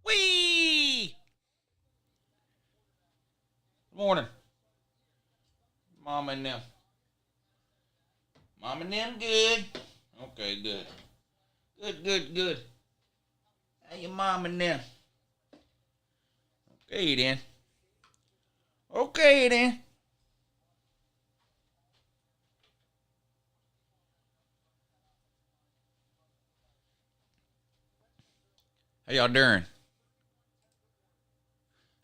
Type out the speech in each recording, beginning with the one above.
Whee! Good morning. Mom and them. Mom and them good. Okay, good. Good. How your mom and them? Okay then. How y'all doing?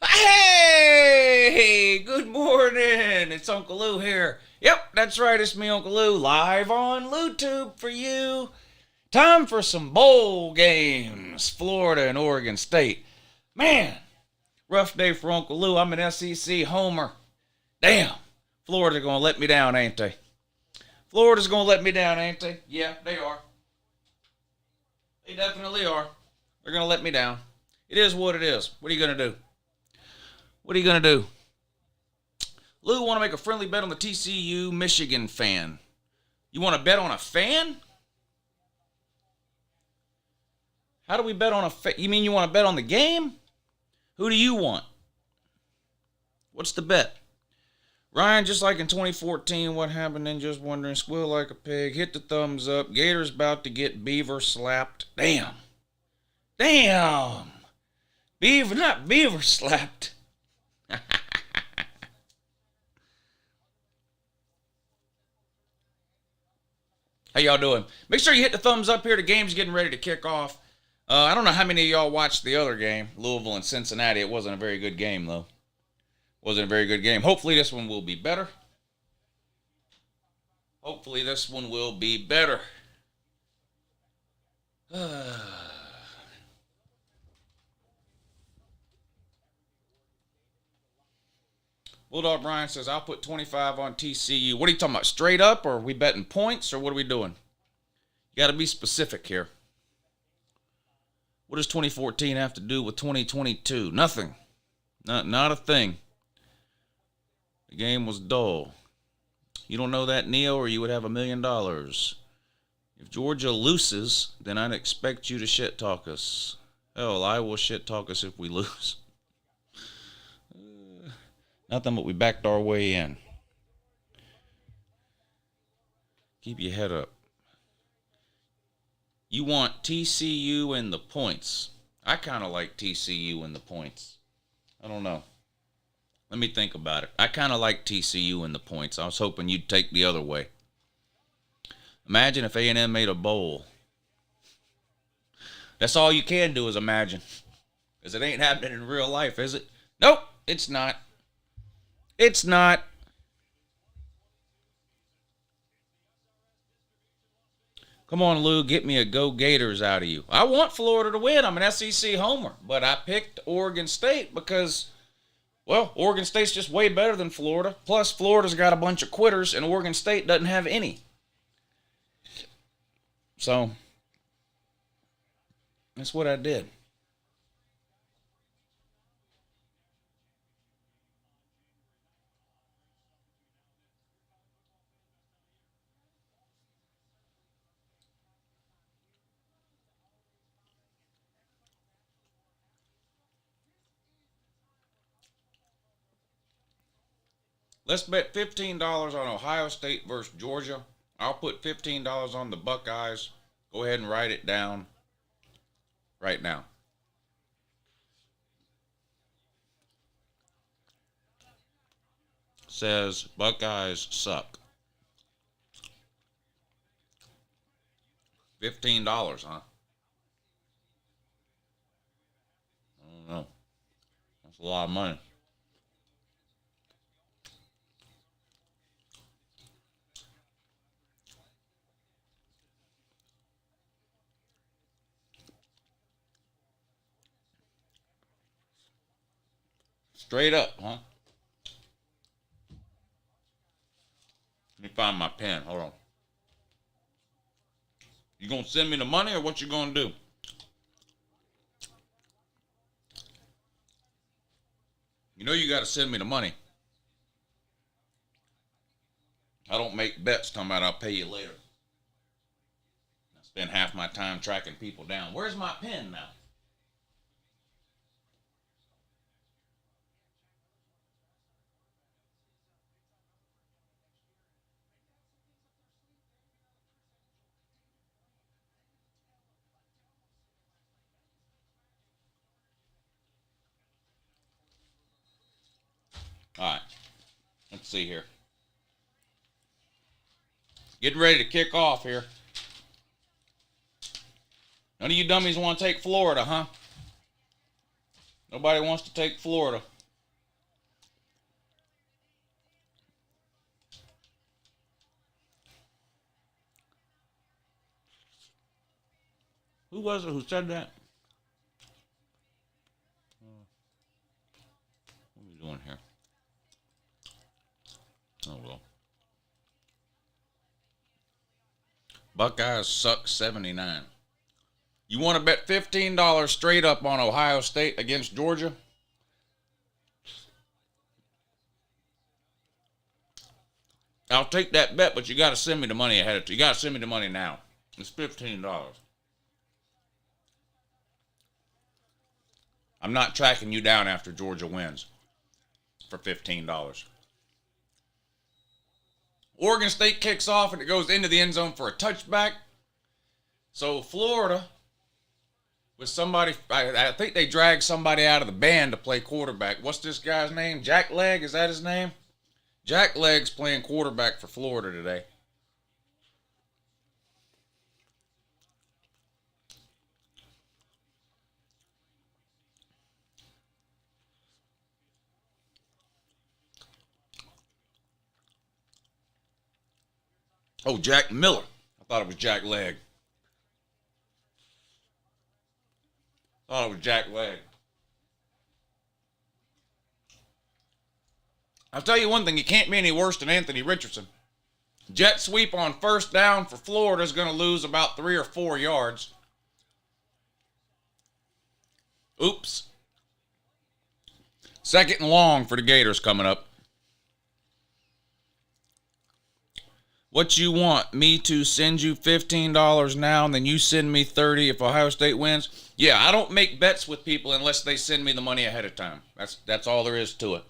Hey, good morning. It's Uncle Lou here. Yep, that's right. It's me, Uncle Lou, live on LouTube for you. Time for some bowl games. Florida and Oregon State. Man, rough day for Uncle Lou. I'm an SEC homer. Damn, Florida's going to let me down, ain't they? Florida's going to let me down, ain't they? Yeah, they are. They definitely are. They're going to let me down. It is what it is. What are you going to do? What are you going to do? Lou, want to make a friendly bet on the TCU Michigan fan. You want to bet on a fan? How do we bet on a fan? You mean you want to bet on the game? Who do you want? What's the bet? Ryan, just like in 2014, what happened then? Just wondering. Squeal like a pig. Hit the thumbs up. Gators about to get Beaver slapped. Damn. Not Beaver slapped. How y'all doing? Make sure you hit the thumbs up here. The game's getting ready to kick off. I don't know how many of y'all watched the other game, Louisville and Cincinnati. It wasn't a very good game, though. Wasn't a very good game. Hopefully this one will be better. Bulldog Brian says, I'll put 25 on TCU. What are you talking about? Straight up, or are we betting points, or what are we doing? You got to be specific here. What does 2014 have to do with 2022? Nothing. Not a thing. The game was dull. You don't know that, Neo, or you would have $1 million. If Georgia loses, then I'd expect you to shit talk us. Hell, I will shit talk us if we lose. Nothing but we backed our way in. Keep your head up. You want TCU in the points. I kind of like TCU in the points. I don't know. Let me think about it. I kind of like TCU in the points. I was hoping you'd take the other way. Imagine if A&M made a bowl. That's all you can do is imagine. Because it ain't happening in real life, is it? Nope, it's not. It's not. Come on, Lou, get me a Go Gators out of you. I want Florida to win. I'm an SEC homer. But I picked Oregon State because, well, Oregon State's just way better than Florida. Plus, Florida's got a bunch of quitters, and Oregon State doesn't have any. So, that's what I did. Let's bet $15 on Ohio State versus Georgia. I'll put $15 on the Buckeyes. Go ahead and write it down right now. Says Buckeyes suck. $15, huh? I don't know. That's a lot of money. Straight up, huh? Let me find my pen. Hold on. You gonna send me the money or what you gonna do? You know you gotta send me the money. I don't make bets talking about I'll pay you later. I spend half my time tracking people down. Where's my pen now? All right. Let's see here. Getting ready to kick off here. None of you dummies want to take Florida, huh? Nobody wants to take Florida. Who was it who said that? What are we doing here? Oh, well. Buckeyes suck 79. You want to bet $15 straight up on Ohio State against Georgia? I'll take that bet, but you got to send me the money ahead of time. You got to send me the money now. It's $15. I'm not tracking you down after Georgia wins for $15. Oregon State kicks off and it goes into the end zone for a touchback. So Florida, with somebody, I think they dragged somebody out of the band to play quarterback. What's this guy's name? Jack Leg, is that his name? Jack Leg's playing quarterback for Florida today. Oh, Jack Miller. I thought it was Jack Leg. Thought it was Jack Leg. I'll tell you one thing, it can't be any worse than Anthony Richardson. Jet sweep on first down for Florida is going to lose about 3 or 4 yards. Oops. Second and long for the Gators coming up. What you want, me to send you $15 now and then you send me $30 if Ohio State wins? Yeah, I don't make bets with people unless they send me the money ahead of time. That's all there is to it.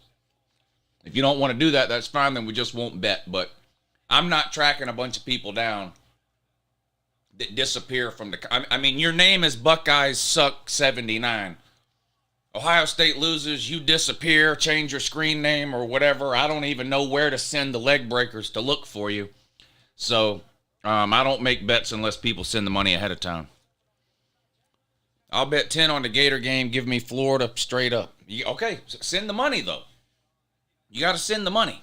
If you don't want to do that, that's fine, then we just won't bet. But I'm not tracking a bunch of people down that disappear from the... I mean, your name is Buckeyes Suck 79. Ohio State loses, you disappear, change your screen name or whatever. I don't even know where to send the leg breakers to look for you. So, I don't make bets unless people send the money ahead of time. I'll bet 10 on the Gator game. Give me Florida straight up. Okay, send the money, though. You got to send the money.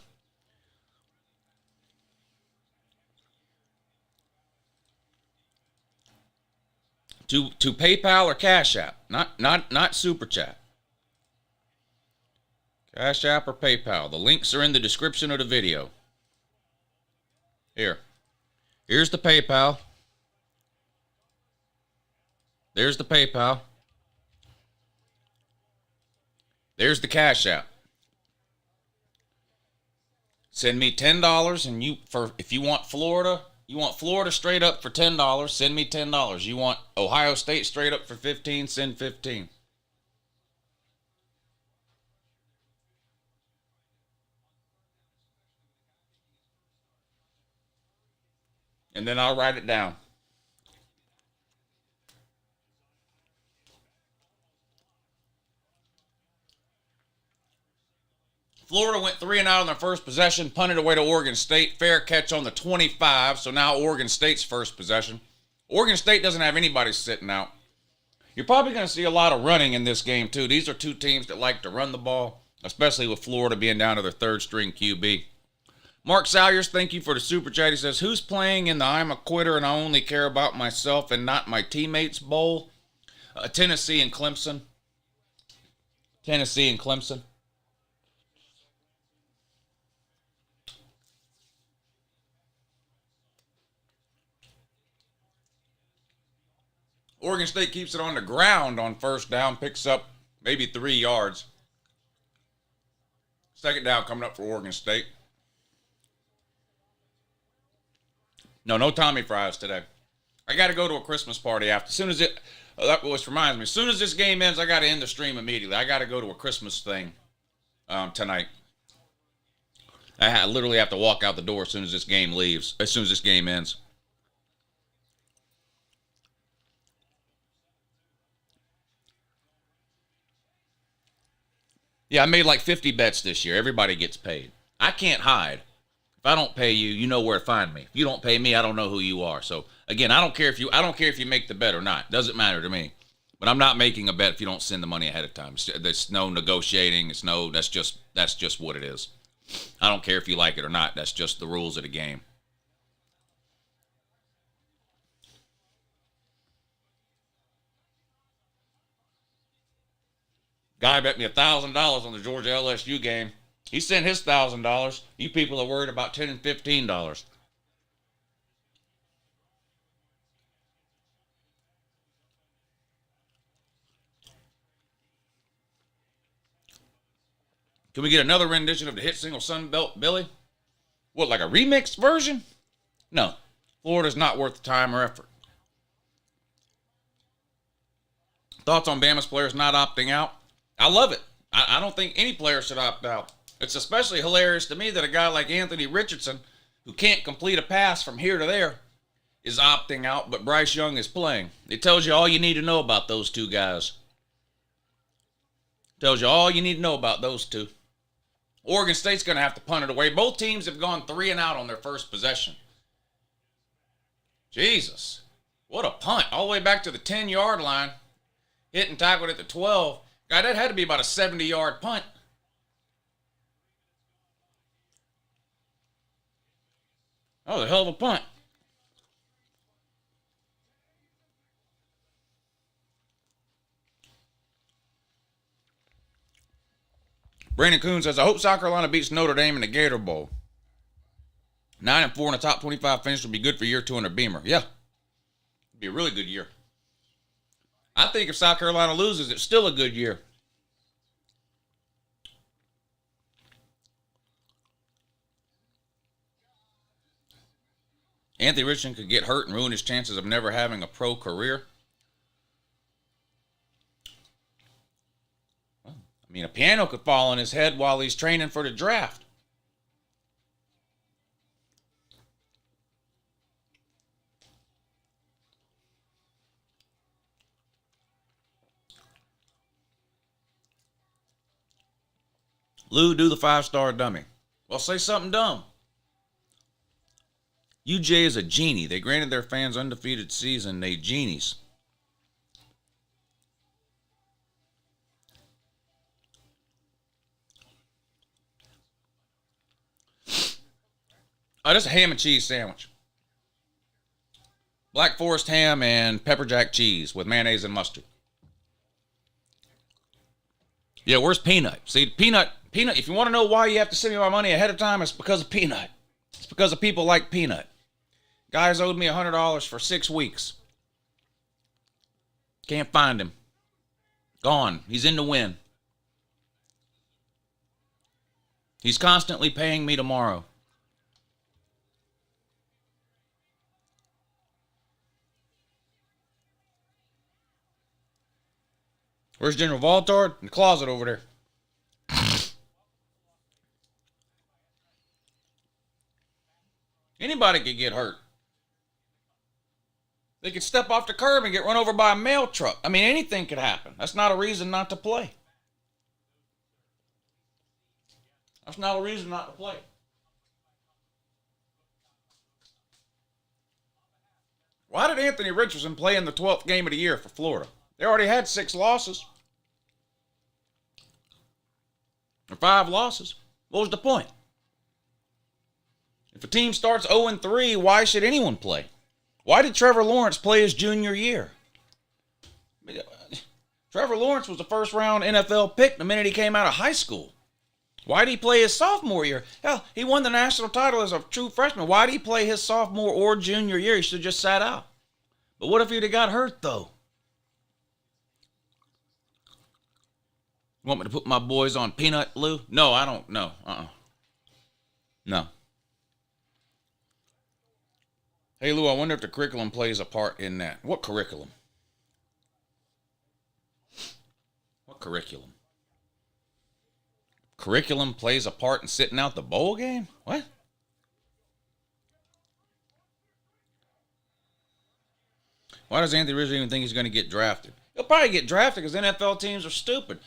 To PayPal or Cash App. Not Super Chat. Cash App or PayPal. The links are in the description of the video. Here's the PayPal. There's the PayPal. There's the Cash App. Send me $10 and if you want Florida straight up for $10, send me $10. You want Ohio State straight up for $15, send $15. And then I'll write it down. Florida went 3 and out on their first possession, punted away to Oregon State. Fair catch on the 25, so now Oregon State's first possession. Oregon State doesn't have anybody sitting out. You're probably going to see a lot of running in this game, too. These are two teams that like to run the ball, especially with Florida being down to their third-string QB. Mark Salyers, thank you for the super chat. He says, who's playing in the I'm a quitter and I only care about myself and not my teammates bowl? Tennessee and Clemson. Tennessee and Clemson. Oregon State keeps it on the ground on first down, picks up maybe 3 yards. Second down coming up for Oregon State. No Tommy fries today. I got to go to a Christmas party after. As soon as which reminds me, as soon as this game ends, I got to end the stream immediately. I got to go to a Christmas thing tonight. I literally have to walk out the door as soon as this game leaves, as soon as this game ends. Yeah, I made like 50 bets this year. Everybody gets paid. I can't hide. If I don't pay you, you know where to find me. If you don't pay me, I don't know who you are. So again, I don't care if you make the bet or not. Doesn't matter to me. But I'm not making a bet if you don't send the money ahead of time. There's no negotiating. That's just what it is. I don't care if you like it or not. That's just the rules of the game. Guy bet me $1,000 on the Georgia LSU game. He sent his $1,000. You people are worried about $10 and $15. Can we get another rendition of the hit single Sun Belt Billy? What, like a remixed version? No. Florida's not worth the time or effort. Thoughts on Bama's players not opting out? I love it. I don't think any player should opt out. It's especially hilarious to me that a guy like Anthony Richardson, who can't complete a pass from here to there, is opting out, but Bryce Young is playing. It tells you all you need to know about those two guys. Tells you all you need to know about those two. Oregon State's going to have to punt it away. Both teams have gone 3 and out on their first possession. Jesus. What a punt. All the way back to the 10-yard line. Hit and tackled at the 12. God, that had to be about a 70-yard punt. That was a hell of a punt. Brandon Coon says, I hope South Carolina beats Notre Dame in the Gator Bowl. 9-4 in the top 25 finish would be good for year 2 under Beamer. Yeah. It'd be a really good year. I think if South Carolina loses, it's still a good year. Anthony Richardson could get hurt and ruin his chances of never having a pro career. Well, I mean, a piano could fall on his head while he's training for the draft. Lou, do the 5-star dummy. Well, say something dumb. UJ is a genie. They granted their fans undefeated season. They genies. Oh, that's a ham and cheese sandwich. Black Forest ham and pepper jack cheese with mayonnaise and mustard. Yeah, where's Peanut? See, Peanut, if you want to know why you have to send me my money ahead of time, it's because of Peanut. It's because of people like Peanut. Guys owed me $100 for 6 weeks. Can't find him. Gone. He's in the wind. He's constantly paying me tomorrow. Where's General Voltard? In the closet over there. Anybody could get hurt. They could step off the curb and get run over by a mail truck. I mean, anything could happen. That's not a reason not to play. That's not a reason not to play. Why did Anthony Richardson play in the 12th game of the year for Florida? They already had 6 losses. Or 5 losses. What was the point? If a team starts 0-3, why should anyone play? Why did Trevor Lawrence play his junior year? Trevor Lawrence was the first-round NFL pick the minute he came out of high school. Why did he play his sophomore year? Hell, he won the national title as a true freshman. Why did he play his sophomore or junior year? He should have just sat out. But what if he'd have got hurt, though? You want me to put my boys on Peanut, Lou? No, I don't. No. No. Hey, Lou, I wonder if the curriculum plays a part in that. What curriculum? What curriculum? Curriculum plays a part in sitting out the bowl game? What? Why does Anthony Richardson even think he's going to get drafted? He'll probably get drafted because NFL teams are stupid.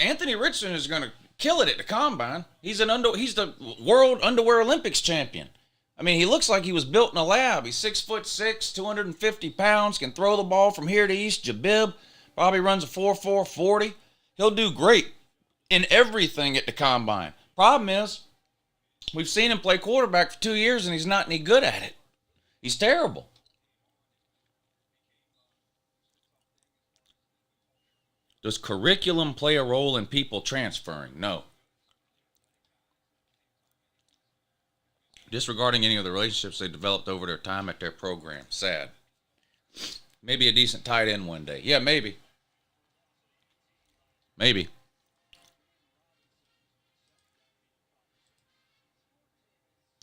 Anthony Richardson is going to kill it at the combine. He's the world underwear Olympics champion. I mean, he looks like he was built in a lab. He's 6'6", 250 pounds, can throw the ball from here to East Jabib. Probably runs a 4.4 40. He'll do great in everything at the combine. Problem is, we've seen him play quarterback for 2 years and he's not any good at it. He's terrible. Does curriculum play a role in people transferring? No. Disregarding any of the relationships they developed over their time at their program. Sad. Maybe a decent tight end one day. Yeah, maybe. Maybe.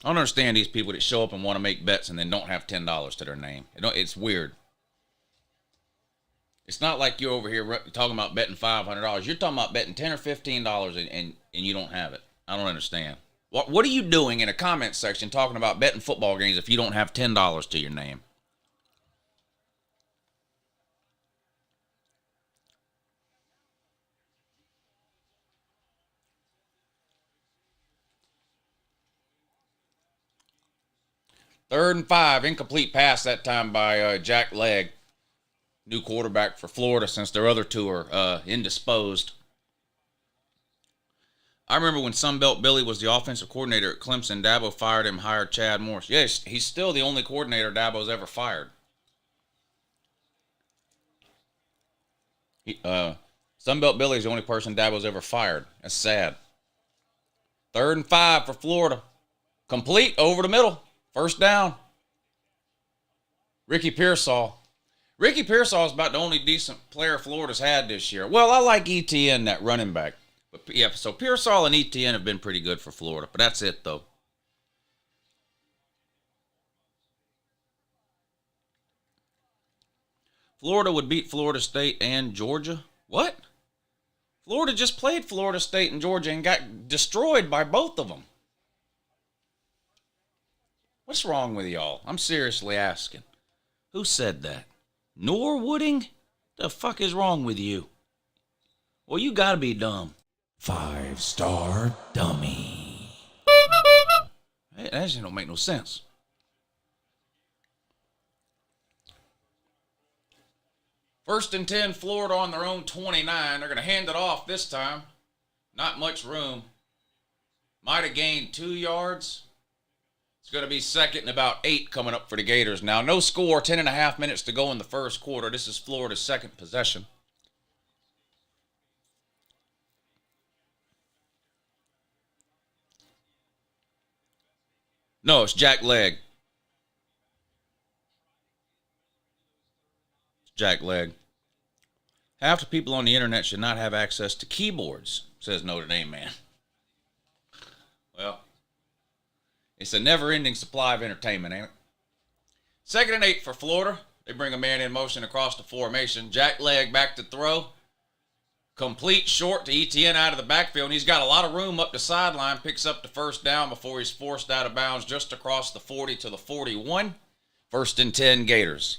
I don't understand these people that show up and want to make bets and then don't have $10 to their name. It's weird. It's not like you're over here talking about betting $500. You're talking about betting $10 or $15 and you don't have it. I don't understand. What are you doing in a comment section talking about betting football games if you don't have $10 to your name? Third and 5, incomplete pass that time by Jack Legg, new quarterback for Florida since their other two are indisposed. I remember when Sunbelt Billy was the offensive coordinator at Clemson, Dabo fired him, hired Chad Morris. Yes, he's still the only coordinator Dabo's ever fired. Sunbelt Billy's the only person Dabo's ever fired. That's sad. Third and 5 for Florida. Complete over the middle. First down. Ricky Pearsall. Ricky Pearsall is about the only decent player Florida's had this year. Well, I like ETN, that running back. But yeah, so Pearsall and ETN have been pretty good for Florida. But that's it, though. Florida would beat Florida State and Georgia. What? Florida just played Florida State and Georgia and got destroyed by both of them. What's wrong with y'all? I'm seriously asking. Who said that? Norwooding? The fuck is wrong with you? Well, you gotta be dumb. 5-star dummy. Hey, that just don't make no sense. First and 10, Florida on their own 29. They're going to hand it off this time. Not much room. Might have gained 2 yards. It's going to be second and about 8 coming up for the Gators now. No score, 10.5 minutes to go in the first quarter. This is Florida's second possession. No, it's Jack Legg. Jack Legg. Half the people on the internet should not have access to keyboards, says Notre Dame man. Well, it's a never-ending supply of entertainment, ain't it? Second and 8 for Florida. They bring a man in motion across the formation. Jack Legg back to throw. Complete short to ETN out of the backfield. And he's got a lot of room up the sideline. Picks up the first down before he's forced out of bounds just across the 40 to the 41. First and 10 Gators.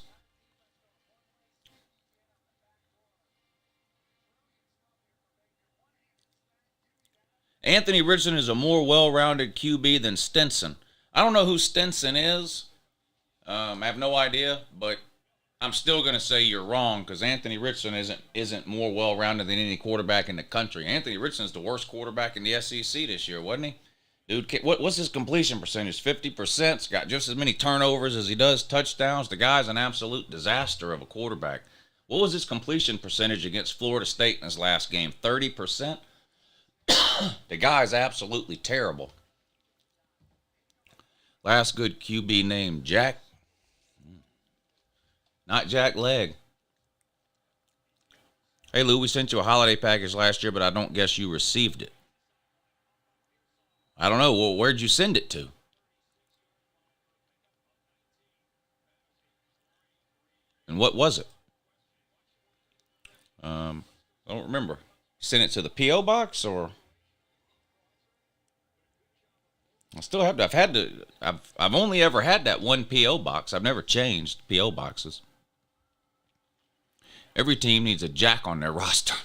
Anthony Richardson is a more well-rounded QB than Stinson. I don't know who Stinson is. I have no idea, but I'm still going to say you're wrong because Anthony Richardson isn't more well-rounded than any quarterback in the country. Anthony Richardson's the worst quarterback in the SEC this year, wasn't he? Dude, what's his completion percentage? 50%. He's got just as many turnovers as he does touchdowns. The guy's an absolute disaster of a quarterback. What was his completion percentage against Florida State in his last game? 30%? The guy's absolutely terrible. Last good QB name, Jack. Not Jack Legg. Hey, Lou, we sent you a holiday package last year, but I don't guess you received it. I don't know. Well, where'd you send it to? And what was it? I don't remember. Sent it to the P.O. box or? I still have to. I've only ever had that one P.O. box. I've never changed P.O. boxes. Every team needs a Jack on their roster.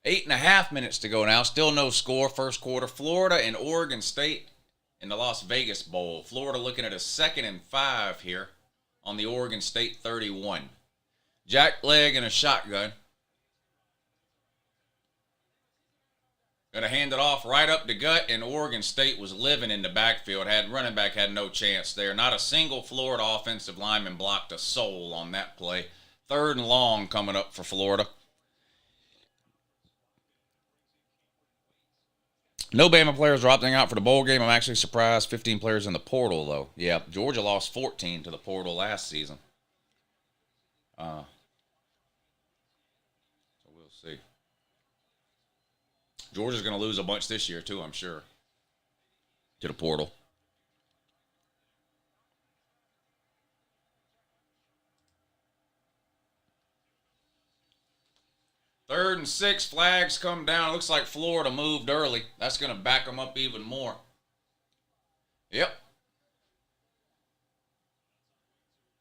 8.5 minutes to go now. Still no score. First quarter. Florida and Oregon State in the Las Vegas Bowl. Florida looking at a 2nd and 5 here on the Oregon State 31. Jack leg and a shotgun. Going to hand it off right up the gut, and Oregon State was living in the backfield. Running back had no chance there. Not a single Florida offensive lineman blocked a soul on that play. 3rd and long coming up for Florida. No Bama players are opting out for the bowl game. I'm actually surprised. 15 players in the portal, though. Yeah, Georgia lost 14 to the portal last season. So we'll see. Georgia's going to lose a bunch this year, too, I'm sure, to the portal. Third and 6, flags come down. It looks like Florida moved early. That's going to back them up even more. Yep.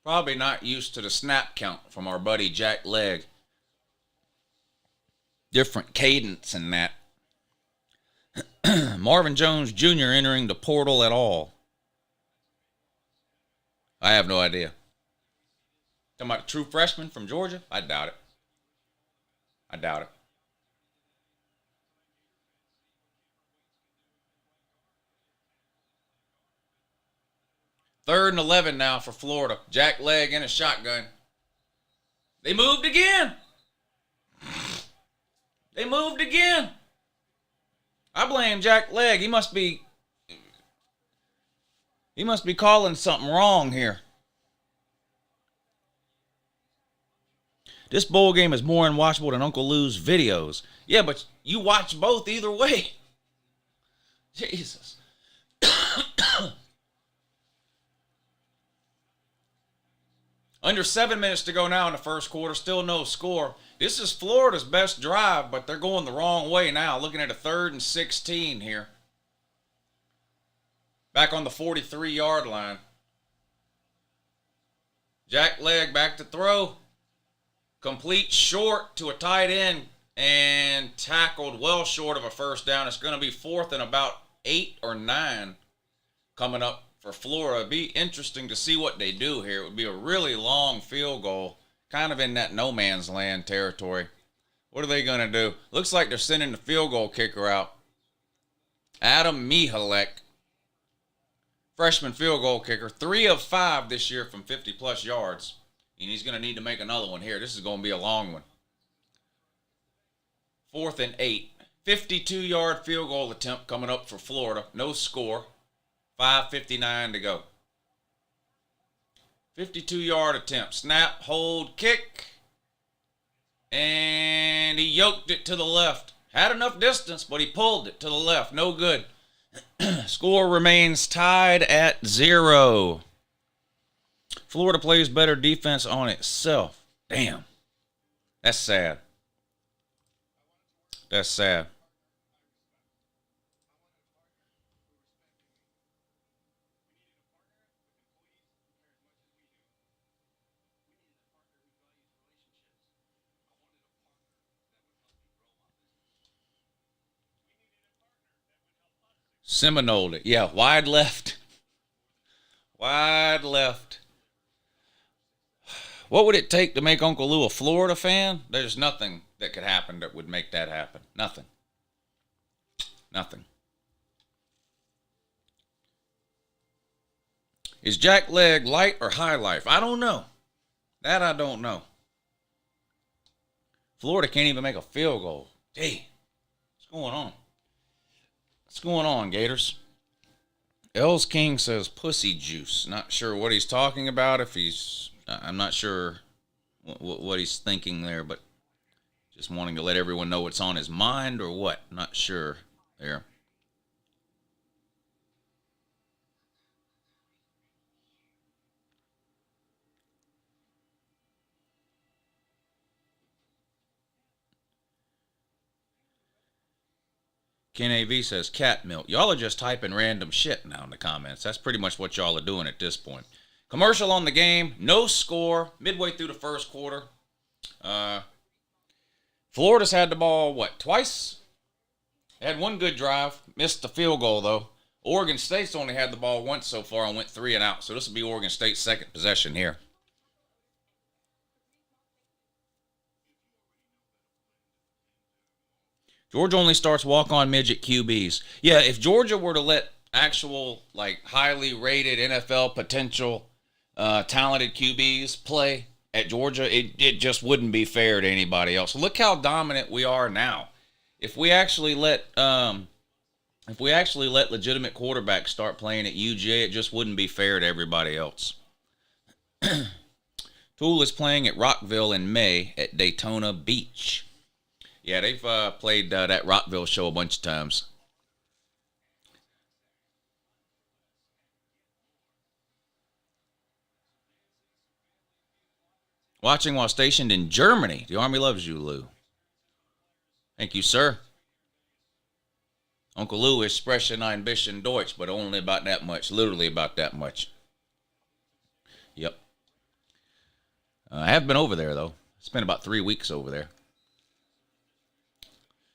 Probably not used to the snap count from our buddy Jack Leg. Different cadence in that. Marvin Jones Jr. entering the portal at all. I have no idea. Talking about a true freshman from Georgia? I doubt it. I doubt it. Third and 11 now for Florida. Jack leg in a shotgun. They moved again. They moved again. I blame Jack Leg. He must be calling something wrong here. This bowl game is more unwatchable than Uncle Lou's videos. Yeah, but you watch both either way. Jesus. Under 7 minutes to go now in the first quarter. Still no score. This is Florida's best drive, but they're going the wrong way now. Looking at a 3rd and 16 here. Back on the 43-yard line. Jack Leg back to throw. Complete short to a tight end and tackled well short of a first down. It's going to be 4th and about 8 or 9 coming up for Florida. It'd be interesting to see what they do here. It would be a really long field goal, kind of in that no man's land territory. What are they going to do? Looks like they're sending the field goal kicker out. Adam Mihalek, freshman field goal kicker, 3 of 5 this year from 50-plus yards. And he's going to need to make another one here. This is going to be a long one. 4th and 8. 52-yard field goal attempt coming up for Florida. No score. 5:59 to go. 52-yard attempt. Snap, hold, kick. And he yoked it to the left. Had enough distance, but he pulled it to the left. No good. Score remains tied at 0. Florida plays better defense on itself. Damn. That's sad. That's sad. Seminole it. Yeah, wide left. Wide left. What would it take to make Uncle Lou a Florida fan? There's nothing that could happen that would make that happen. Nothing. Nothing. Is Jack Leg light or high life? I don't know. That I don't know. Florida can't even make a field goal. Gee, what's going on? What's going on, Gators? Els King says pussy juice. Not sure what he's talking about. I'm not sure what he's thinking there, but just wanting to let everyone know what's on his mind or what. Not sure there. Ken AV says cat milk. Y'all are just typing random shit now in the comments. That's pretty much what y'all are doing at this point. Commercial on the game. No score. Midway through the first quarter. Florida's had the ball, what, twice? They had one good drive, missed the field goal, though. Oregon State's only had the ball once so far and went 3 and out. So this will be Oregon State's second possession here. Georgia only starts walk-on midget QBs. Yeah, if Georgia were to let actual, like, highly rated NFL potential talented QBs play at Georgia, it just wouldn't be fair to anybody else. Look how dominant we are now. If we actually let legitimate quarterbacks start playing at UGA, it just wouldn't be fair to everybody else. Tool is playing at Rockville in May at Daytona Beach. Yeah, they've played that Rockville show a bunch of times. Watching while stationed in Germany. The Army loves you, Lou. Thank you, sir. Uncle Lou is sprechen ein bisschen Deutsch, but only about that much. Literally about that much. Yep. I have been over there, though. Spent about 3 weeks over there.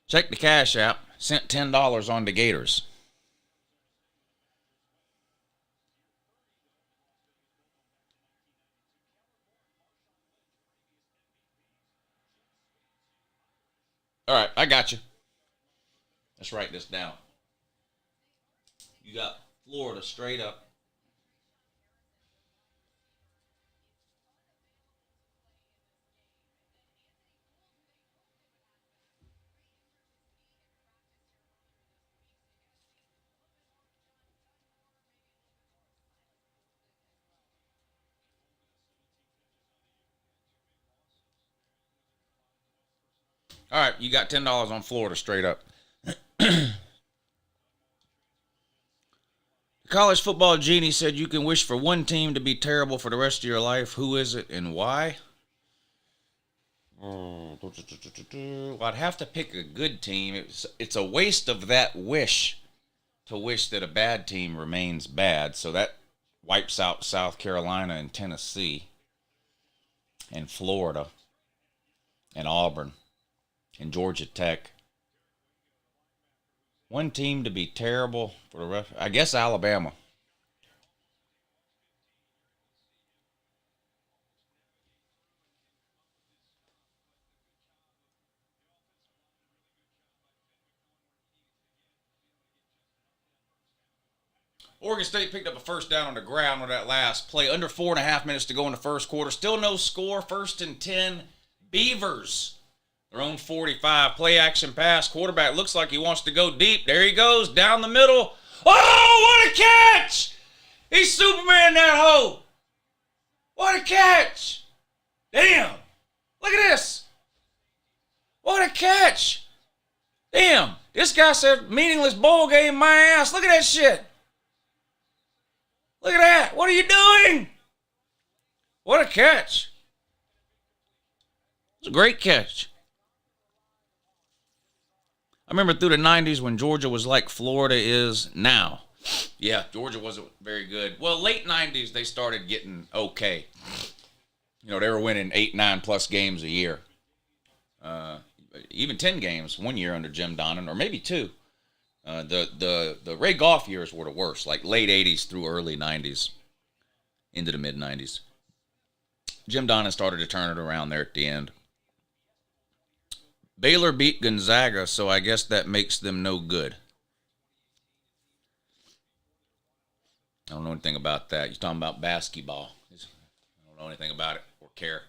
Check the Cash App. Sent $10 on the Gators. All right, I got you. Let's write this down. You got Florida straight up. All right, you got $10 on Florida straight up. College football genie said you can wish for one team to be terrible for the rest of your life. Who is it and why? Well, I'd have to pick a good team. It's a waste of that wish to wish that a bad team remains bad. So that wipes out South Carolina and Tennessee and Florida and Auburn and Georgia Tech. One team to be terrible for the rest. I guess Alabama. Oregon State picked up a first down on the ground on that last play. Under 4.5 minutes to go in the first quarter. Still no score. 1st and 10. Beavers. Their own 45. Play action pass. Quarterback looks like he wants to go deep. There he goes. Down the middle. Oh, what a catch! He's Superman that hoe. What a catch! Damn. Look at this. What a catch. Damn. This guy said meaningless bowl game my ass. Look at that shit. Look at that. What are you doing? What a catch. It's a great catch. I remember through the 90s when Georgia was like Florida is now. Yeah, Georgia wasn't very good. Well, late 90s, they started getting okay. You know, they were winning 8, 9 plus games a year. Even 10 games one year under Jim Donnan, or maybe 2. The Ray Goff years were the worst, like late 80s through early 90s, into the mid 90s. Jim Donnan started to turn it around there at the end. Baylor beat Gonzaga, so I guess that makes them no good. I don't know anything about that. You're talking about basketball. I don't know anything about it or care.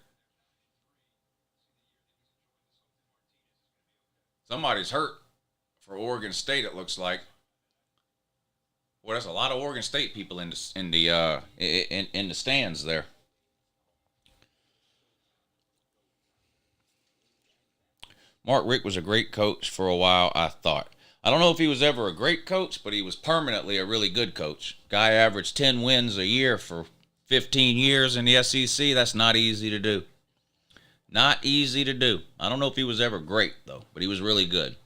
Somebody's hurt for Oregon State, it looks like. Well, there's a lot of Oregon State people in the stands there. Mark Richt was a great coach for a while, I thought. I don't know if he was ever a great coach, but he was permanently a really good coach. Guy averaged 10 wins a year for 15 years in the SEC. That's not easy to do. Not easy to do. I don't know if he was ever great, though, but he was really good.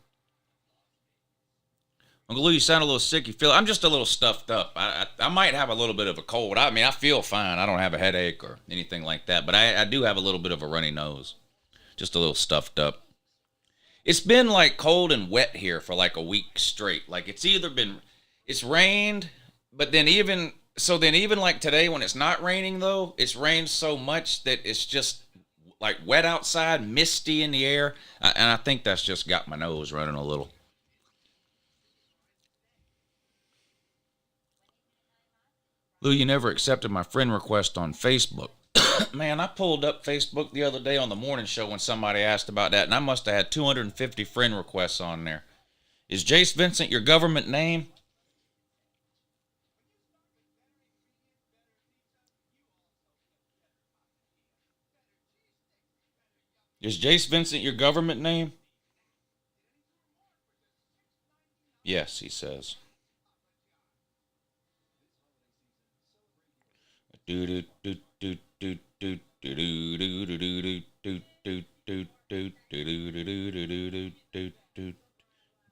Uncle Lou, you sound a little sick. I'm just a little stuffed up. I might have a little bit of a cold. I mean, I feel fine. I don't have a headache or anything like that, but I do have a little bit of a runny nose. Just a little stuffed up. It's been like cold and wet here for like a week straight. Like it's rained, but then even like today when it's not raining though, it's rained so much that it's just like wet outside, misty in the air, and I think that's just got my nose running a little. Lou, you never accepted my friend request on Facebook. Man, I pulled up Facebook the other day on the morning show when somebody asked about that, and I must have had 250 friend requests on there. Is Jace Vincent your government name? Is Jace Vincent your government name? Yes, he says. Do do do do do do do do do do do do do do do do do do do.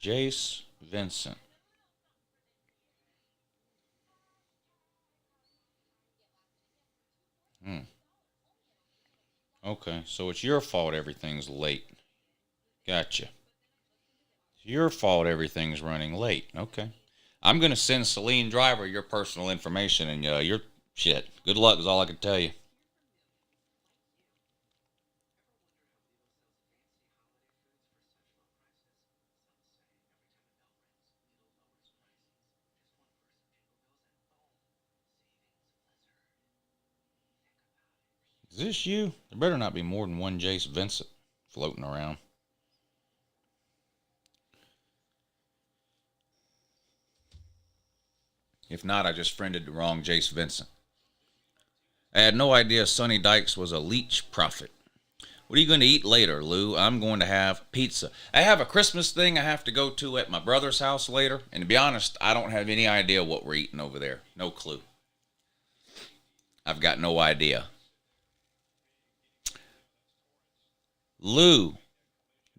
Jace Vincent. Hmm. Okay, so it's your fault everything's late. Gotcha. It's your fault everything's running late. Okay. I'm gonna send Celine Driver your personal information and your shit. Good luck is all I can tell you. Is this you? There better not be more than one Jace Vincent floating around. If not, I just friended the wrong Jace Vincent. I had no idea Sonny Dykes was a leech prophet. What are you going to eat later, Lou? I'm going to have pizza. I have a Christmas thing I have to go to at my brother's house later, and to be honest, I don't have any idea what we're eating over there. No clue. I've got no idea. Lou,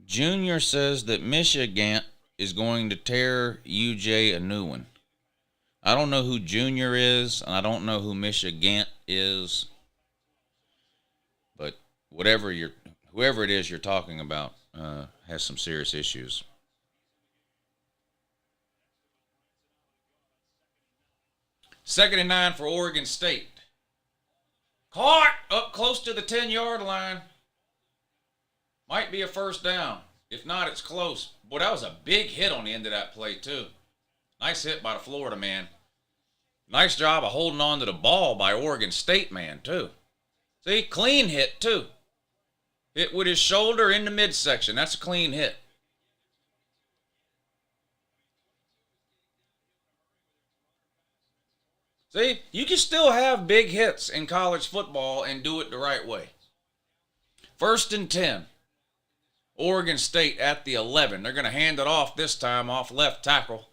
Junior says that Michigan is going to tear UJ a new one. I don't know who Junior is, and I don't know who Michigan is, but whoever it is you're talking about has some serious issues. 2nd and 9 for Oregon State. Caught up close to the 10-yard line. Might be a first down. If not, it's close. Boy, that was a big hit on the end of that play, too. Nice hit by the Florida man. Nice job of holding on to the ball by Oregon State man, too. See, clean hit, too. Hit with his shoulder in the midsection. That's a clean hit. See, you can still have big hits in college football and do it the right way. 1st and 10. Oregon State at the 11. They're going to hand it off this time off left tackle.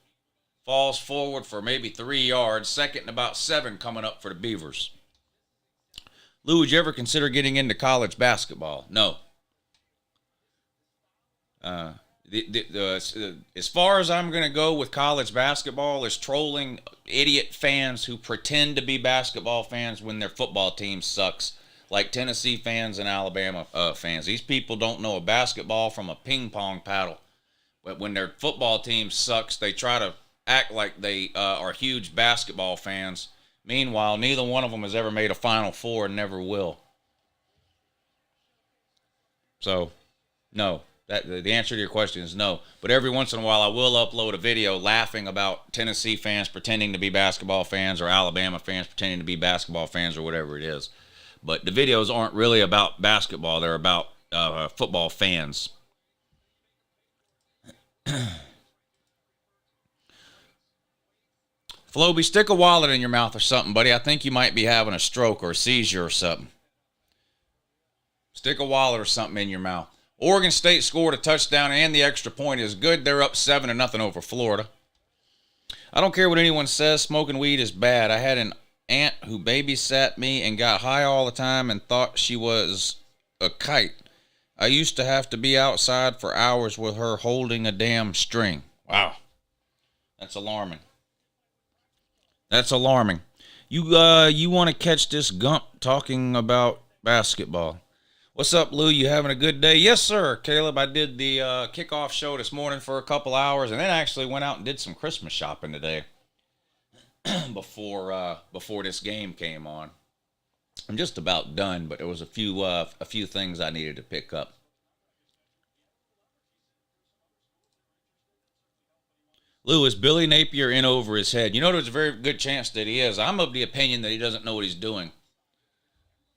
Falls forward for maybe 3 yards. 2nd and about 7 coming up for the Beavers. Lou, would you ever consider getting into college basketball? No. As far as I'm going to go with college basketball is trolling idiot fans who pretend to be basketball fans when their football team sucks, like Tennessee fans and Alabama fans. These people don't know a basketball from a ping pong paddle. But when their football team sucks, they try to act like they are huge basketball fans. Meanwhile, neither one of them has ever made a Final Four and never will. So, no. The answer to your question is no. But every once in a while, I will upload a video laughing about Tennessee fans pretending to be basketball fans or Alabama fans pretending to be basketball fans or whatever it is. But the videos aren't really about basketball. They're about football fans. Floby, stick a wallet in your mouth or something, buddy. I think you might be having a stroke or a seizure or something. Stick a wallet or something in your mouth. Oregon State scored a touchdown and the extra point is good. They're up 7-0 over Florida. I don't care what anyone says. Smoking weed is bad. I had an aunt who babysat me and got high all the time and thought she was a kite. I used to have to be outside for hours with her holding a damn string. Wow. That's alarming. That's alarming. You want to catch this Gump talking about basketball. What's up, Lou? You having a good day? Yes, sir, Caleb. I did the kickoff show this morning for a couple hours, and then I actually went out and did some Christmas shopping today before this game came on. I'm just about done, but there was a few things I needed to pick up. Lou, is Billy Napier in over his head? You know, there's a very good chance that he is. I'm of the opinion that he doesn't know what he's doing,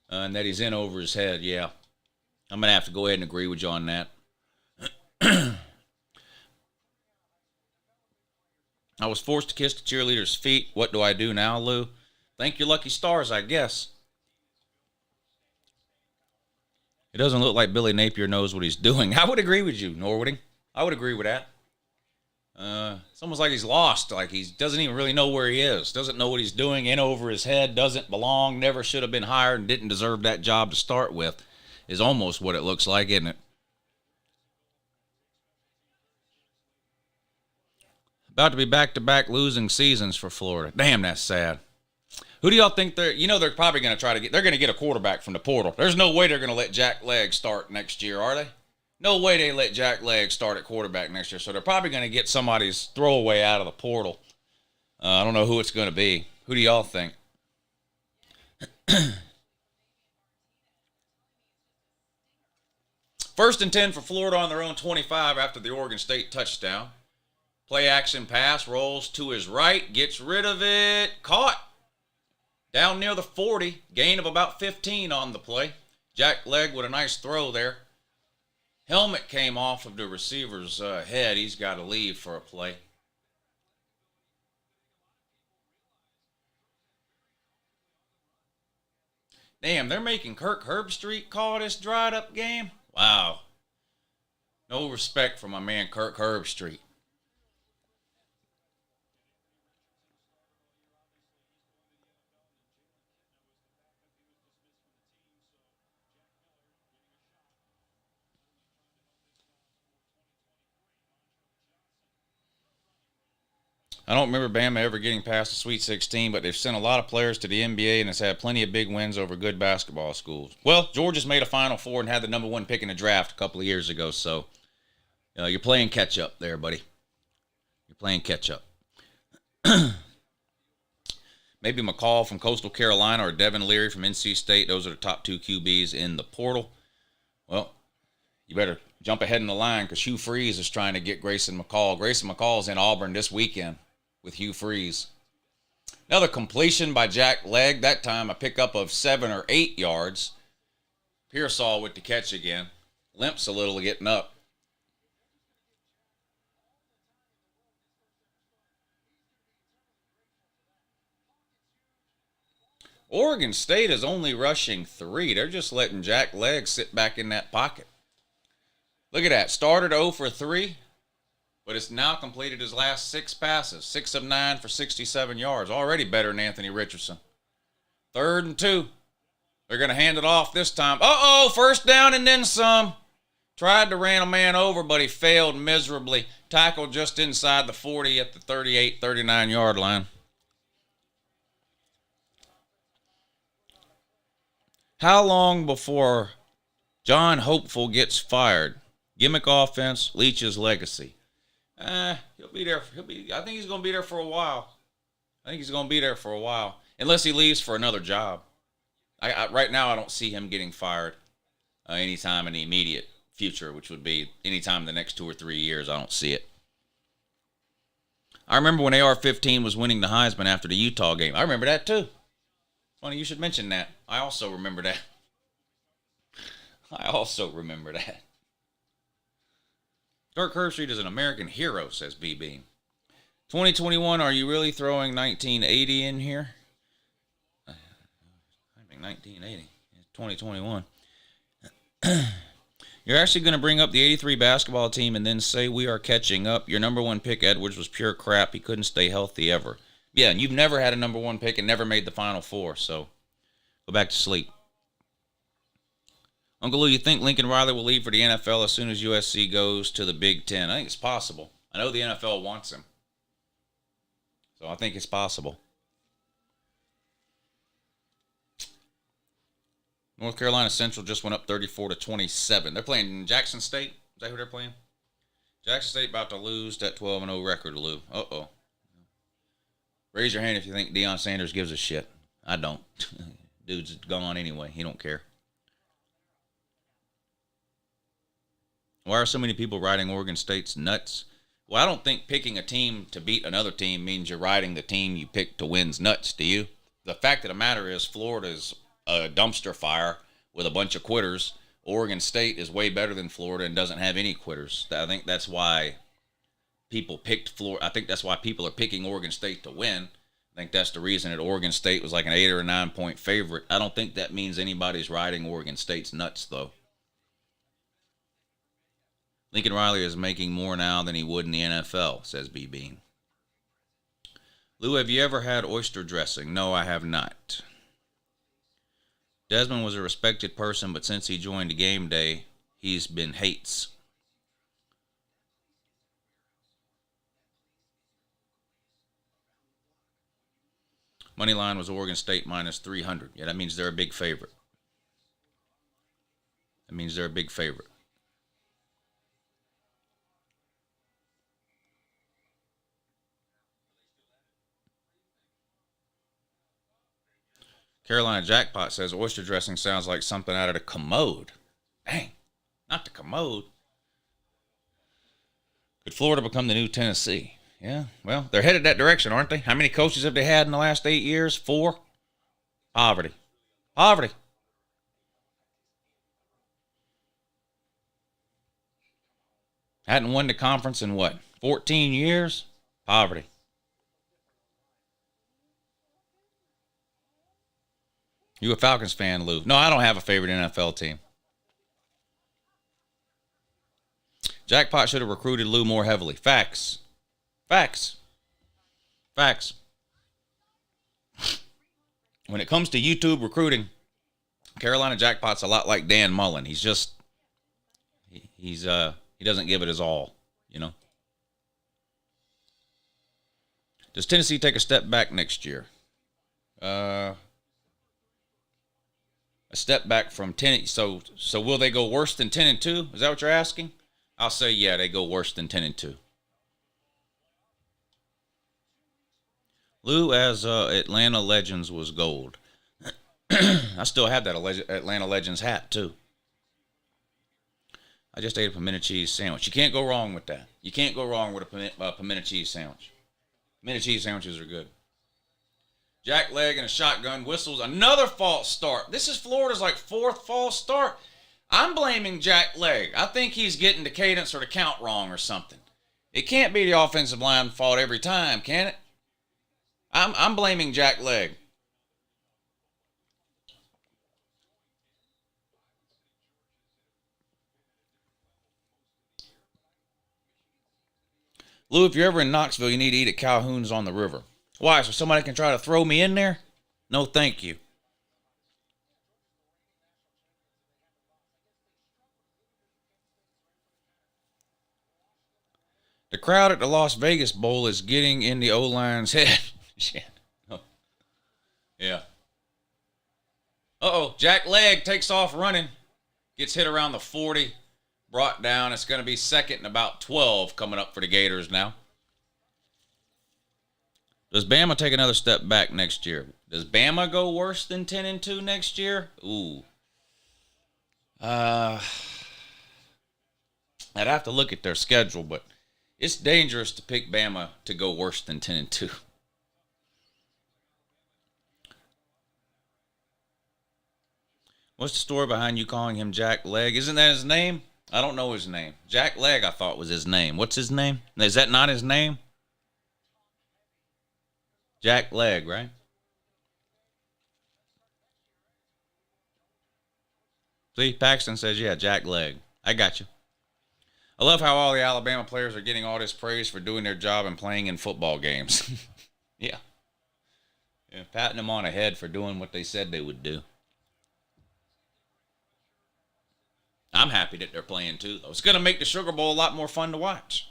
and that he's in over his head. Yeah. I'm going to have to go ahead and agree with you on that. I was forced to kiss the cheerleader's feet. What do I do now, Lou? Thank your lucky stars, I guess. It doesn't look like Billy Napier knows what he's doing. I would agree with you, Norwooding. I would agree with that. It's almost like he's lost. Like he doesn't even really know where he is. Doesn't know what he's doing. In over his head. Doesn't belong. Never should have been hired and didn't deserve that job to start with. Is almost what it looks like, isn't it? About to be back-to-back losing seasons for Florida. Damn, that's sad. Who do y'all think they're... You know they're probably going to try to get... They're going to get a quarterback from the portal. There's no way they're going to let Jack Legg start next year, are they? No way they let Jack Legg start at quarterback next year. So they're probably going to get somebody's throwaway out of the portal. I don't know who it's going to be. Who do y'all think? First and 10 for Florida on their own 25 after the Oregon State touchdown. Play action pass, rolls to his right, gets rid of it, caught. Down near the 40, gain of about 15 on the play. Jack Legg with a nice throw there. Helmet came off of the receiver's head. He's got to leave for a play. Damn, they're making Kirk Herbstreit call this dried up game? Wow. No respect for my man Kirk Herbstreit. I don't remember Bama ever getting past the Sweet 16, but they've sent a lot of players to the NBA and has had plenty of big wins over good basketball schools. Well, Georgia's made a Final Four and had the number one pick in the draft a couple of years ago, so you're playing catch-up there, buddy. You're playing catch-up. Maybe McCall from Coastal Carolina or Devin Leary from NC State. Those are the top two QBs in the portal. Well, you better jump ahead in the line because Hugh Freeze is trying to get Grayson McCall. Grayson McCall's in Auburn this weekend with Hugh Freeze. Another completion by Jack Legg. That time a pickup of 7 or 8 yards. Pearsall with the catch again. Limps a little getting up. Oregon State is only rushing 3. They're just letting Jack Legg sit back in that pocket. Look at that. Started 0 for 3. But it's now completed his last 6 passes. 6 of 9 for 67 yards. Already better than Anthony Richardson. 3rd and 2. They're going to hand it off this time. Uh-oh, first down and then some. Tried to ran a man over, but he failed miserably. Tackled just inside the 40 at the 38, 39-yard line. How long before John Hopeful gets fired? Gimmick offense, Leach's legacy. He'll be there. I think he's going to be there for a while. Unless he leaves for another job. Right now, I don't see him getting fired anytime in the immediate future, which would be anytime in the next 2 or 3 years. I don't see it. I remember when AR-15 was winning the Heisman after the Utah game. I remember that too. Funny you should mention that. I also remember that. Kirk Herbstreit is an American hero, says B. Bean. 2021, are you really throwing 1980 in here? I think 1980. It's 2021. You're actually going to bring up the 83 basketball team and then say we are catching up. Your number one pick, Edwards, was pure crap. He couldn't stay healthy ever. Yeah, and you've never had a number one pick and never made the Final Four, so go back to sleep. Uncle Lou, you think Lincoln Riley will leave for the NFL as soon as USC goes to the Big Ten? I think it's possible. I know the NFL wants him. So I think it's possible. North Carolina Central just went up 34-27. They're playing Jackson State. Is that who they're playing? Jackson State about to lose that 12-0 record, Lou. Uh-oh. Raise your hand if you think Deion Sanders gives a shit. I don't. Dude's gone anyway. He don't care. Why are so many people riding Oregon State's nuts? Well, I don't think picking a team to beat another team means you're riding the team you picked to win's nuts, do you? The fact of the matter is Florida's a dumpster fire with a bunch of quitters. Oregon State is way better than Florida and doesn't have any quitters. I think that's why people picked Florida. I think that's why people are picking Oregon State to win. I think that's the reason that Oregon State was like an 8 or 9 point favorite. I don't think that means anybody's riding Oregon State's nuts, though. Lincoln Riley is making more now than he would in the NFL, says B. Bean. Lou, have you ever had oyster dressing? No, I have not. Desmond was a respected person, but since he joined the game day, he's been hates. Moneyline was Oregon State minus 300. Yeah, that means they're a big favorite. That means they're a big favorite. Carolina Jackpot says oyster dressing sounds like something out of the commode. Dang, not the commode. Could Florida become the new Tennessee? Yeah, well, they're headed that direction, aren't they? How many coaches have they had in the last 8 years? 4? Poverty. Poverty. Hadn't won the conference in what, 14 years? Poverty. You a Falcons fan, Lou? No, I don't have a favorite NFL team. Jackpot should have recruited Lou more heavily. Facts. Facts. Facts. When it comes to YouTube recruiting, Carolina Jackpot's a lot like Dan Mullen. He's just, he doesn't give it his all, you know. Does Tennessee take a step back next year? A step back from 10. So will they go worse than 10-2? Is that what you're asking? I'll say yeah, they go worse than 10-2. Lou, as Atlanta Legends was gold. I still have that Atlanta Legends hat too. I just ate a pimento cheese sandwich. You can't go wrong with that. You can't go wrong with a pimento cheese sandwich. Pimento cheese sandwiches are good. Jack leg and a shotgun whistles. Another false start. This is Florida's like 4th false start. I'm blaming Jack leg. I think he's getting the cadence or the count wrong or something. It can't be the offensive line fault every time, can it? I'm blaming Jack leg. Lou, if you're ever in Knoxville, you need to eat at Calhoun's on the river. Why? So somebody can try to throw me in there? No, thank you. The crowd at the Las Vegas Bowl is getting in the O-line's head. Shit. Oh. Yeah. Uh-oh. Jack Leg takes off running. Gets hit around the 40. Brought down. It's going to be 2nd and about 12 coming up for the Gators now. Does Bama take another step back next year? Does Bama go worse than 10-2 next year? Ooh. I'd have to look at their schedule, but it's dangerous to pick Bama to go worse than 10-2. What's the story behind you calling him Jack Leg? Isn't that his name? I don't know his name. Jack Leg, I thought was his name. What's his name? Is that not his name? Jack Leg, right? See, Paxton says, yeah, Jack Leg. I got you. I love how all the Alabama players are getting all this praise for doing their job and playing in football games. Yeah. Patting them on the head for doing what they said they would do. I'm happy that they're playing too, though. It's going to make the Sugar Bowl a lot more fun to watch.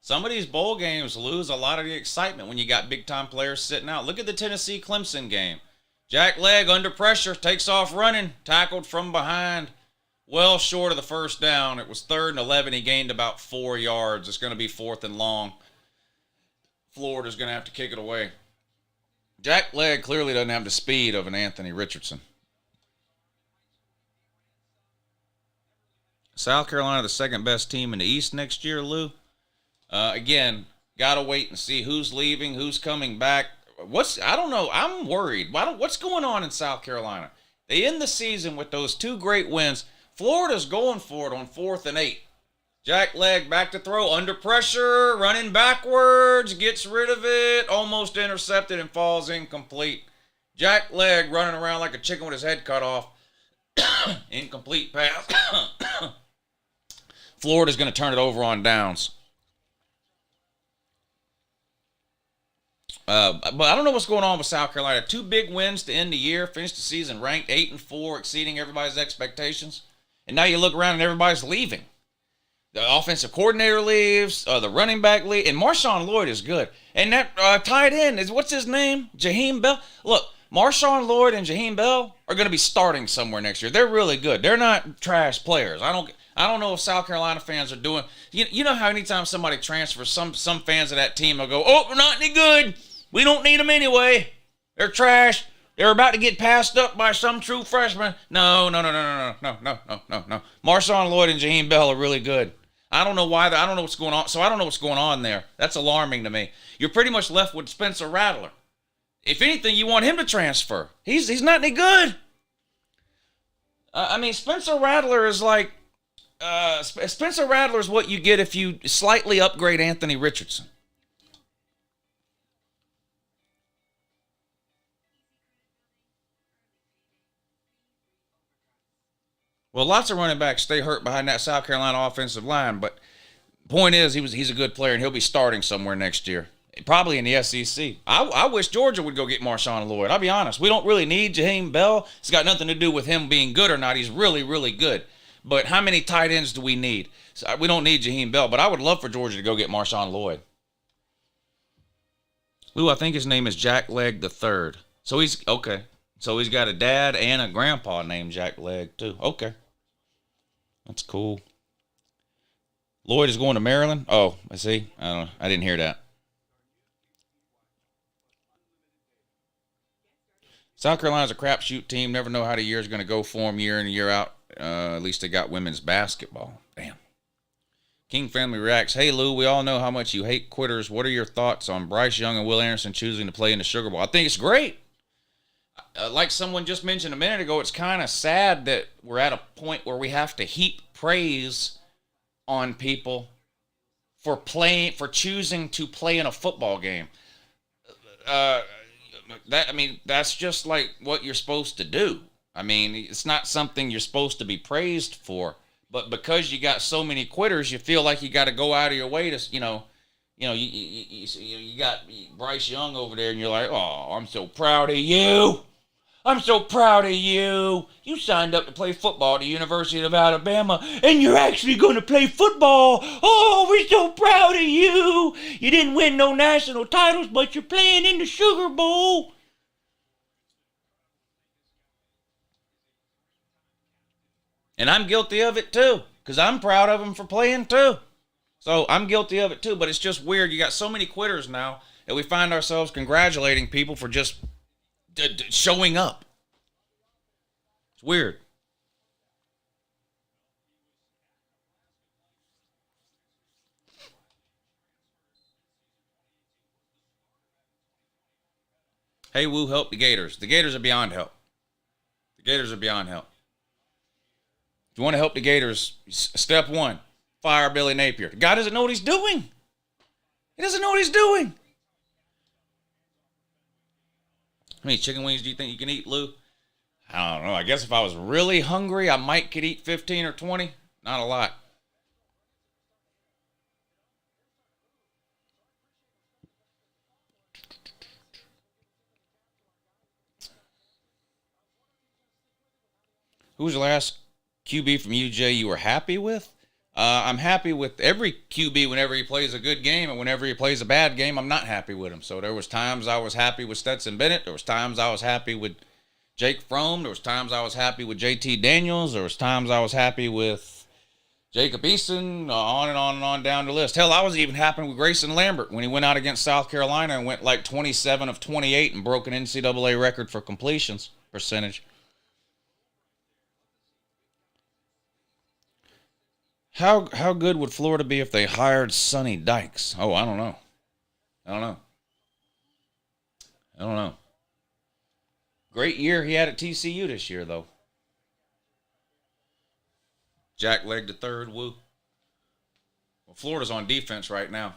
Some of these bowl games lose a lot of the excitement when you got big-time players sitting out. Look at the Tennessee-Clemson game. Jack Leg under pressure, takes off running, tackled from behind. Well short of the first down. It was 3rd and 11. He gained about 4 yards. It's going to be 4th and long. Florida's going to have to kick it away. Jack Leg clearly doesn't have the speed of an Anthony Richardson. South Carolina, the second best team in the East next year, Lou. Again, got to wait and see who's leaving, who's coming back. I don't know. I'm worried. What's going on in South Carolina? They end the season with those 2 great wins. Florida's going for it on 4th and 8. Jack Leg back to throw, under pressure, running backwards, gets rid of it, almost intercepted and falls incomplete. Jack Leg running around like a chicken with his head cut off. Incomplete pass. Florida's going to turn it over on downs. But I don't know what's going on with South Carolina. 2 big wins to end the year, finished the season ranked 8-4, exceeding everybody's expectations. And now you look around and everybody's leaving. The offensive coordinator leaves, the running back leaves, and Marshawn Lloyd is good. And that tight end is, what's his name? Jaheim Bell. Look, Marshawn Lloyd and Jaheim Bell are going to be starting somewhere next year. They're really good. They're not trash players. I don't know if South Carolina fans are doing. You know how anytime somebody transfers, some fans of that team will go, "Oh, we're not any good. We don't need them anyway. They're trash. They're about to get passed up by some true freshman." No. Marshawn Lloyd and Jaheim Bell are really good. I don't know why. I don't know what's going on. So I don't know what's going on there. That's alarming to me. You're pretty much left with Spencer Rattler. If anything, you want him to transfer. He's not any good. Spencer Rattler is like Spencer Rattler is what you get if you slightly upgrade Anthony Richardson. Well, lots of running backs stay hurt behind that South Carolina offensive line, but point is he's a good player and he'll be starting somewhere next year. Probably in the SEC. I wish Georgia would go get Marshawn Lloyd. I'll be honest. We don't really need Jaheim Bell. It's got nothing to do with him being good or not. He's really, really good. But how many tight ends do we need? So we don't need Jaheim Bell, but I would love for Georgia to go get Marshawn Lloyd. Lou, I think his name is Jack Leg III. So he's okay. So he's got a dad and a grandpa named Jack Leg too. Okay. That's cool. Lloyd is going to Maryland? Oh, I see. I don't know. I didn't hear that. South Carolina's a crapshoot team. Never know how the year's going to go for them year in and year out. At least they got women's basketball. Damn. King Family reacts, "Hey, Lou, we all know how much you hate quitters. What are your thoughts on Bryce Young and Will Anderson choosing to play in the Sugar Bowl?" I think it's great. Like someone just mentioned a minute ago, it's kind of sad that we're at a point where we have to heap praise on people for choosing to play in a football game. That's just like what you're supposed to do. It's not something you're supposed to be praised for, but because you got so many quitters, you feel like you got to go out of your way to, you got Bryce Young over there, and you're like, "Oh, I'm so proud of you. I'm so proud of you. You signed up to play football at the University of Alabama, and you're actually going to play football. Oh, we're so proud of you. You didn't win no national titles, but you're playing in the Sugar Bowl." And I'm guilty of it too, because I'm proud of him for playing too. So I'm guilty of it too, but it's just weird. You got so many quitters now that we find ourselves congratulating people for just showing up. It's weird. Hey, Woo, help the Gators. The Gators are beyond help. The Gators are beyond help. If you want to help the Gators, step one, fire Billy Napier. The guy doesn't know what he's doing. He doesn't know what he's doing. How many chicken wings do you think you can eat, Lou? I don't know. I guess if I was really hungry, I could eat 15 or 20. Not a lot. Who was the last QB from UJ you were happy with? I'm happy with every QB whenever he plays a good game, and whenever he plays a bad game, I'm not happy with him. So there was times I was happy with Stetson Bennett. There was times I was happy with Jake Fromm. There was times I was happy with JT Daniels. There was times I was happy with Jacob Eason, on and on and on down the list. Hell, I was even happy with Grayson Lambert when he went out against South Carolina and went like 27 of 28 and broke an NCAA record for completions percentage. How good would Florida be if they hired Sonny Dykes? Oh, I don't know. I don't know. Great year he had at TCU this year, though. Jack Leg to third, woo. Well, Florida's on defense right now.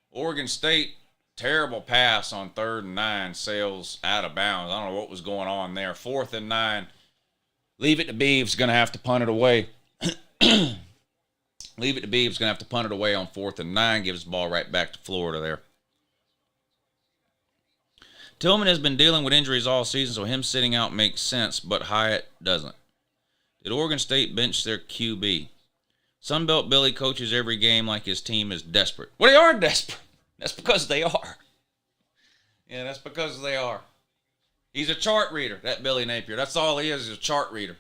Oregon State, terrible pass on 3rd and 9, sails out of bounds. I don't know what was going on there. 4th and 9. Leave it to Beavs, going to have to punt it away. Leave it to Beavs, going to have to punt it away on 4th and 9. Gives the ball right back to Florida there. Tillman has been dealing with injuries all season, so him sitting out makes sense, but Hyatt doesn't. Did Oregon State bench their QB? Sunbelt Billy coaches every game like his team is desperate. Well, they are desperate. That's because they are. Yeah, that's because they are. He's a chart reader, that Billy Napier. That's all he is a chart reader.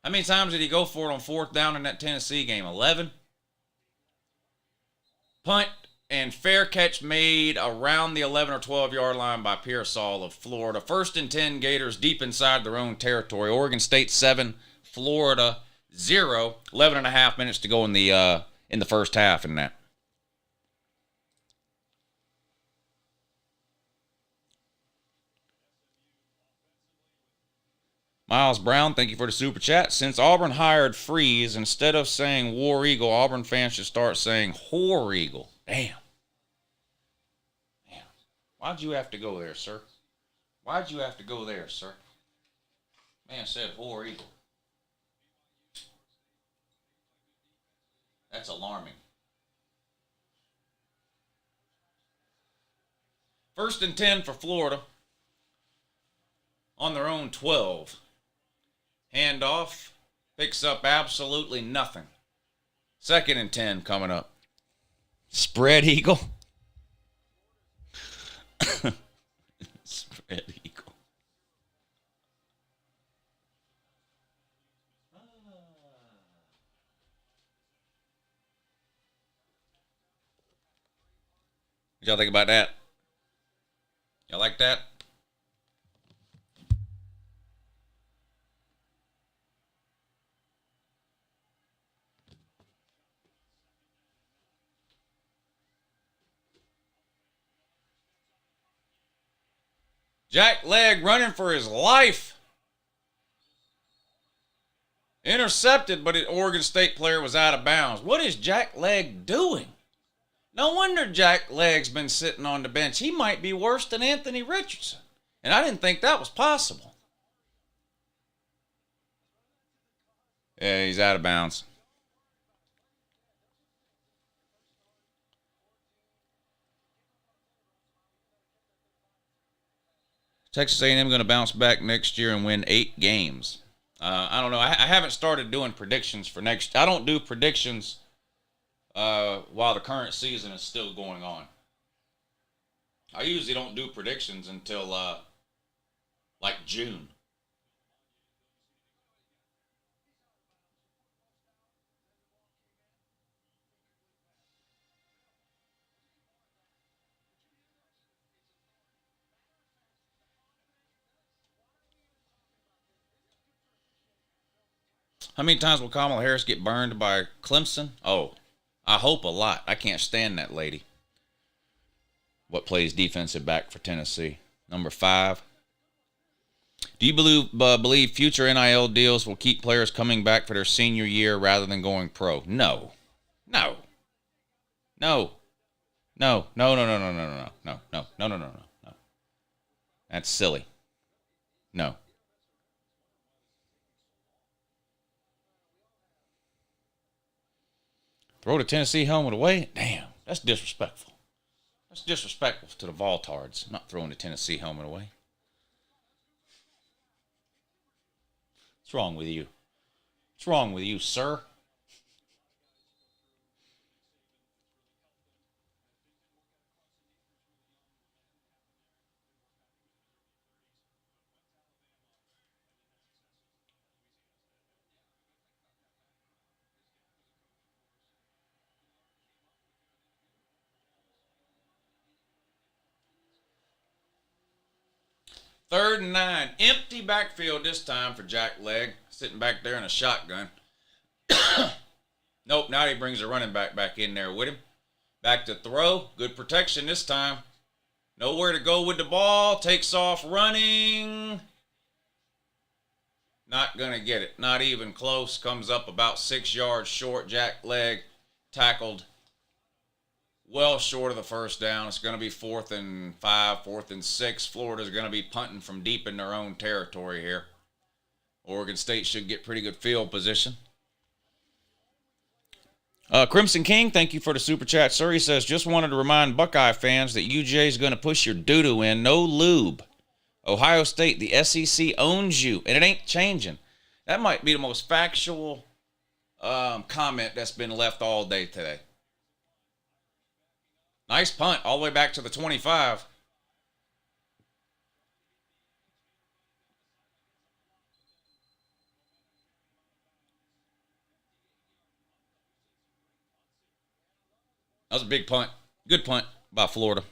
How many times did he go for it on 4th down in that Tennessee game? 11? Punt and fair catch made around the 11 or 12-yard line by Pearsall of Florida. 1st and 10, Gators deep inside their own territory. Oregon State 7, Florida 0. 11 and a half minutes to go in the first half in that. Miles Brown, thank you for the super chat. Since Auburn hired Freeze, instead of saying War Eagle, Auburn fans should start saying Whore Eagle. Damn. Why'd you have to go there, sir? Why'd you have to go there, sir? Man said Whore Eagle. That's alarming. 1st and 10 for Florida. On their own 12. Handoff. Picks up absolutely nothing. 2nd and 10 coming up. Spread Eagle. Spread Eagle. What y'all think about that? Y'all like that? Jack Leg running for his life. Intercepted, but an Oregon State player was out of bounds. What is Jack Leg doing? No wonder Jack Leg's been sitting on the bench. He might be worse than Anthony Richardson. And I didn't think that was possible. Yeah, he's out of bounds. Texas A&M going to bounce back next year and win 8 games. I don't know. I haven't started doing predictions for next. I don't do predictions while the current season is still going on. I usually don't do predictions until like June. How many times will Kamala Harris get burned by Clemson? Oh, I hope a lot. I can't stand that lady. What plays defensive back for Tennessee? Number 5. Do you believe future NIL deals will keep players coming back for their senior year rather than going pro? No. No. No. No. No, no, no, no, no, no, no, no, no, no, no, no. That's silly. No. Throw the Tennessee helmet away? Damn, that's disrespectful. That's disrespectful to the Voltards, not throwing the Tennessee helmet away. What's wrong with you? What's wrong with you, sir? 3rd and 9. Empty backfield this time for Jack Leg. Sitting back there in a shotgun. Nope, now he brings a running back in there with him. Back to throw. Good protection this time. Nowhere to go with the ball. Takes off running. Not going to get it. Not even close. Comes up about 6 yards short. Jack Leg tackled well short of the first down. It's going to be 4th and 5, 4th and 6. Florida's going to be punting from deep in their own territory here. Oregon State should get pretty good field position. Crimson King, thank you for the super chat, sir. He says, just wanted to remind Buckeye fans that UJ is going to push your doo-doo in. No lube. Ohio State, the SEC owns you, and it ain't changing. That might be the most factual comment that's been left all day today. Nice punt all the way back to the 25. That was a big punt. Good punt by Florida.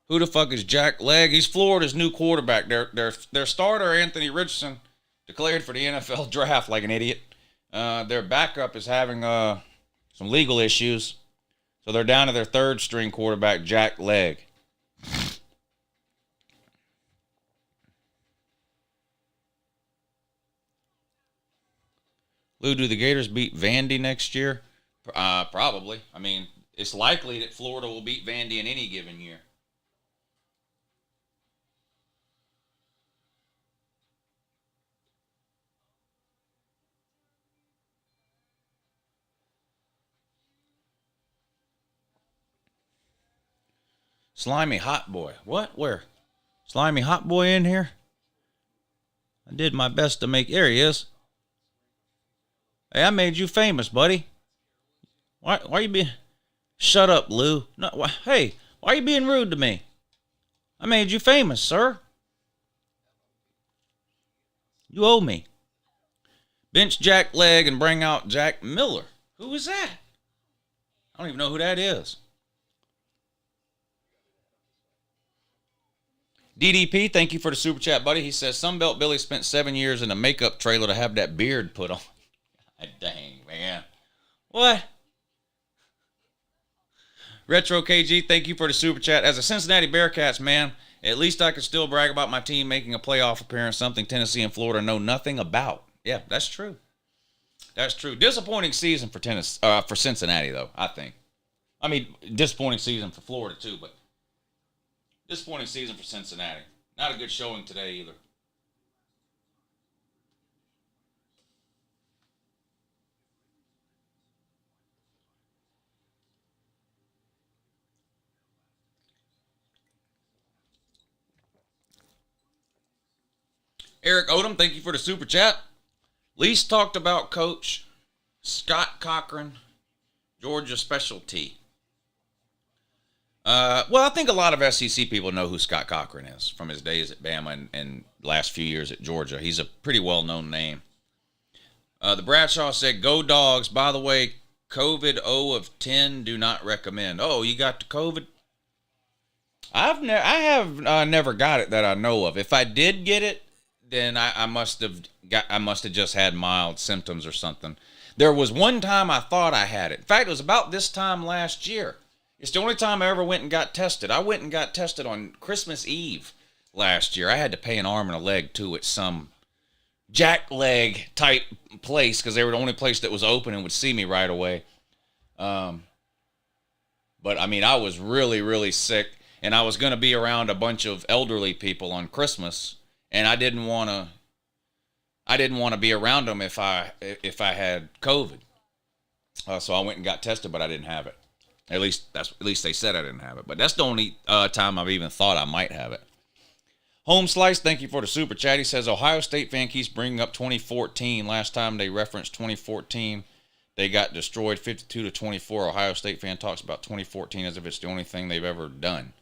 Who the fuck is Jack Leg? He's Florida's new quarterback. Their starter, Anthony Richardson, declared for the NFL draft like an idiot. Their backup is having some legal issues. So they're down to their 3rd string quarterback, Jack Leg. Lou, do the Gators beat Vandy next year? Probably. I mean, it's likely that Florida will beat Vandy in any given year. Slimy Hot Boy. What? Where? Slimy Hot Boy in here? I did my best to make... There he is. Hey, I made you famous, buddy. Why you being... Shut up, Lou. No, hey, why are you being rude to me? I made you famous, sir. You owe me. Bench Jack Leg and bring out Jack Miller. Who is that? I don't even know who that is. DDP, thank you for the super chat, buddy. He says, Sunbelt Billy spent 7 years in a makeup trailer to have that beard put on. God dang, man. What? Retro KG, thank you for the super chat. As a Cincinnati Bearcats man, at least I can still brag about my team making a playoff appearance, something Tennessee and Florida know nothing about. Yeah, that's true. That's true. Disappointing season for for Cincinnati, though, I think. I mean, disappointing season for Florida, too, but disappointing season for Cincinnati. Not a good showing today, either. Eric Odom, thank you for the super chat. Least talked about coach Scott Cochran, Georgia specialty. Well, I think a lot of SEC people know who Scott Cochran is from his days at Bama and last few years at Georgia. He's a pretty well-known name. The Bradshaw said, go Dogs. By the way, COVID 0 of 10, do not recommend. Oh, you got the COVID? I have never got it that I know of. If I did get it, then I must have just had mild symptoms or something. There was one time I thought I had it. In fact, it was about this time last year. It's the only time I ever went and got tested. I went and got tested on Christmas Eve last year. I had to pay an arm and a leg, too, at some Jack Leg type place because they were the only place that was open and would see me right away. But, I mean, I was really, really sick, and I was going to be around a bunch of elderly people on Christmas, and I didn't want to be around them if I had COVID. So I went and got tested, but I didn't have it. At least they said I didn't have it. But that's the only time I've even thought I might have it. Home Slice, thank you for the super chat. He says, Ohio State fan keeps bringing up 2014. Last time they referenced 2014, they got destroyed 52-24. Ohio State fan talks about 2014 as if it's the only thing they've ever done.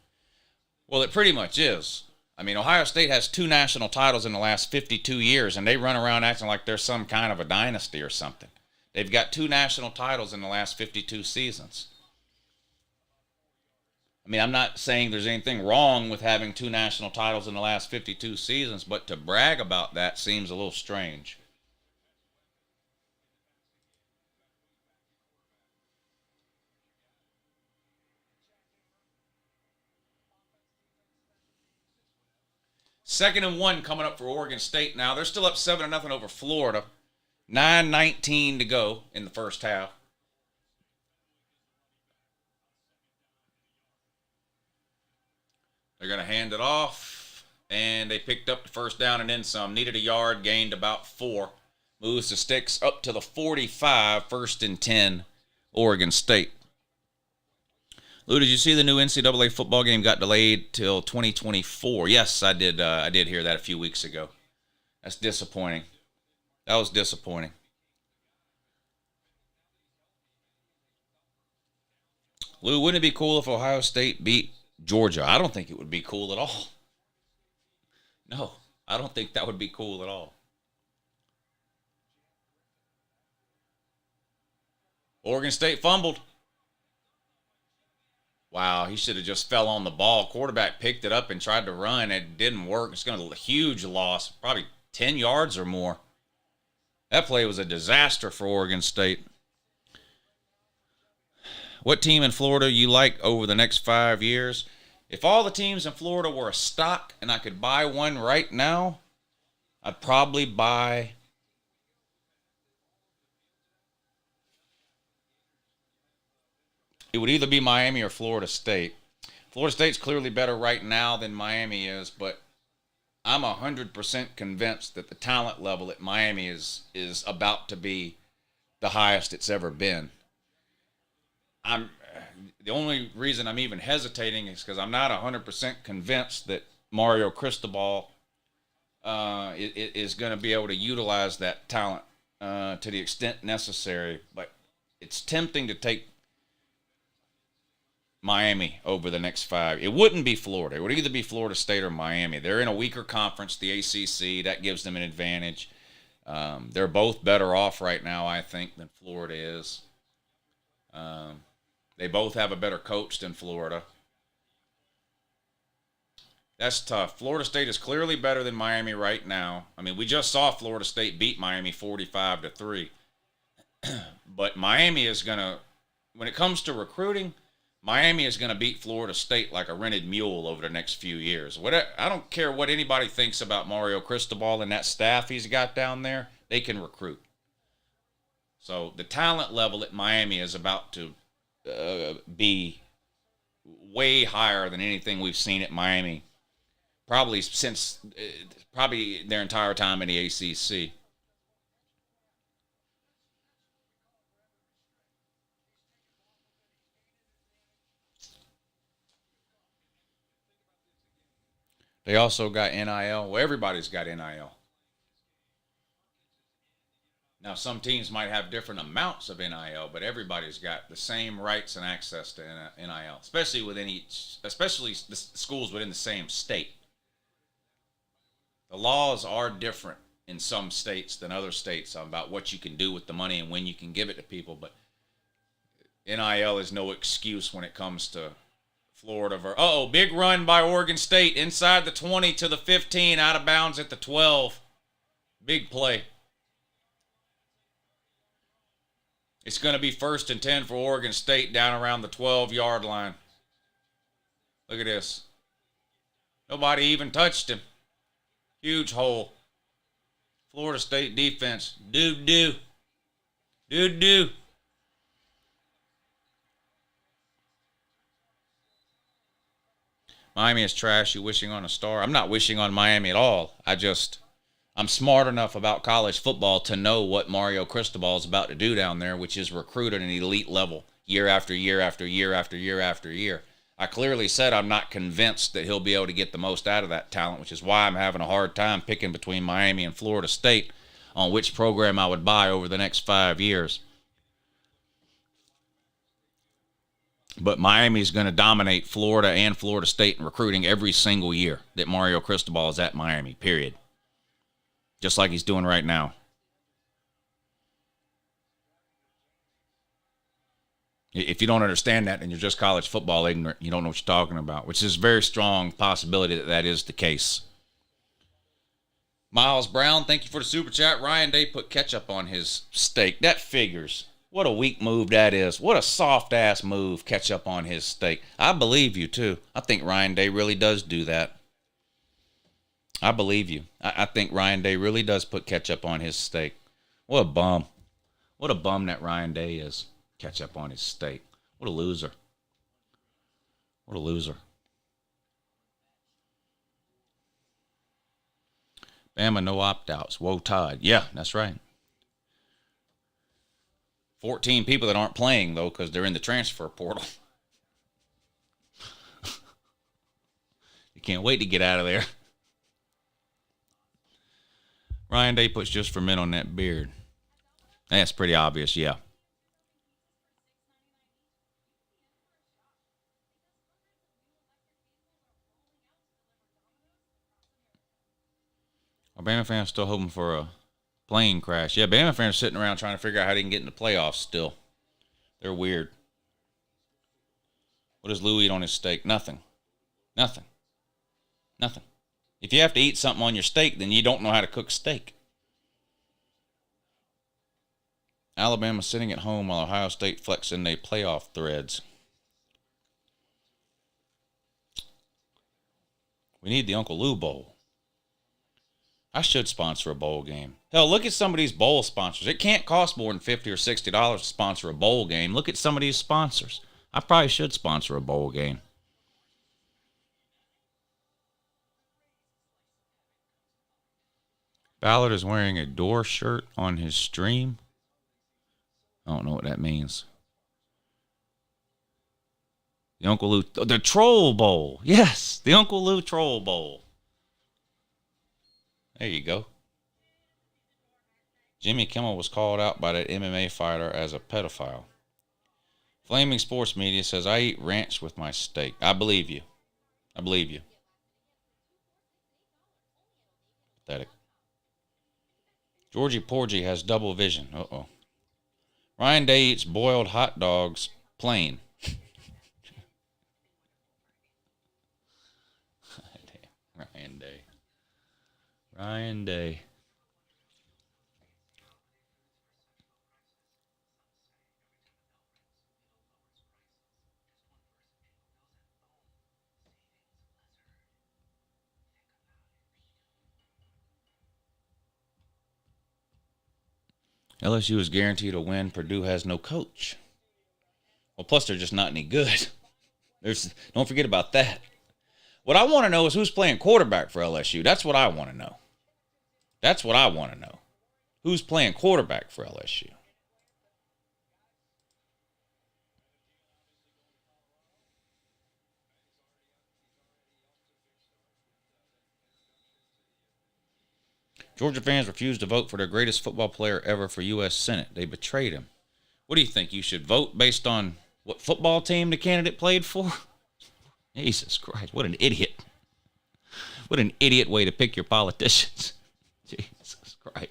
Well, it pretty much is. I mean, Ohio State has 2 national titles in the last 52 years, and they run around acting like they're some kind of a dynasty or something. They've got 2 national titles in the last 52 seasons. I mean, I'm not saying there's anything wrong with having 2 national titles in the last 52 seasons, but to brag about that seems a little strange. Second and 1 coming up for Oregon State now. They're still up 7-0 over Florida. 9:19 to go in the first half. They're going to hand it off, and they picked up the first down and then some. Needed a yard, gained about 4. Moves the sticks up to the 45, 1st and 10, Oregon State. Lou, did you see the new NCAA football game got delayed till 2024? Yes, I did. I did hear that a few weeks ago. That's disappointing. That was disappointing. Lou, wouldn't it be cool if Ohio State beat Georgia? I don't think it would be cool at all. No, I don't think that would be cool at all. Oregon State fumbled. Wow, he should have just fell on the ball. Quarterback picked it up and tried to run. It didn't work. It's going to be a huge loss, probably 10 yards or more. That play was a disaster for Oregon State. What team in Florida you like over the next 5 years? If all the teams in Florida were a stock and I could buy one right now, I'd probably buy it would either be Miami or Florida State. Florida State's clearly better right now than Miami is, but I'm 100% convinced that the talent level at Miami is about to be the highest it's ever been. The only reason I'm even hesitating is because I'm not 100% convinced that Mario Cristobal is going to be able to utilize that talent to the extent necessary. But it's tempting to take Miami over the next 5. It wouldn't be Florida. It would either be Florida State or Miami. They're in a weaker conference, the ACC. That gives them an advantage. They're both better off right now, I think, than Florida is. They both have a better coach than Florida. That's tough. Florida State is clearly better than Miami right now. I mean, we just saw Florida State beat Miami 45-3. But Miami is going to, when it comes to recruiting, Miami is going to beat Florida State like a rented mule over the next few years. I don't care what anybody thinks about Mario Cristobal and that staff he's got down there. They can recruit. So the talent level at Miami is about to be way higher than anything we've seen at Miami, probably their entire time in the ACC. They also got NIL. Well, everybody's got NIL. Now, some teams might have different amounts of NIL, but everybody's got the same rights and access to NIL, especially the schools within the same state. The laws are different in some states than other states about what you can do with the money and when you can give it to people, but NIL is no excuse when it comes to Florida. Big run by Oregon State inside the 20 to the 15, out of bounds at the 12. Big play. It's going to be 1st and 10 for Oregon State down around the 12-yard line. Look at this. Nobody even touched him. Huge hole. Florida State defense. Doo-doo. Doo-doo. Miami is trash. You wishing on a star? I'm not wishing on Miami at all. I'm smart enough about college football to know what Mario Cristobal is about to do down there, which is recruit at an elite level year after year after year after year after year. I clearly said I'm not convinced that he'll be able to get the most out of that talent, which is why I'm having a hard time picking between Miami and Florida State on which program I would buy over the next 5 years. But Miami's going to dominate Florida and Florida State in recruiting every single year that Mario Cristobal is at Miami, period. Just like he's doing right now. If you don't understand that and you're just college football ignorant, you don't know what you're talking about, which is a very strong possibility that that is the case. Miles Brown, thank you for the super chat. Ryan Day put ketchup on his steak. That figures. What a weak move that is. What a soft-ass move, ketchup on his steak. I believe you, too. I think Ryan Day really does do that. I believe you. I think Ryan Day really does put ketchup on his steak. What a bum. What a bum that Ryan Day is. Ketchup on his steak. What a loser. What a loser. Bama, no opt-outs. Woe Tide. Yeah, that's right. 14 people that aren't playing, though, because they're in the transfer portal. You can't wait to get out of there. Ryan Day puts just for men on that beard. That's pretty obvious, yeah. Are Bama fans still hoping for a plane crash? Yeah, Bama fans are sitting around trying to figure out how they can get in the playoffs still. They're weird. What does Lou eat on his steak? Nothing. Nothing. Nothing. If you have to eat something on your steak, then you don't know how to cook steak. Alabama sitting at home while Ohio State flexing their playoff threads. We need the Uncle Lou Bowl. I should sponsor a bowl game. Hell, look at some of these bowl sponsors. It can't cost more than $50 or $60 to sponsor a bowl game. Look at some of these sponsors. I probably should sponsor a bowl game. Ballard is wearing a door shirt on his stream. I don't know what that means. The Uncle Lou, the Troll Bowl. Yes, the Uncle Lou Troll Bowl. There you go. Jimmy Kimmel was called out by that MMA fighter as a pedophile. Flaming Sports Media says, I eat ranch with my steak. I believe you. I believe you. Pathetic. Georgie Porgy has double vision. Uh-oh. Ryan Day eats boiled hot dogs plain. Ryan Day. Ryan Day. LSU is guaranteed a win. Purdue has no coach. Well, plus they're just not any good. Don't forget about that. What I want to know is who's playing quarterback for LSU. That's what I want to know. That's what I want to know. Who's playing quarterback for LSU? Georgia fans refuse to vote for their greatest football player ever for U.S. Senate. They betrayed him. What do you think? You should vote based on what football team the candidate played for? Jesus Christ, what an idiot. What an idiot way to pick your politicians. Jesus Christ.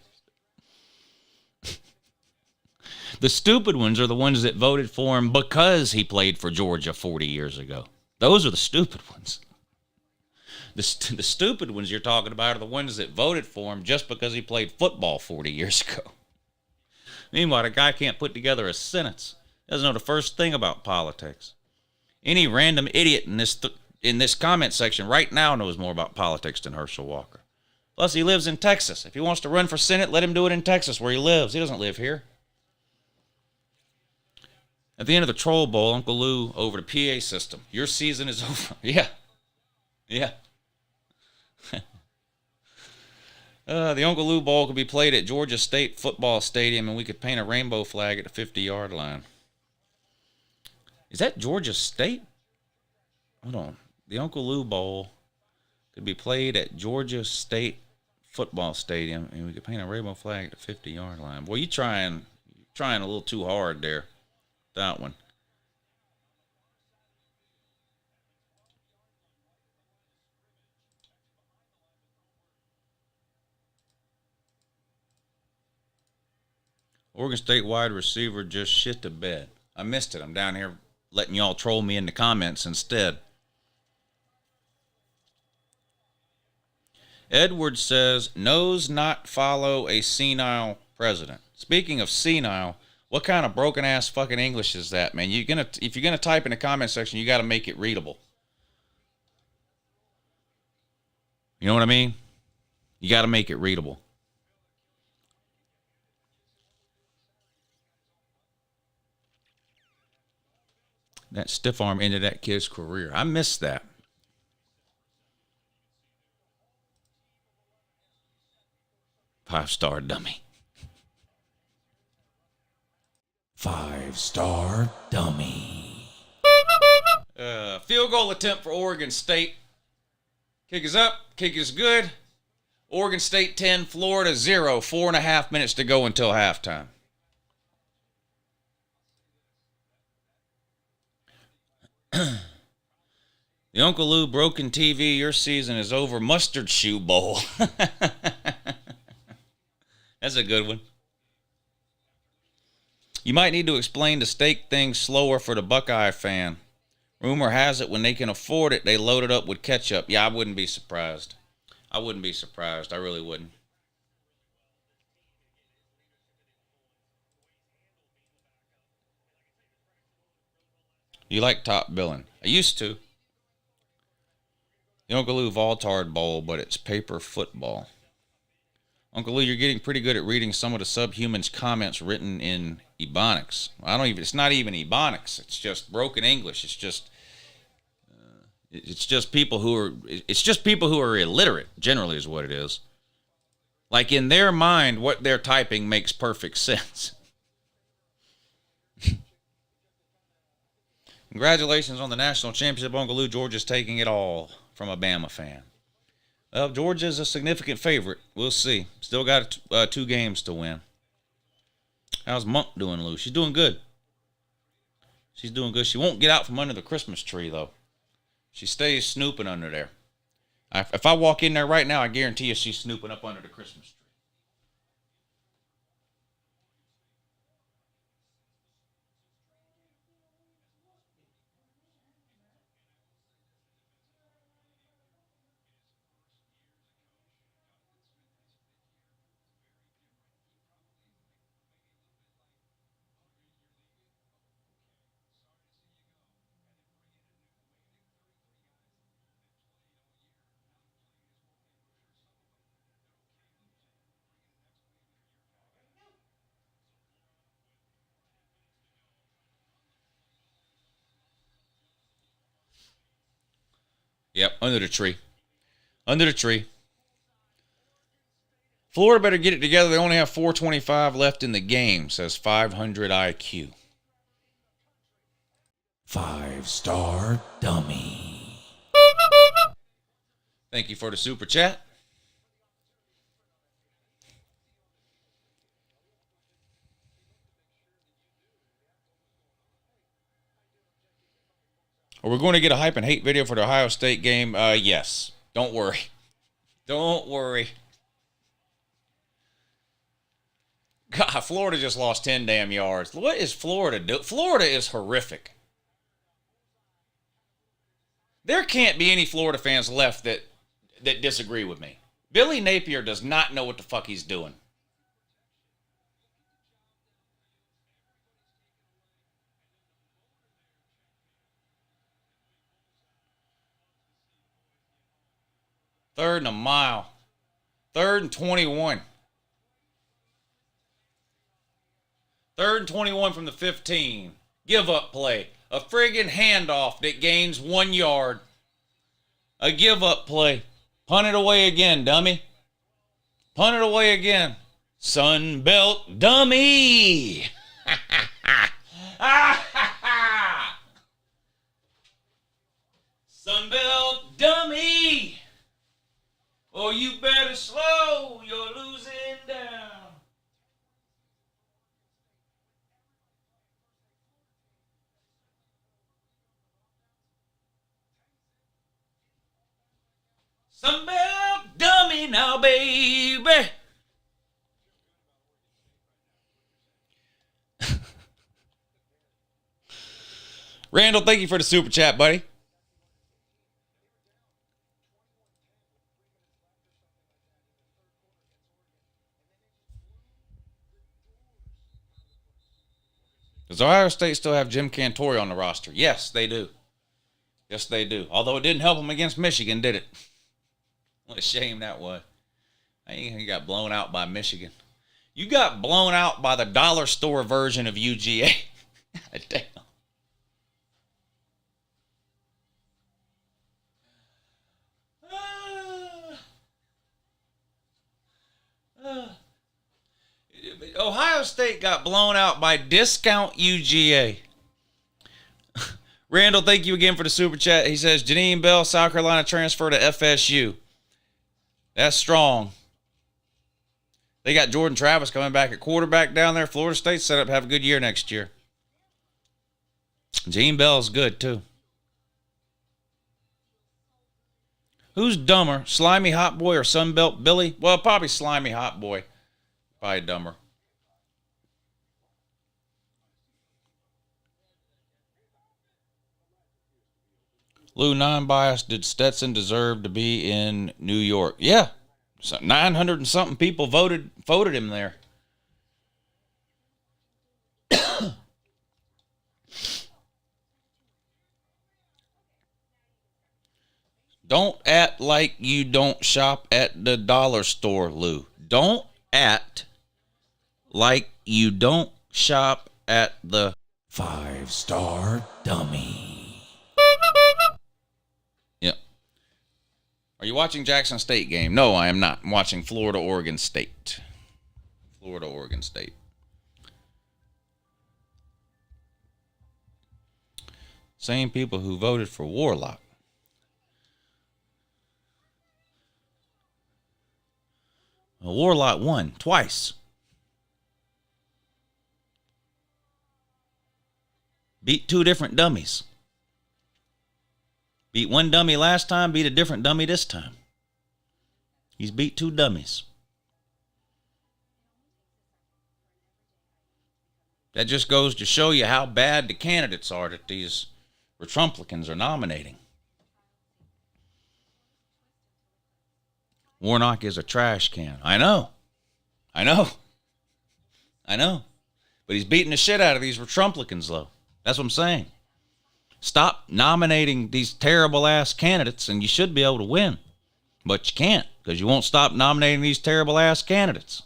The stupid ones are the ones that voted for him because he played for Georgia 40 years ago. Those are the stupid ones. The stupid ones you're talking about are the ones that voted for him just because he played football 40 years ago. Meanwhile, the guy can't put together a sentence. Doesn't know the first thing about politics. Any random idiot in this comment section right now knows more about politics than Herschel Walker. Plus, he lives in Texas. If he wants to run for Senate, let him do it in Texas where he lives. He doesn't live here. At the end of the Troll Bowl, Uncle Lou over the PA system. Your season is over. Yeah. Yeah. The Uncle Lou Bowl could be played at Georgia State Football Stadium, and we could paint a rainbow flag at the 50-yard line. Is that Georgia State? Hold on. The Uncle Lou Bowl could be played at Georgia State Football Stadium, and we could paint a rainbow flag at the 50-yard line. Boy, you're trying a little too hard there. That one. Oregon State wide receiver just shit the bed. I missed it. I'm down here letting y'all troll me in the comments instead. Edward says, knows not follow a senile president. Speaking of senile, what kind of broken ass fucking English is that, man? If you're gonna type in the comment section, you got to make it readable. You know what I mean? You got to make it readable. That stiff arm ended that kid's career. I missed that. Five-star dummy. Five-star dummy. Field goal attempt for Oregon State. Kick is up. Kick is good. Oregon State 10, Florida 0. 4.5 minutes to go until halftime. The Uncle Lou broken TV. Your season is over. Mustard Shoe Bowl. That's a good one. You might need to explain the steak thing slower for the Buckeye fan. Rumor has it when they can afford it, they load it up with ketchup. Yeah, I wouldn't be surprised. I wouldn't be surprised. I really wouldn't. You like top billing? I used to. The Uncle Lou Voltard Bowl, but it's paper football. Uncle Lou, you're getting pretty good at reading some of the subhumans' comments written in Ebonics. It's not even Ebonics. It's just broken English. It's just people who are illiterate, generally is what it is. Like in their mind, what they're typing makes perfect sense. Congratulations on the national championship, Uncle Lou. Georgia's taking it all from a Bama fan. Well, Georgia's a significant favorite. We'll see. Still got 2 games to win. How's Monk doing, Lou? She's doing good. She's doing good. She won't get out from under the Christmas tree, though. She stays snooping under there. If I walk in there right now, I guarantee you she's snooping up under the Christmas tree. Yep, under the tree. Under the tree. Florida better get it together. They only have 4:25 left in the game, says 500 IQ. Five-star dummy. Thank you for the super chat. Are we going to get a hype and hate video for the Ohio State game? Yes. Don't worry. Don't worry. God, Florida just lost 10 damn yards. What is Florida doing? Florida is horrific. There can't be any Florida fans left that disagree with me. Billy Napier does not know what the fuck he's doing. Third and a mile. 3rd and 21. 3rd and 21 from the 15. Give up play. A friggin' handoff that gains 1 yard. A give up play. Punt it away again, dummy. Punt it away again. Sunbelt dummy. Sunbelt dummy. Oh, you better slow. You're losing down. Sunbelt dummy now, baby. Randall, thank you for the super chat, buddy. Does Ohio State still have Jim Cantore on the roster? Yes, they do. Yes, they do. Although it didn't help them against Michigan, did it? What a shame that was. He got blown out by Michigan. You got blown out by the dollar store version of UGA. Damn. Ohio State got blown out by discount UGA. Randall, thank you again for the super chat. He says, Janine Bell, South Carolina transfer to FSU. That's strong. They got Jordan Travis coming back at quarterback down there. Florida State set up to have a good year next year. Janine Bell's good, too. Who's dumber, Slimy Hot Boy or Sunbelt Billy? Well, probably Slimy Hot Boy. Probably dumber. Lou, non-biased, did Stetson deserve to be in New York? Yeah. 900 and something people voted him there. Don't act like you don't shop at the dollar store, Lou. Don't act like you don't shop at the 5-star dummy. Yep. Are you watching Jackson State game? No, I am not. I'm watching Florida-Oregon State. Florida-Oregon State. Same people who voted for Warlock. Well, Warlock won twice. Beat two different dummies. Beat one dummy last time, beat a different dummy this time. He's beat two dummies. That just goes to show you how bad the candidates are that these Republicans are nominating. Warnock is a trash can. I know. But he's beating the shit out of these Republicans, though. That's what I'm saying. Stop nominating these terrible-ass candidates, and you should be able to win. But you can't, because you won't stop nominating these terrible-ass candidates.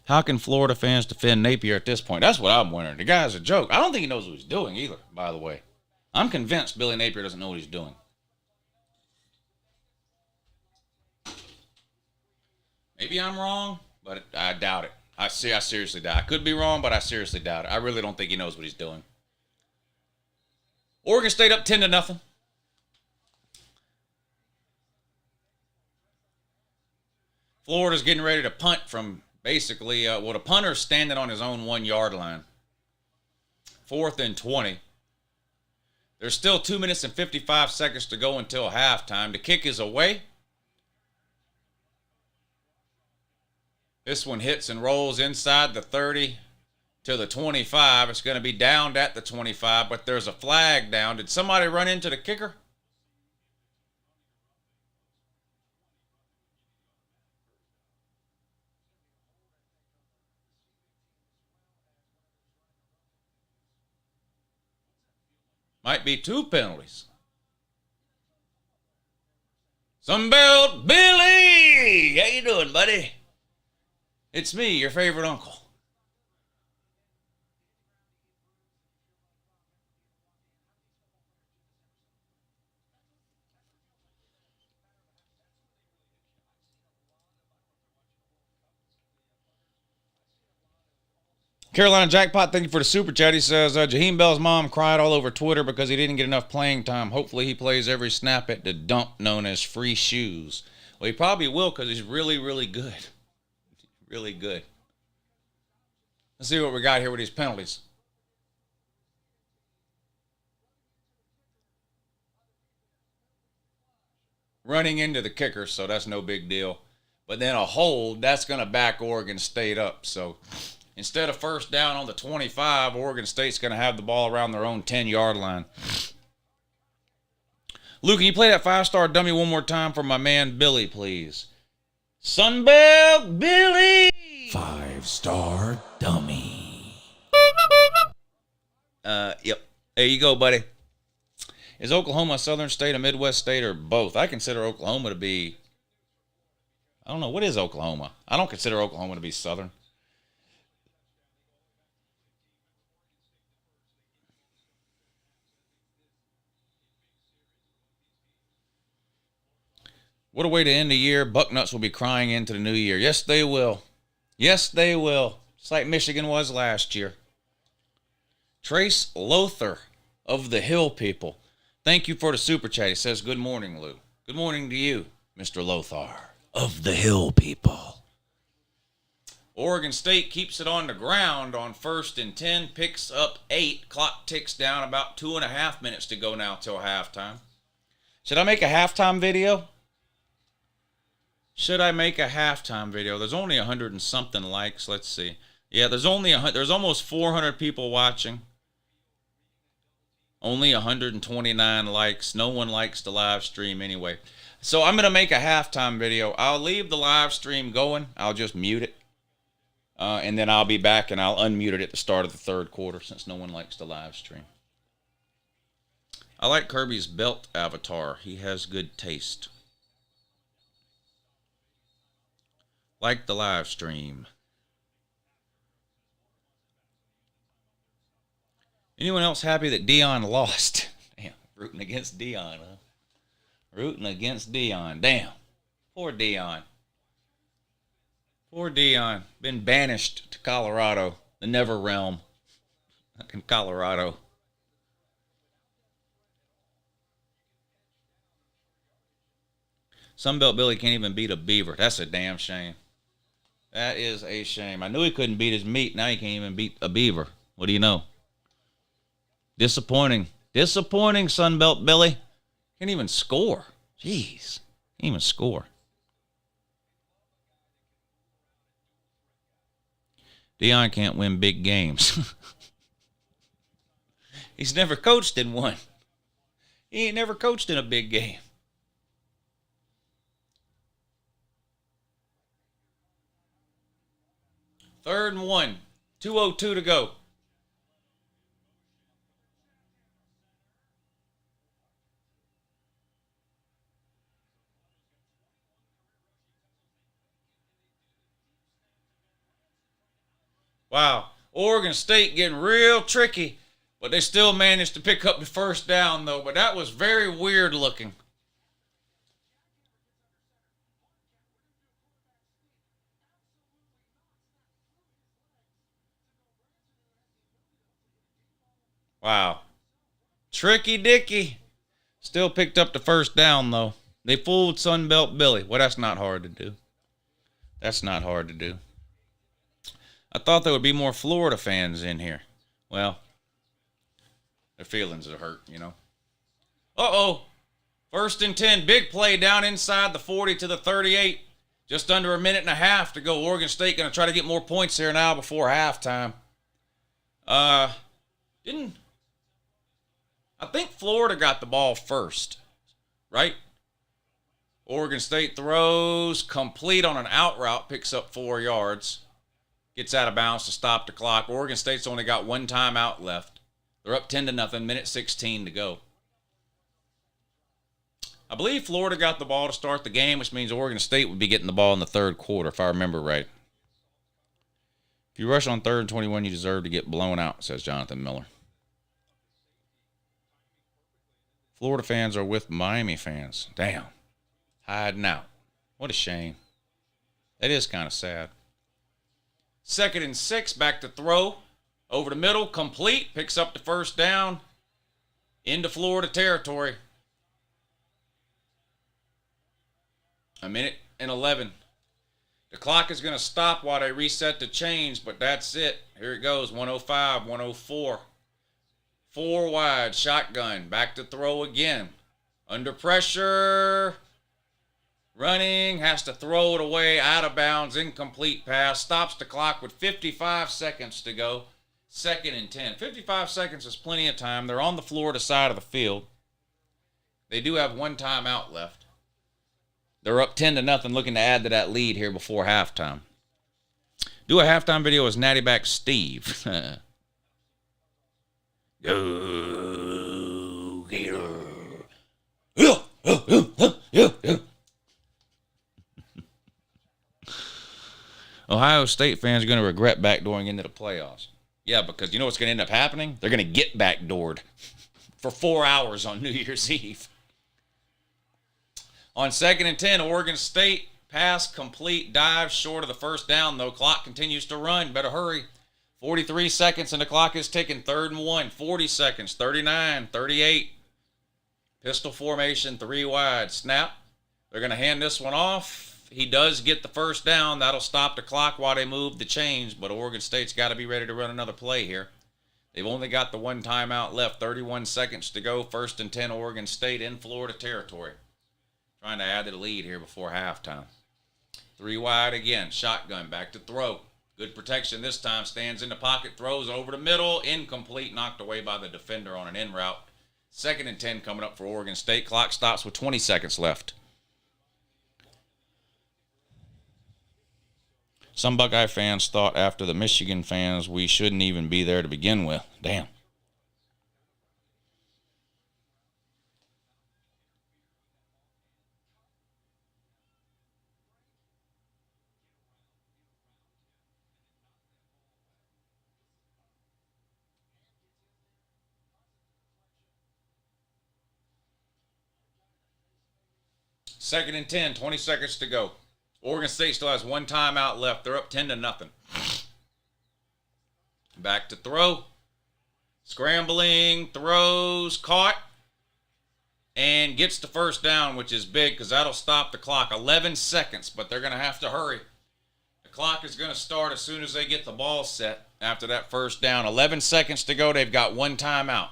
How can Florida fans defend Napier at this point? That's what I'm wondering. The guy's a joke. I don't think he knows what he's doing either, by the way. I'm convinced Billy Napier doesn't know what he's doing. Maybe I'm wrong, but I doubt it. I seriously doubt it. I could be wrong, but I seriously doubt it. I really don't think he knows what he's doing. Oregon State up 10-0. Florida's getting ready to punt from basically, the punter's standing on his own 1-yard line. 4th and 20. There's still 2 minutes and 55 seconds to go until halftime. The kick is away. This one hits and rolls inside the 30 to the 25. It's going to be downed at the 25, but there's a flag down. Did somebody run into the kicker? Might be 2 penalties. Sunbelt Billy! How you doing, buddy? It's me, your favorite uncle. Carolina Jackpot, thank you for the super chat. He says, Jaheim Bell's mom cried all over Twitter because he didn't get enough playing time. Hopefully he plays every snap at the dump known as free shoes. Well, he probably will because he's really, really good. Really good. Let's see what we got here with these penalties. Running into the kicker, so that's no big deal. But then a hold, that's going to back Oregon State up. So Instead of first down on the 25, Oregon State's going to have the ball around their own 10-yard line. Luke, can you play that 5-star dummy one more time for my man Billy, please? Sunbelt Billy! 5-star dummy. Yep. There you go, buddy. Is Oklahoma a southern state, a Midwest state, or both? I consider Oklahoma to be... I don't know. What is Oklahoma? I don't consider Oklahoma to be southern. What a way to end the year. Bucknuts will be crying into the new year. Yes, they will. Yes, they will. Just like Michigan was last year. Trace Lothar of the Hill People. Thank you for the super chat. He says, good morning, Lou. Good morning to you, Mr. Lothar of the Hill People. Oregon State keeps it on the ground on 1st and 10. Picks up 8. Clock ticks down. About 2.5 minutes to go now till halftime. Should I make a halftime video? Should I make a halftime video? There's only 100 and something likes. Let's see. Yeah, there's almost 400 people watching. Only 129 likes. No one likes the live stream anyway. So I'm going to make a halftime video. I'll leave the live stream going. I'll just mute it. And then I'll be back and I'll unmute it at the start of the third quarter since no one likes the live stream. I like Kirby's belt avatar. He has good taste. Like the live stream. Anyone else happy that Dion lost? Damn, rooting against Dion, huh? Rooting against Dion. Damn. Poor Dion. Poor Dion. Been banished to Colorado. The never realm. In Colorado. Sunbelt Billy can't even beat a Beaver. That's a damn shame. That is a shame. I knew he couldn't beat his meat. Now he can't even beat a Beaver. What do you know? Disappointing. Disappointing, Sunbelt Billy. Can't even score. Jeez. Can't even score. Dion can't win big games. He's never coached in one. He ain't never coached in a big game. Third and 1. 2:02 to go. Wow. Oregon State getting real tricky, but they still managed to pick up the first down, though. But that was very weird looking. Wow. Tricky Dicky. Still picked up the first down, though. They fooled Sunbelt Billy. Well, that's not hard to do. That's not hard to do. I thought there would be more Florida fans in here. Well, their feelings are hurt, you know. Uh-oh. 1st and 10. Big play down inside the 40 to the 38. Just under a minute and a half to go. Oregon State going to try to get more points here now before halftime. I think Florida got the ball first, right? Oregon State throws complete on an out route, picks up 4 yards. Gets out of bounds to stop the clock. Oregon State's only got 1 timeout left. They're up 10-0, minute 16 to go. I believe Florida got the ball to start the game, which means Oregon State would be getting the ball in the third quarter, if I remember right. If you rush on 3rd and 21, you deserve to get blown out, says Jonathan Miller. Florida fans are with Miami fans. Damn. Hiding out. What a shame. That is kind of sad. 2nd and 6, back to throw. Over the middle, complete. Picks up the first down. Into Florida territory. 1 minute and 11. The clock is going to stop while they reset the chains, but that's it. Here it goes, 105, 104. 4 wide, shotgun. Back to throw again. Under pressure. Running, has to throw it away, out of bounds, incomplete pass, stops the clock with 55 seconds to go. 2nd and 10. 55 seconds is plenty of time. They're on the Florida side of the field. They do have one timeout left. They're up 10-0, looking to add to that lead here before halftime. Do a halftime video as Natty Back Steve. Go Gators. Ohio State fans are going to regret backdooring into the playoffs. Yeah, because you know what's going to end up happening? They're going to get backdoored for 4 hours on New Year's Eve. On 2nd and 10, Oregon State, pass complete, dive short of the first down, though. Clock continues to run. Better hurry. 43 seconds and the clock is ticking. 3rd and 1. 40 seconds. 39, 38. Pistol formation, 3 wide. Snap. They're going to hand this one off. He does get the first down. That'll stop the clock while they move the chains, but Oregon State's got to be ready to run another play here. They've only got the one timeout left. 31 seconds to go. 1st and 10, Oregon State in Florida territory. Trying to add to the lead here before halftime. 3 wide again. Shotgun. Back to throw. Good protection this time. Stands in the pocket. Throws over the middle. Incomplete. Knocked away by the defender on an in route. 2nd and 10 coming up for Oregon State. Clock stops with 20 seconds left. Some Buckeye fans thought after the Michigan fans we shouldn't even be there to begin with. Damn. Second and 10, 20 seconds to go. Oregon State still has one timeout left. They're up 10-0. Back to throw. Scrambling, throws, caught, and gets the first down, which is big because that'll stop the clock. 11 seconds, but they're going to have to hurry. The clock is going to start as soon as they get the ball set after that first down. 11 seconds to go. They've got one timeout.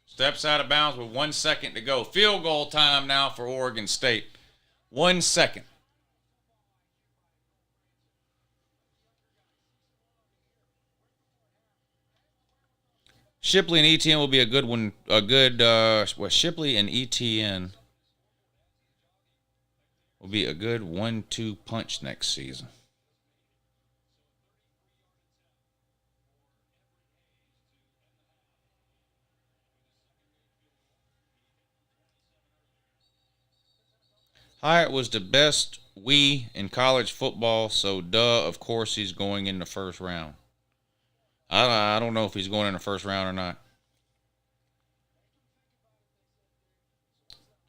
Steps out of bounds with 1 second to go. Field goal time now for Oregon State. 1 second. Shipley and ETN will be a good one. Shipley and ETN will be a good 1-2 punch next season. Hyatt was the best in college football, so of course he's going in the first round. I don't know if he's going in the first round or not.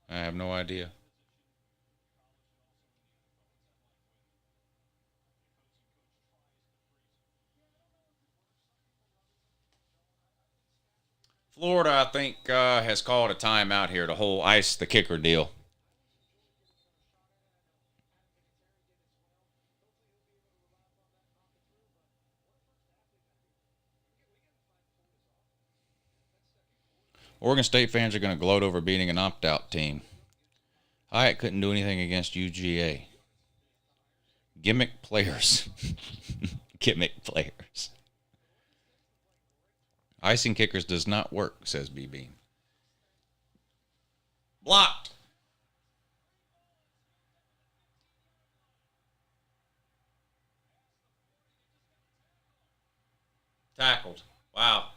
I have no idea. Florida, I think, has called a timeout here, the whole ice the kicker deal. Oregon State fans are going to gloat over beating an opt-out team. Hyatt couldn't do anything against UGA. Gimmick players. Gimmick players. Icing kickers does not work, says BB. Blocked. Tackled. Wow.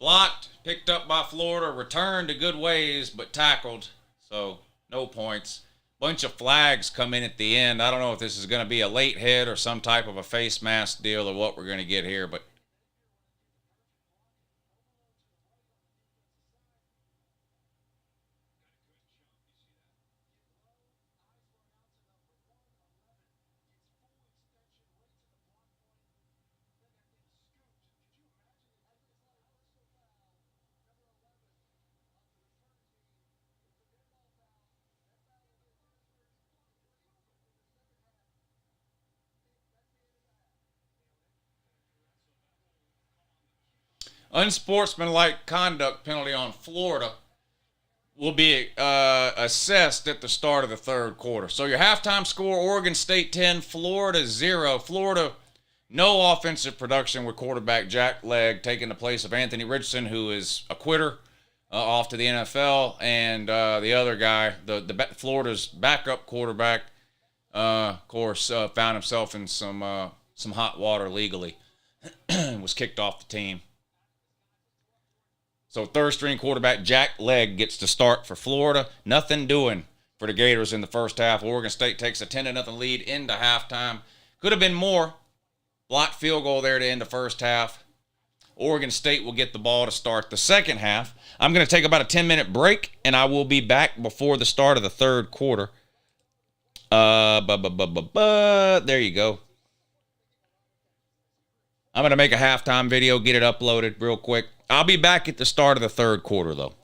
Blocked, picked up by Florida, returned a good ways, but tackled. So, no points. Bunch of flags come in at the end. I don't know if this is going to be a late hit or some type of a face mask deal or what we're going to get here, but unsportsmanlike conduct penalty on Florida will be assessed at the start of the third quarter. So your halftime score, Oregon State 10, Florida 0. Florida, no offensive production with quarterback Jack Legg taking the place of Anthony Richardson, who is a quitter, off to the NFL, and the other guy, Florida's backup quarterback, of course, found himself in some hot water legally and was kicked off the team. So third-string quarterback Jack Legg gets to start for Florida. Nothing doing for the Gators in the first half. Oregon State takes a 10-0 lead into halftime. Could have been more. Blocked field goal there to end the first half. Oregon State will get the ball to start the second half. I'm going to take about a 10-minute break, and I will be back before the start of the third quarter. There you go. I'm going to make a halftime video, get it uploaded real quick. I'll be back at the start of the third quarter, though.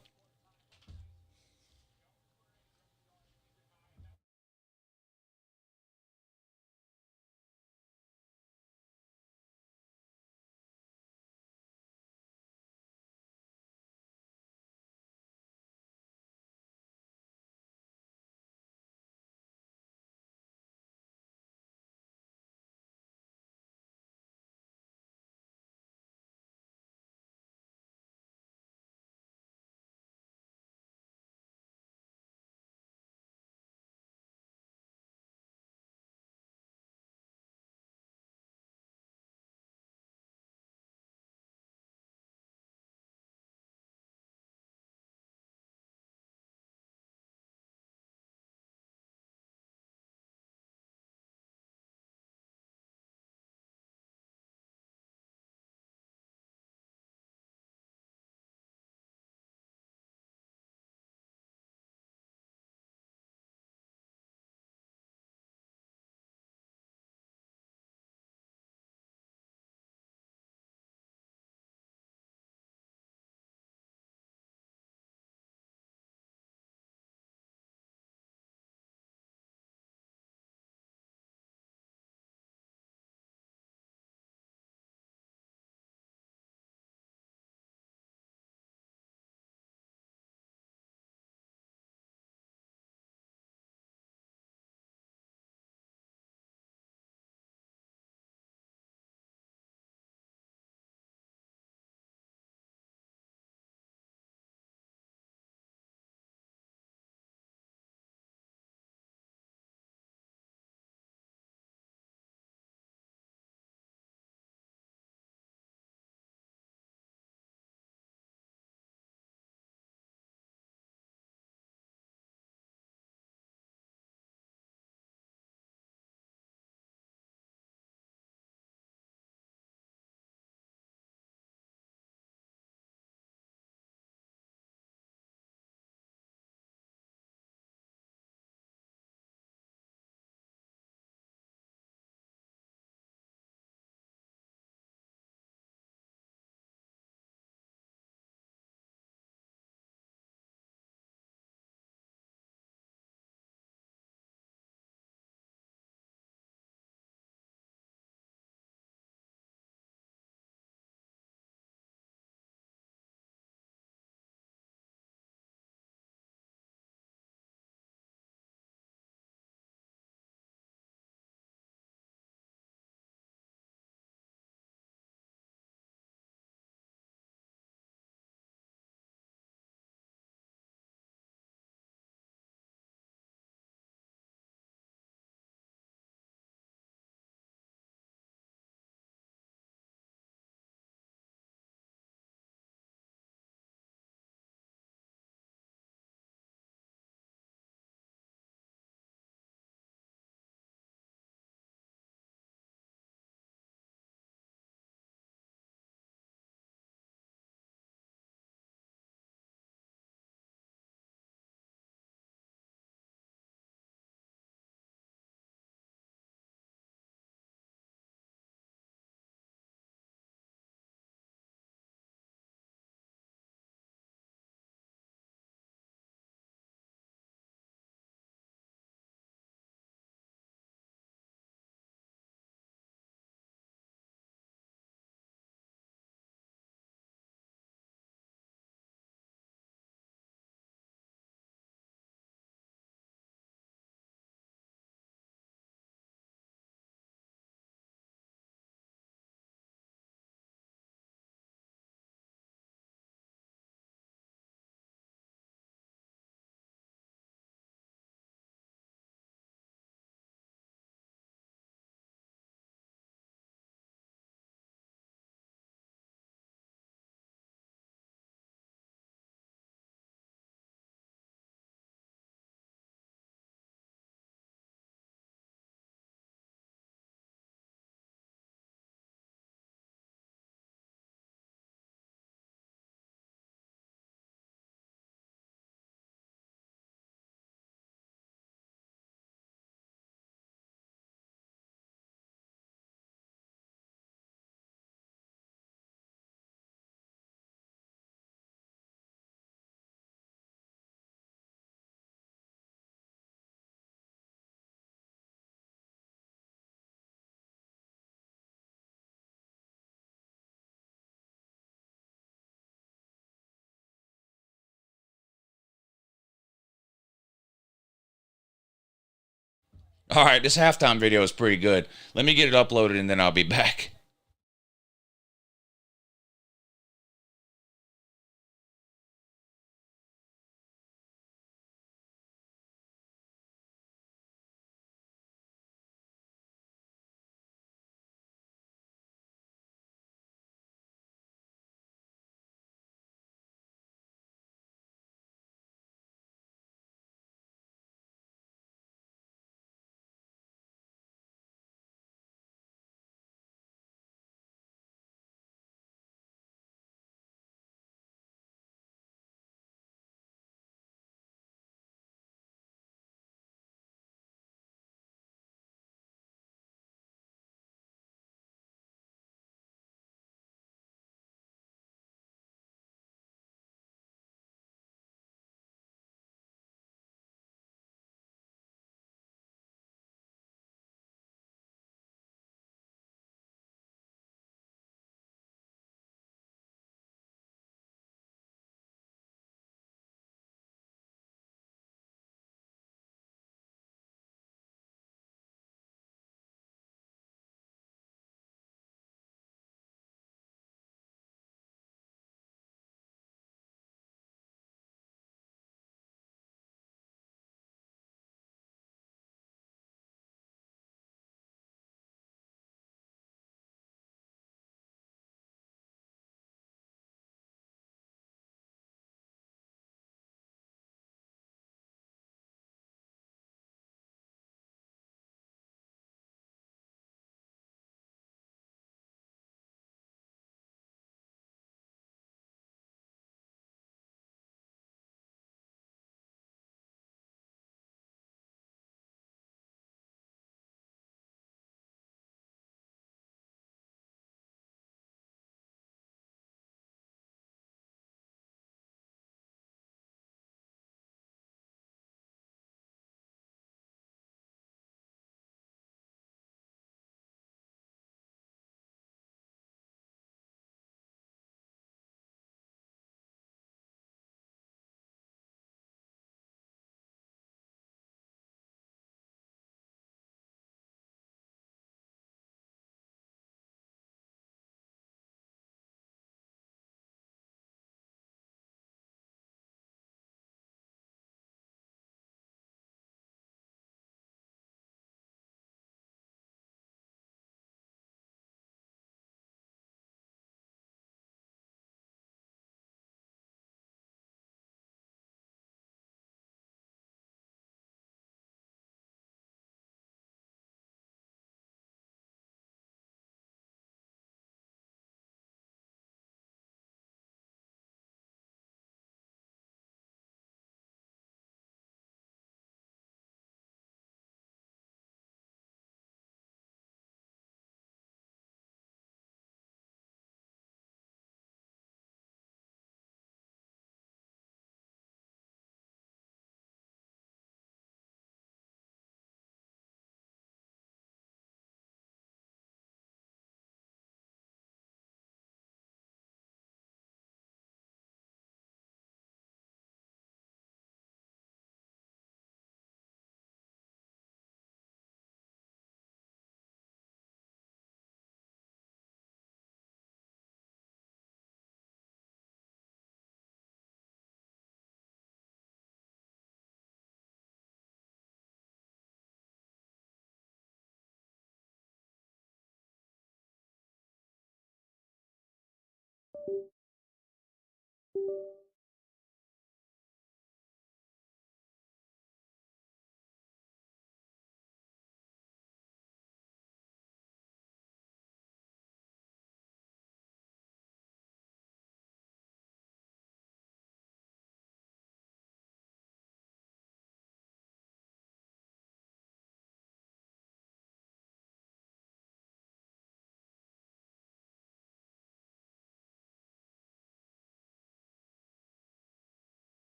All right, this halftime video is pretty good. Let me get it uploaded and then I'll be back.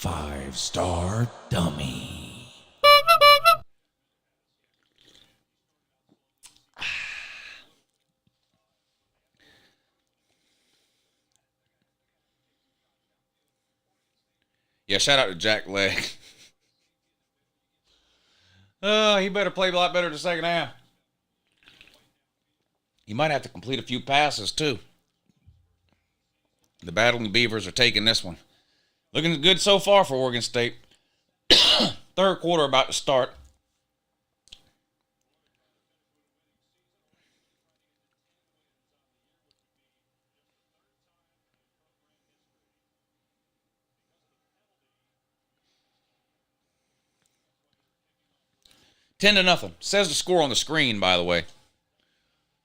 5-star dummy. Yeah, shout out to Jack Leg. He better play a lot better the second half. He might have to complete a few passes, too. The battling Beavers are taking this one. Looking good so far for Oregon State. Third quarter about to start. Ten to nothing. Says the score on the screen, by the way,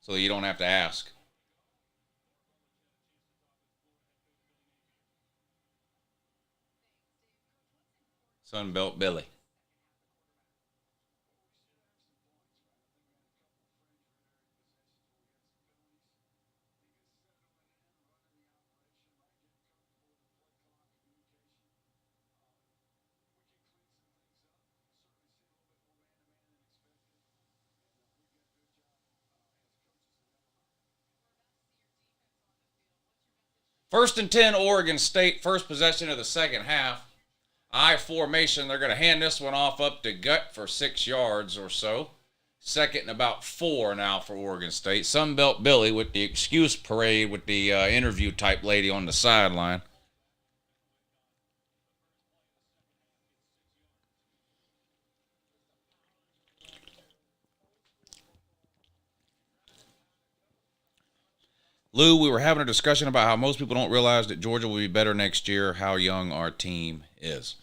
so you don't have to ask. Sunbelt Billy. First and 10, Oregon State. First possession of the second half. I formation. They're going to hand this one off up to Gut for 6 yards or so. Second and about 4 now for Oregon State. Sunbelt Billy with the excuse parade with the interview type lady on the sideline. Lou, we were having a discussion about how most people don't realize that Georgia will be better next year, how young our team is.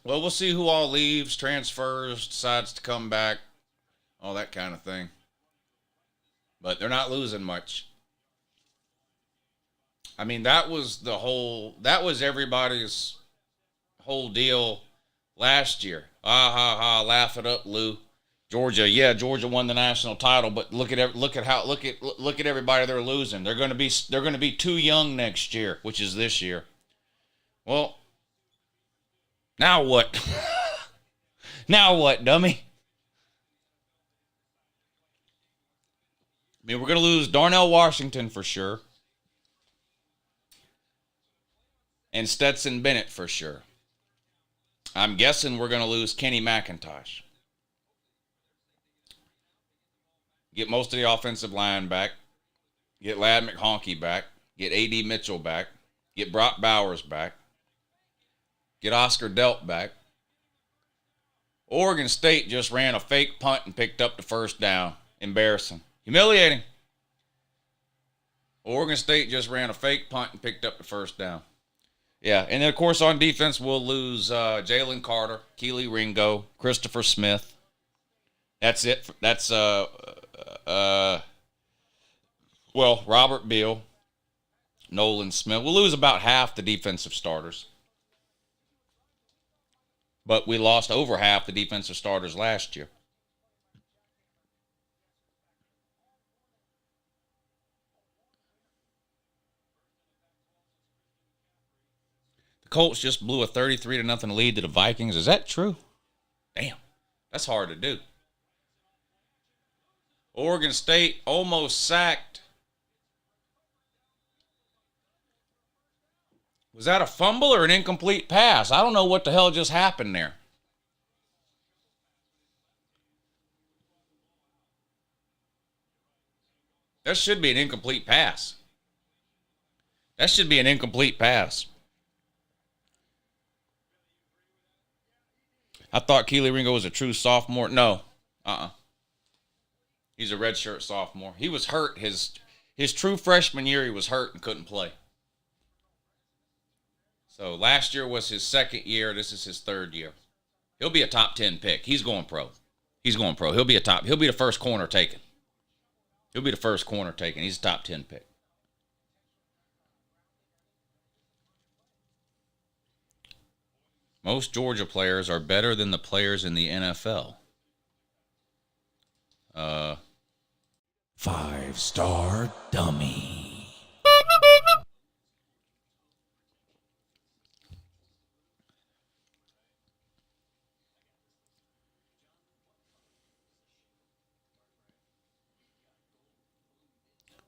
Well, we'll see who all leaves, transfers, decides to come back, all that kind of thing. But they're not losing much. I mean, that was everybody's whole deal last year. Laugh it up, Lou. Georgia won the national title, but look at everybody they're losing. They're going to be too young next year, which is this year. Well, now what? Now what, dummy? I mean, we're going to lose Darnell Washington for sure. And Stetson Bennett for sure. I'm guessing we're going to lose Kenny McIntosh. Get most of the offensive line back. Get Ladd McHonkey back. Get A.D. Mitchell back. Get Brock Bowers back. Get Oscar Delp back. Oregon State just ran a fake punt and picked up the first down. Embarrassing. Humiliating. Oregon State just ran a fake punt and picked up the first down. Yeah, and then, of course, on defense, we'll lose Jalen Carter, Keely Ringo, Christopher Smith. That's it. That's, Robert Beal, Nolan Smith. We'll lose about half the defensive starters. But we lost over half the defensive starters last year. The Colts just blew a 33-0 lead to the Vikings. Is that true? Damn, that's hard to do. Oregon State almost sacked. Was that a fumble or an incomplete pass? I don't know what the hell just happened there. That should be an incomplete pass. That should be an incomplete pass. I thought Keely Ringo was a true sophomore. No. He's a redshirt sophomore. He was hurt. His true freshman year, he was hurt and couldn't play. So last year was his second year. This is his third year. He'll be a top 10 pick. He's going pro. He'll be the first corner taken. He's a top 10 pick. Most Georgia players are better than the players in the NFL. 5-star dummy.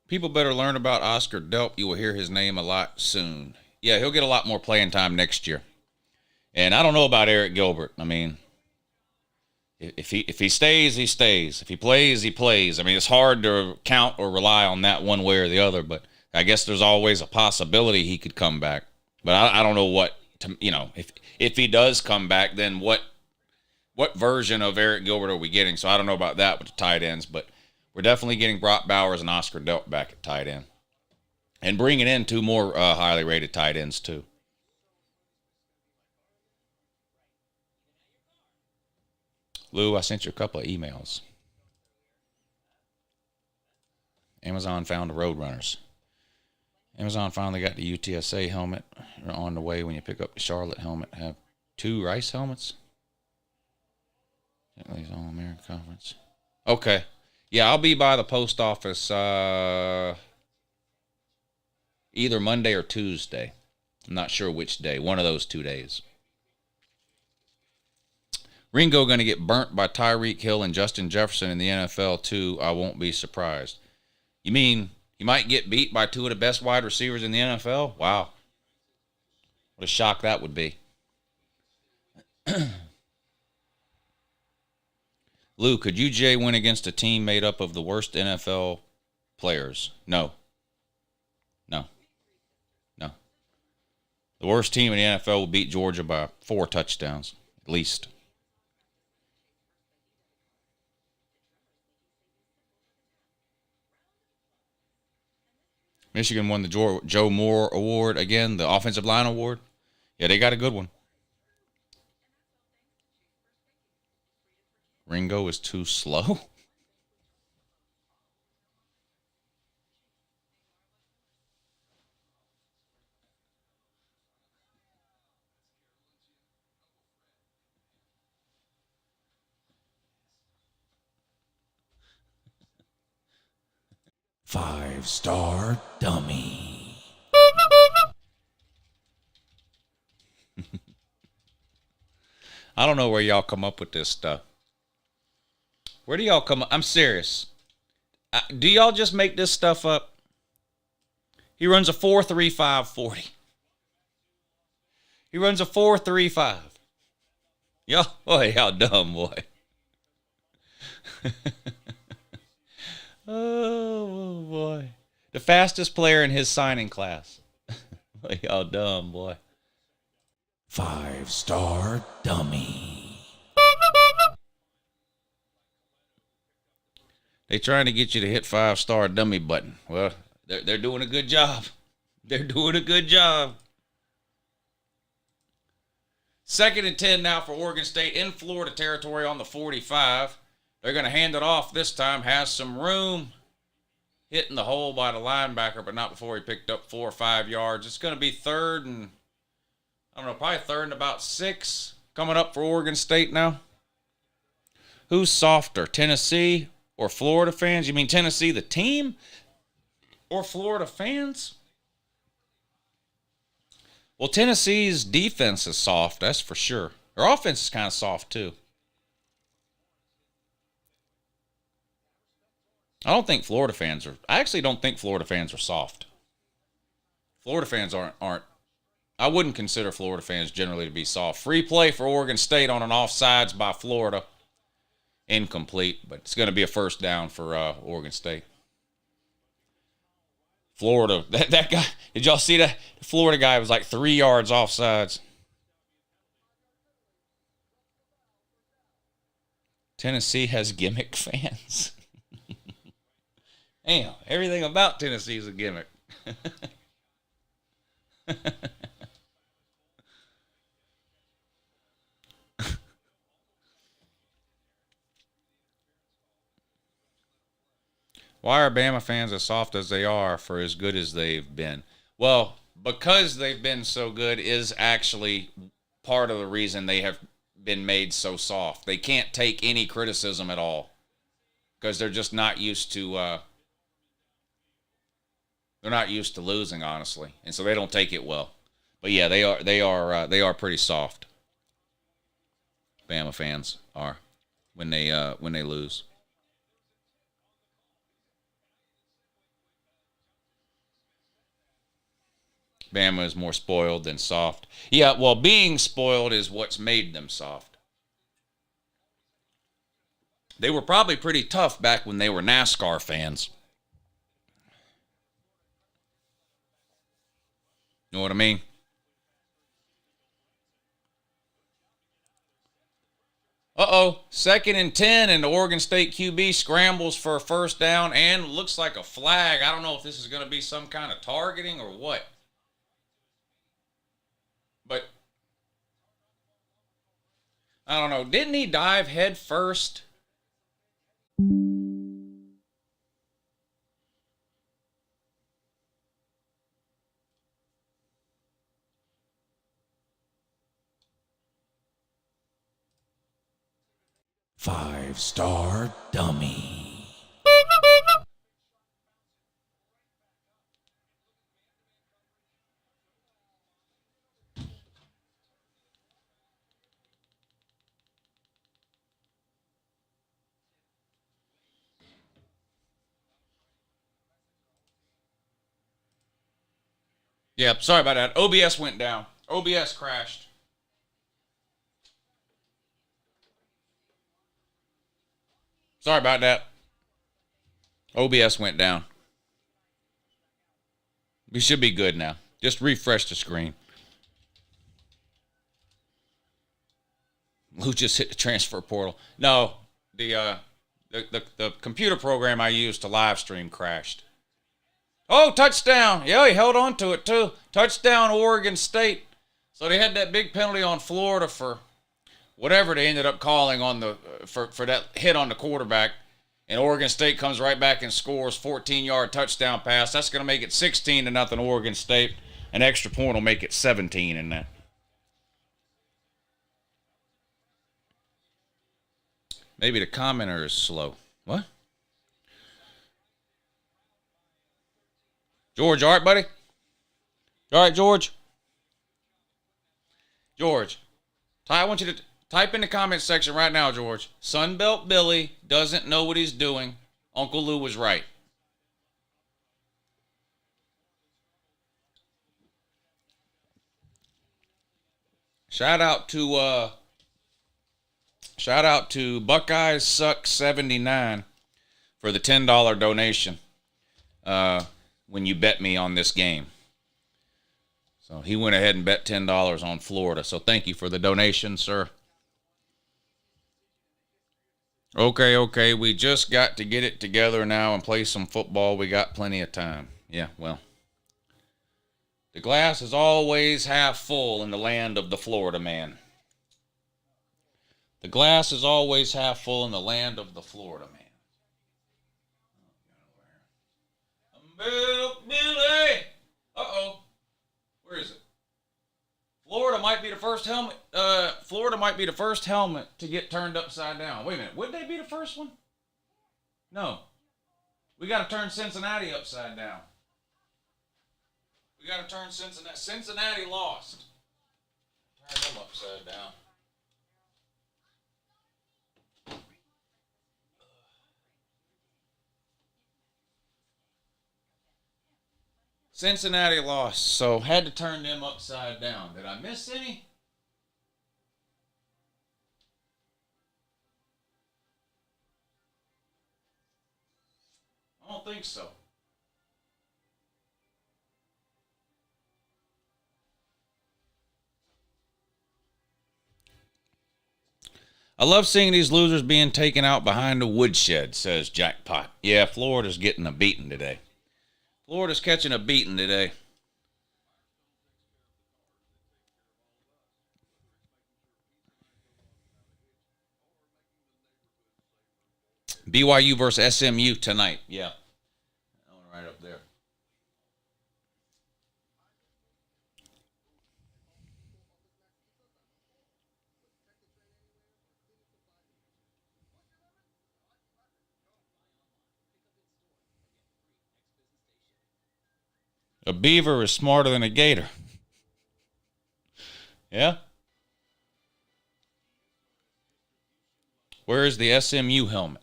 People better learn about Oscar Delp. You will hear his name a lot soon. Yeah, he'll get a lot more playing time next year. And I don't know about Eric Gilbert. I mean, if he stays, he stays. If he plays, he plays. I mean, it's hard to count or rely on that one way or the other, but I guess there's always a possibility he could come back. But I don't know what to, if he does come back, then what version of Eric Gilbert are we getting? So I don't know about that with the tight ends, but we're definitely getting Brock Bowers and Oscar Delp back at tight end, and bringing in 2 more highly rated tight ends too. Lou, I sent you a couple of emails. Amazon found the Roadrunners. Amazon finally got the UTSA helmet. You're on the way when you pick up the Charlotte helmet. Have 2 Rice helmets. All-American Conference. Okay. Yeah, I'll be by the post office either Monday or Tuesday. I'm not sure which day. One of those 2 days. Ringo going to get burnt by Tyreek Hill and Justin Jefferson in the NFL too. I won't be surprised. You mean he might get beat by 2 of the best wide receivers in the NFL? Wow. What a shock that would be. Lou, could UJ win against a team made up of the worst NFL players? No. No. No. The worst team in the NFL will beat Georgia by 4 touchdowns, at least. Michigan won the Joe Moore Award again, the Offensive Line Award. Yeah, they got a good one. Ringo is too slow? Five-star dummy. I don't know where y'all come up with this stuff. Where do y'all come up? I'm serious. Do y'all just make this stuff up? He runs a 4.35 40. He runs a 4.35. Y'all dumb, boy. Oh, boy. The fastest player in his signing class. Y'all dumb, boy. Five-star dummy. They trying to get you to hit 5-star dummy button. Well, they're doing a good job. They're doing a good job. 2nd and 10 now for Oregon State in Florida territory on the 45. They're going to hand it off this time. Has some room. Hitting the hole by the linebacker, but not before he picked up 4 or 5 yards. It's going to be 3rd and, I don't know, probably 3rd and about 6 coming up for Oregon State now. Who's softer, Tennessee or Florida fans? You mean Tennessee the team or Florida fans? Well, Tennessee's defense is soft, that's for sure. Their offense is kind of soft too. I actually don't think Florida fans are soft. Florida fans aren't. I wouldn't consider Florida fans generally to be soft. Free play for Oregon State on an offsides by Florida. Incomplete, but it's going to be a 1st down for Oregon State. Florida, that guy, did y'all see that? The Florida guy was like 3 yards offsides. Tennessee has gimmick fans. Damn, everything about Tennessee is a gimmick. Why are Bama fans as soft as they are for as good as they've been? Well, because they've been so good is actually part of the reason they have been made so soft. They can't take any criticism at all because they're just not used to they're not used to losing, honestly, and so they don't take it well. But yeah, they are pretty soft. Bama fans are when they lose. Bama is more spoiled than soft. Yeah, well, being spoiled is what's made them soft. They were probably pretty tough back when they were NASCAR fans. You know what I mean? Uh-oh, 2nd and 10, and the Oregon State QB scrambles for a first down and looks like a flag. I don't know if this is going to be some kind of targeting or what. But, I don't know. Didn't he dive head first? Five-star dummy. Yep, sorry about that. OBS went down. OBS crashed. Sorry about that. OBS went down. We should be good now. Just refresh the screen. Lou just hit the transfer portal. No, the computer program I used to live stream crashed. Oh, touchdown. Yeah, he held on to it too. Touchdown, Oregon State. So they had that big penalty on Florida for whatever they ended up calling on the for that hit on the quarterback. And Oregon State comes right back and scores 14-yard touchdown pass. That's going to make it 16-0 Oregon State. An extra point will make it 17 in that. Maybe the commenter is slow. What? George, all right, buddy? All right, George? George, I want you to type in the comment section right now, George. Sunbelt Billy doesn't know what he's doing. Uncle Lou was right. Shout out to Buckeyes Suck 79 for the $10 donation when you bet me on this game. So he went ahead and bet $10 on Florida. So thank you for the donation, sir. Okay. We just got to get it together now and play some football. We got plenty of time. Yeah, well. The glass is always half full in the land of the Florida man. The glass is always half full in the land of the Florida man. Billy! Uh-oh. Where is it? Florida might be the first helmet. Florida might be the first helmet to get turned upside down. Wait a minute. Would they be the first one? No. We got to turn Cincinnati upside down. We got to turn Cincinnati. Cincinnati lost. Turn them upside down. Cincinnati lost, so had to turn them upside down. Did I miss any? I don't think so. I love seeing these losers being taken out behind the woodshed, says Jackpot. Yeah, Florida's getting a beating today. Florida's catching a beating today. BYU versus SMU tonight. Yeah. That one right up there. A beaver is smarter than a gator. Yeah? Where is the SMU helmet?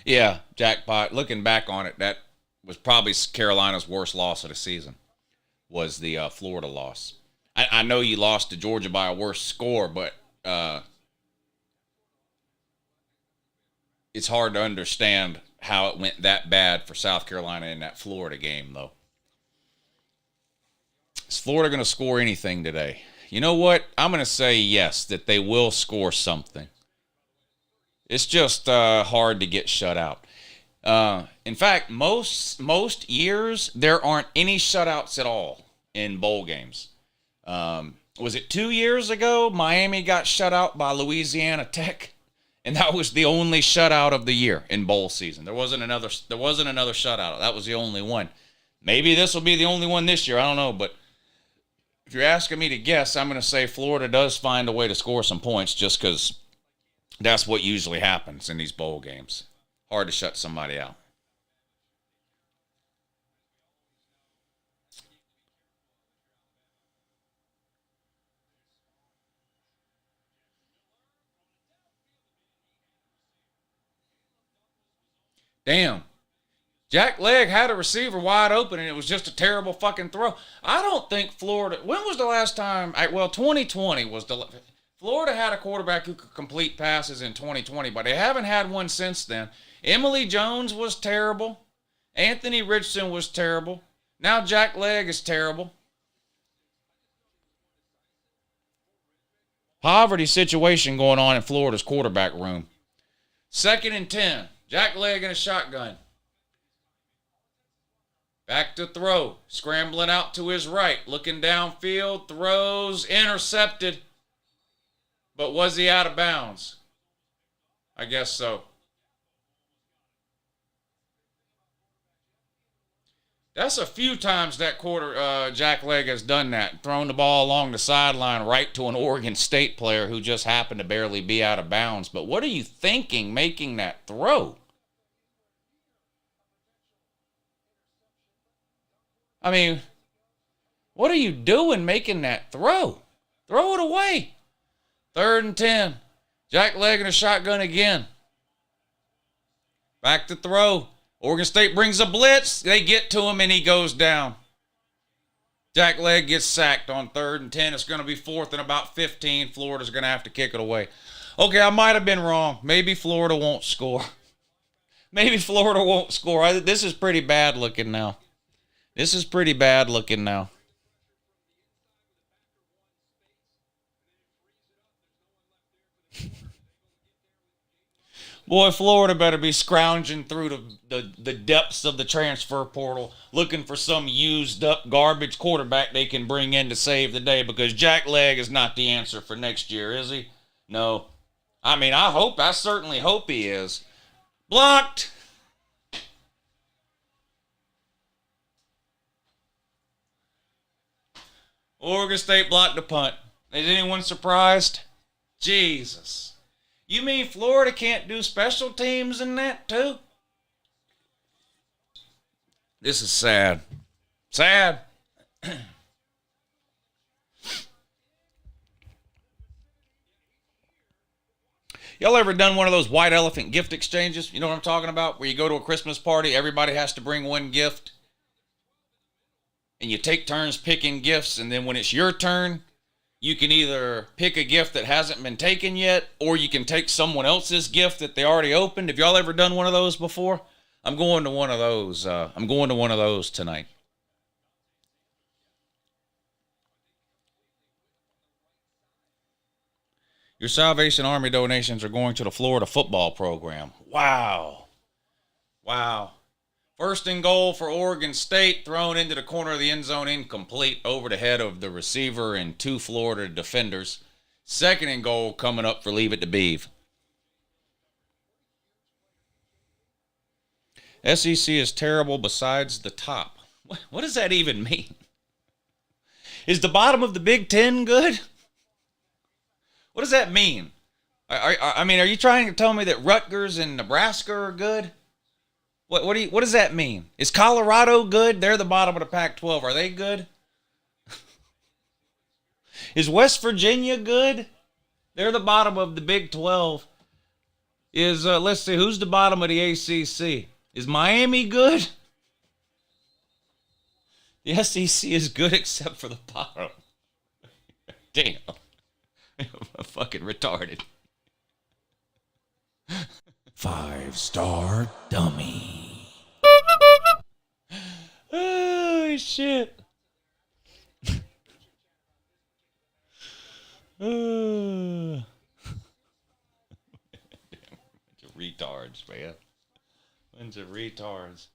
Yeah, jackpot. Looking back on it, that was probably Carolina's worst loss of the season. Was the Florida loss. I know you lost to Georgia by a worse score, but it's hard to understand how it went that bad for South Carolina in that Florida game, though. Is Florida going to score anything today? You know what? I'm going to say yes, that they will score something. It's just hard to get shut out. In fact, most years, there aren't any shutouts at all in bowl games. Was it 2 years ago? Miami got shut out by Louisiana Tech, and that was the only shutout of the year in bowl season. There wasn't another shutout. That was the only one. Maybe this will be the only one this year. I don't know, but if you're asking me to guess, I'm going to say Florida does find a way to score some points just because that's what usually happens in these bowl games. Hard to shut somebody out. Damn. Jack Legg had a receiver wide open, and it was just a terrible fucking throw. I don't think Florida... When was the last time... 2020 was the... Florida had a quarterback who could complete passes in 2020, but they haven't had one since then. Emily Jones was terrible. Anthony Richardson was terrible. Now Jack Legg is terrible. Poverty situation going on in Florida's quarterback room. 2nd and 10. Jack Legg in a shotgun. Back to throw. Scrambling out to his right. Looking downfield. Throws. Intercepted. But was he out of bounds? I guess so. That's a few times that Jack Legg has done that. Thrown the ball along the sideline right to an Oregon State player who just happened to barely be out of bounds. But what are you thinking making that throw? I mean, what are you doing making that throw? Throw it away. 3rd and 10. Jack Legg in a shotgun again. Back to throw. Oregon State brings a blitz. They get to him and he goes down. Jack Legg gets sacked on 3rd and 10. It's going to be 4th and about 15. Florida's going to have to kick it away. Okay, I might have been wrong. Maybe Florida won't score. Maybe Florida won't score. This is pretty bad looking now. This is pretty bad looking now. Boy, Florida better be scrounging through the depths of the transfer portal looking for some used up garbage quarterback they can bring in to save the day, because Jack Legg is not the answer for next year, is he? No. I certainly hope he is. Blocked! Oregon State blocked the punt. Is anyone surprised? Jesus. You mean Florida can't do special teams in that too? This is sad. Sad. Y'all ever done one of those white elephant gift exchanges? You know what I'm talking about? Where you go to a Christmas party, everybody has to bring one gift. And you take turns picking gifts, and then when it's your turn, you can either pick a gift that hasn't been taken yet, or you can take someone else's gift that they already opened. Have y'all ever done one of those before? I'm going to one of those. I'm going to one of those tonight. Your Salvation Army donations are going to the Florida football program. Wow. Wow. 1st and goal for Oregon State, thrown into the corner of the end zone, incomplete, over the head of the receiver and 2 Florida defenders. 2nd and goal coming up for Leave It to Beav. SEC is terrible besides the top. What does that even mean? Is the bottom of the Big Ten good? What does that mean? Are you trying to tell me that Rutgers and Nebraska are good? What does that mean? Is Colorado good? They're the bottom of the Pac-12. Are they good? Is West Virginia good? They're the bottom of the Big 12. Is let's see, who's the bottom of the ACC? Is Miami good? The SEC is good except for the bottom. Damn. Fucking retarded. 5-star dummy. Oh, shit. Bunch of retards, man. Bunch of retards.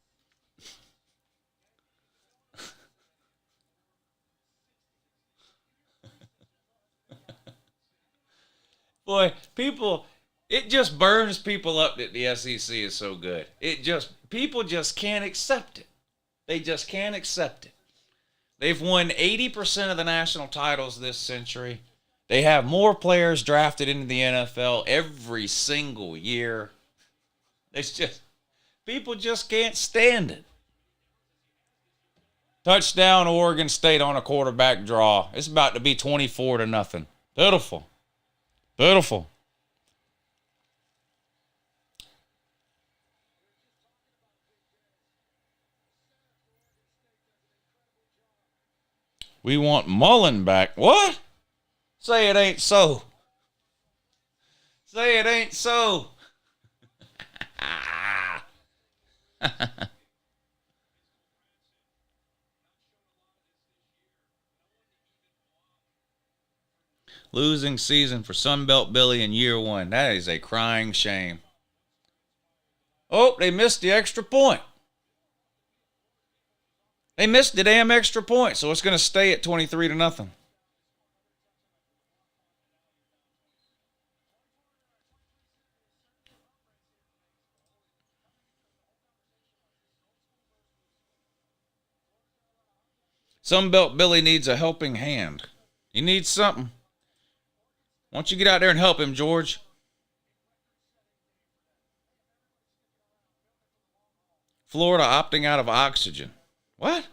Boy, people, it just burns people up that the SEC is so good. People just can't accept it. They just can't accept it. They've won 80% of the national titles this century. They have more players drafted into the NFL every single year. It's just, people just can't stand it. Touchdown, Oregon State on a quarterback draw. It's about to be 24-0. Pitiful. Pitiful. We want Mullen back. What? Say it ain't so. Say it ain't so. Losing season for Sunbelt Billy in year one. That is a crying shame. Oh, they missed the extra point. They missed the damn extra point, so it's going to stay at 23-0. Sunbelt Billy needs a helping hand. He needs something. Why don't you get out there and help him, George? Florida opting out of oxygen. What?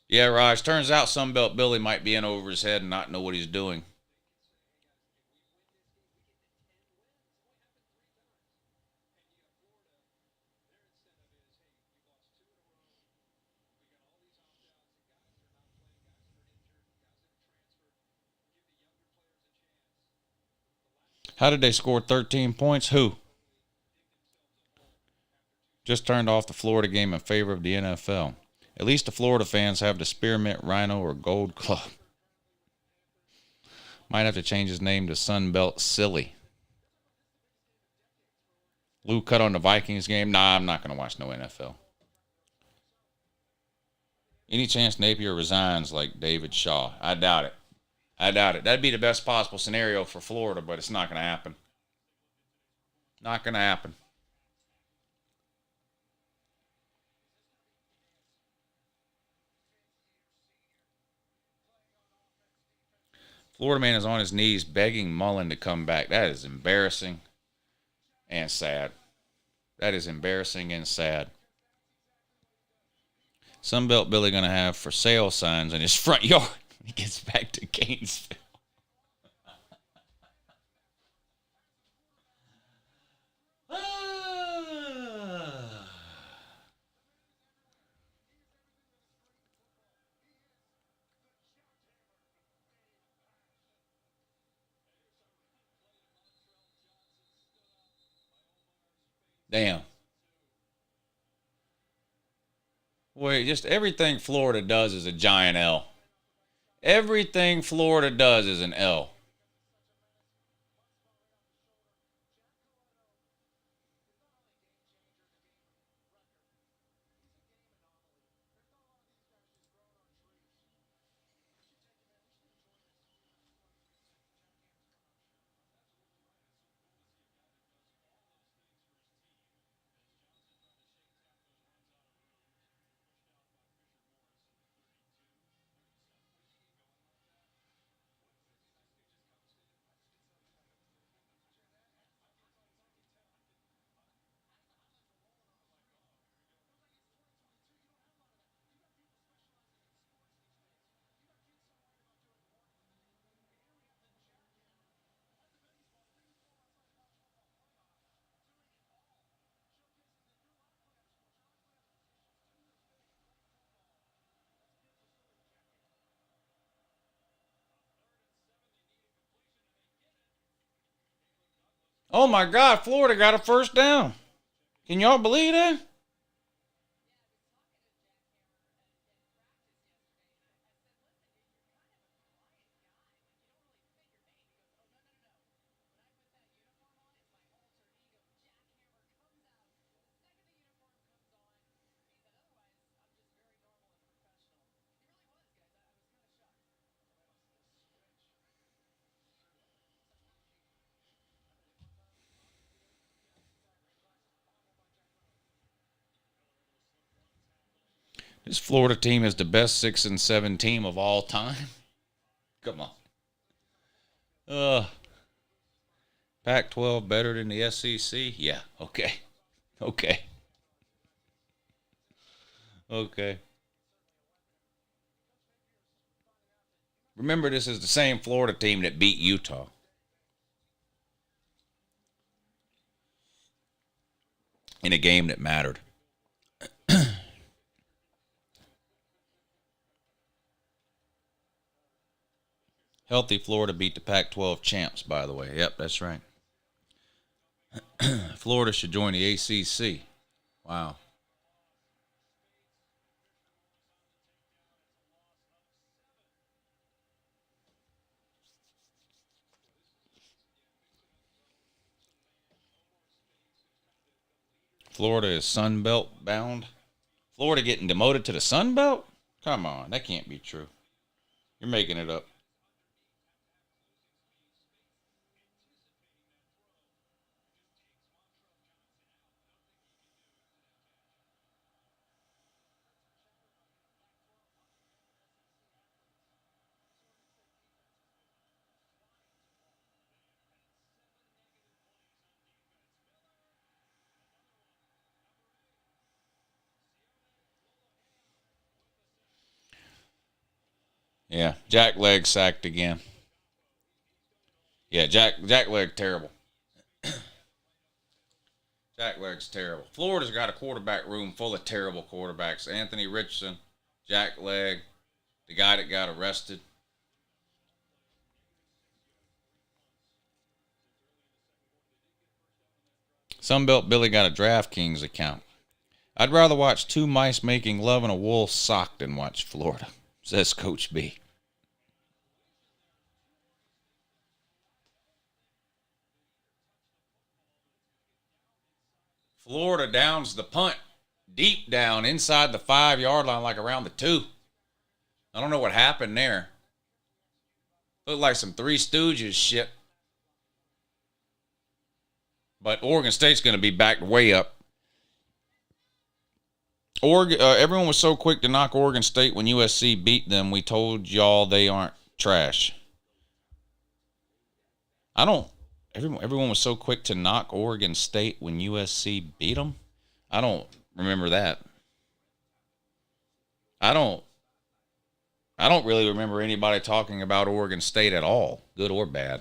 Yeah, Raj. Turns out Sunbelt Billy might be in over his head and not know what he's doing. How did they score 13 points? Who? Just turned off the Florida game in favor of the NFL. At least the Florida fans have the Spearmint Rhino or Gold Club. Might have to change his name to Sunbelt Silly. Lou cut on the Vikings game. Nah, I'm not going to watch no NFL. Any chance Napier resigns like David Shaw? I doubt it. I doubt it. That'd be the best possible scenario for Florida, but it's not going to happen. Not going to happen. Florida man is on his knees begging Mullen to come back. That is embarrassing and sad. That is embarrassing and sad. Sunbelt Billy going to have for sale signs in his front yard when he gets back to Gainesville. Damn. Boy, just everything Florida does is a giant L. Everything Florida does is an L. Oh my God, Florida got a first down. Can y'all believe that? This Florida team is the best 6-7 team of all time. Come on. Pac-12 better than the SEC? Yeah. Okay. Okay. Okay. Remember, this is the same Florida team that beat Utah. In a game that mattered. Healthy Florida beat the Pac-12 champs, by the way. Yep, that's right. Florida should join the ACC. Wow. Florida is Sun Belt bound. Florida getting demoted to the Sun Belt? Come on, that can't be true. You're making it up. Yeah, Jack Leg sacked again. Yeah, Jack Leg terrible. Jack Leg's terrible. Florida's got a quarterback room full of terrible quarterbacks. Anthony Richardson, Jack Leg, the guy that got arrested. Sunbelt Billy got a DraftKings account. I'd rather watch two mice making love in a wool sock than watch Florida, says Coach B. Florida downs the punt deep down inside the 5-yard line, like around the 2. I don't know what happened there. Looked like some Three Stooges shit. But Oregon State's going to be backed way up. Everyone was so quick to knock Oregon State when USC beat them. We told y'all they aren't trash. Everyone was so quick to knock Oregon State when USC beat them. I don't remember that. I don't really remember anybody talking about Oregon State at all, good or bad.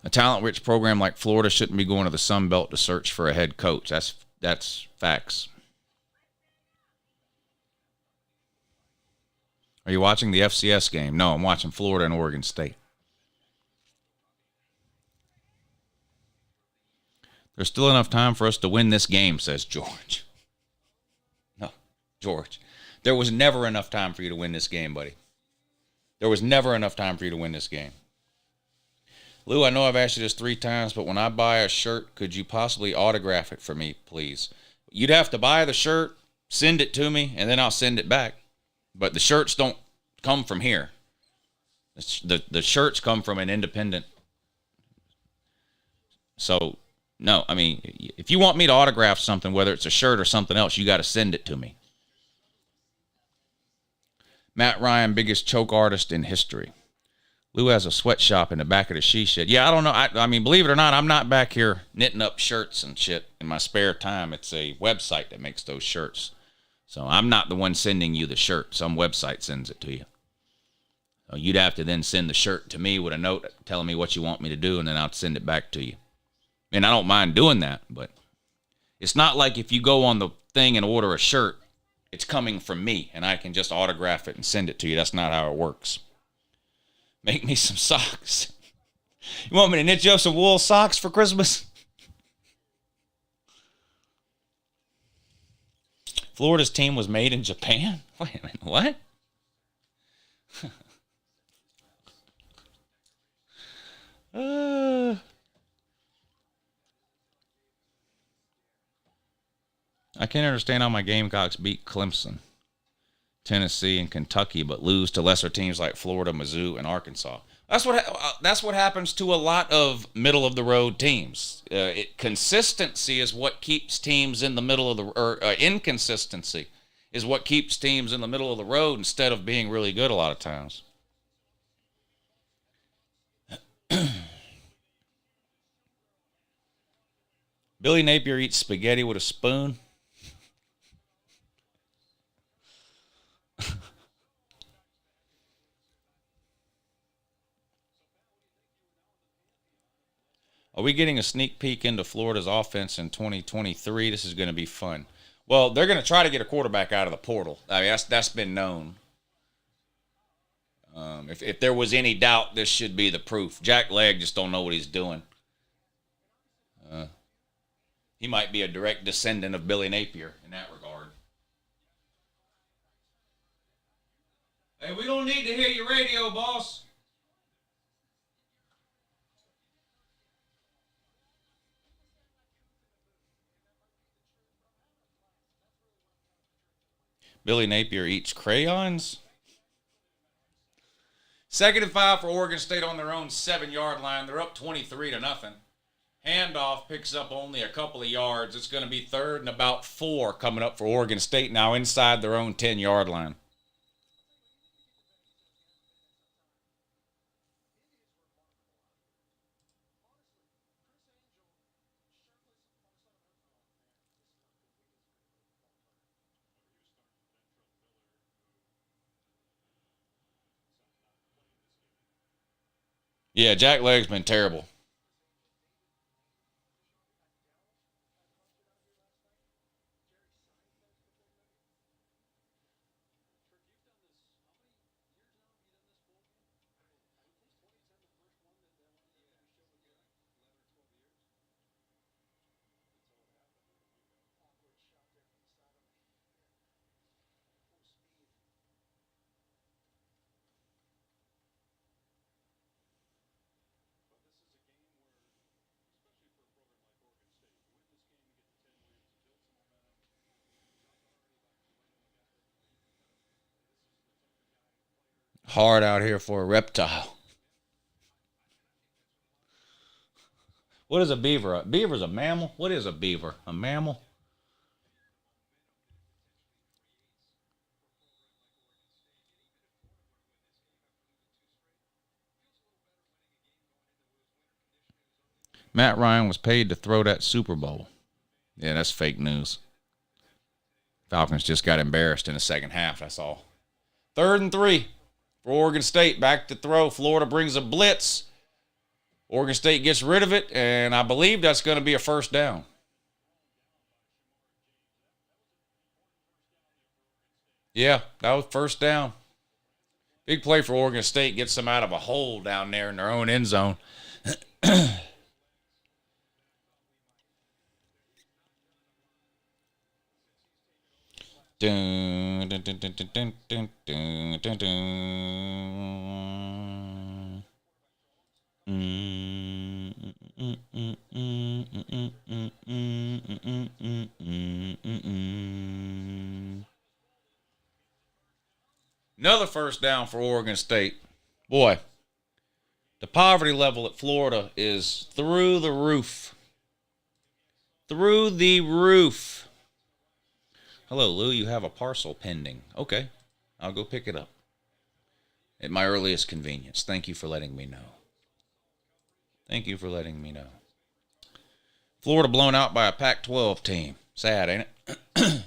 A talent-rich program like Florida shouldn't be going to the Sun Belt to search for a head coach. That's facts. Are you watching the FCS game? No, I'm watching Florida and Oregon State. There's still enough time for us to win this game, says George. No, George. There was never enough time for you to win this game, buddy. There was never enough time for you to win this game. Lou, I know I've asked you this 3 times, but when I buy a shirt, could you possibly autograph it for me, please? You'd have to buy the shirt, send it to me, and then I'll send it back. But the shirts don't come from here. The shirts come from an independent. So, no, I mean, if you want me to autograph something, whether it's a shirt or something else, you got to send it to me. Matt Ryan, biggest choke artist in history. Lou has a sweatshop in the back of the she shed. Yeah, I don't know. I mean, believe it or not, I'm not back here knitting up shirts and shit in my spare time. It's a website that makes those shirts. So I'm not the one sending you the shirt. Some website sends it to you. So you'd have to then send the shirt to me with a note telling me what you want me to do, and then I'll send it back to you. And I don't mind doing that, but it's not like if you go on the thing and order a shirt, it's coming from me, and I can just autograph it and send it to you. That's not how it works. Make me some socks. You want me to knit you up some wool socks for Christmas? Florida's team was made in Japan? Wait a minute, what? I can't understand how my Gamecocks beat Clemson, Tennessee, and Kentucky, but lose to lesser teams like Florida, Mizzou, and Arkansas. That's what happens to a lot of middle of the road teams. Consistency is what keeps teams in the middle of the, or inconsistency is what keeps teams in the middle of the road instead of being really good a lot of times. Billy Napier eats spaghetti with a spoon. Are we getting a sneak peek into Florida's offense in 2023? This is going to be fun. Well, they're going to try to get a quarterback out of the portal. I mean, that's been known. If there was any doubt, this should be the proof. Jack Legg just don't know what he's doing. He might be a direct descendant of Billy Napier in that regard. Hey, we don't need to hear your radio, boss. Billy Napier eats crayons. 2nd and 5 for Oregon State on their own 7-yard line. They're up 23-0. Handoff picks up only a couple of yards. It's going to be 3rd and about 4 coming up for Oregon State now inside their own 10-yard line. Yeah, Jack Legg's been terrible. Hard out here for a reptile. What is a beaver? A beaver's a mammal? What is a beaver? A mammal? Matt Ryan was paid to throw that Super Bowl. Yeah, that's fake news. Falcons just got embarrassed in the second half, that's all. 3rd and 3 for Oregon State. Back to throw. Florida brings a blitz. Oregon State gets rid of it, and I believe that's going to be a first down. Yeah, that was first down. Big play for Oregon State. Gets them out of a hole down there in their own end zone. Dun, dun, dun, dun, dun, dun, dun, dun, dun. Another first down for Oregon State. Boy, the poverty level at Florida is through the roof. Through the roof. Hello, Lou, you have a parcel pending. Okay, I'll go pick it up at my earliest convenience. Thank you for letting me know. Thank you for letting me know. Florida blown out by a Pac-12 team. Sad, ain't it?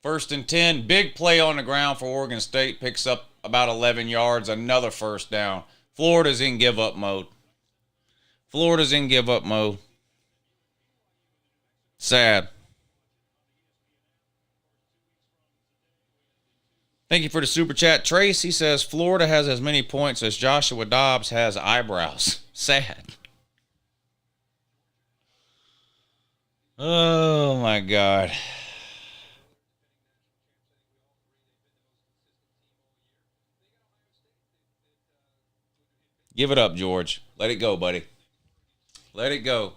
First and 10. Big play on the ground for Oregon State. Picks up about 11 yards. Another first down. Florida's in give-up mode. Florida's in give-up mode. Sad. Thank you for the super chat. Trace, he says, Florida has as many points as Joshua Dobbs has eyebrows. Sad. Oh, my God. Give it up, George. Let it go, buddy. Let it go.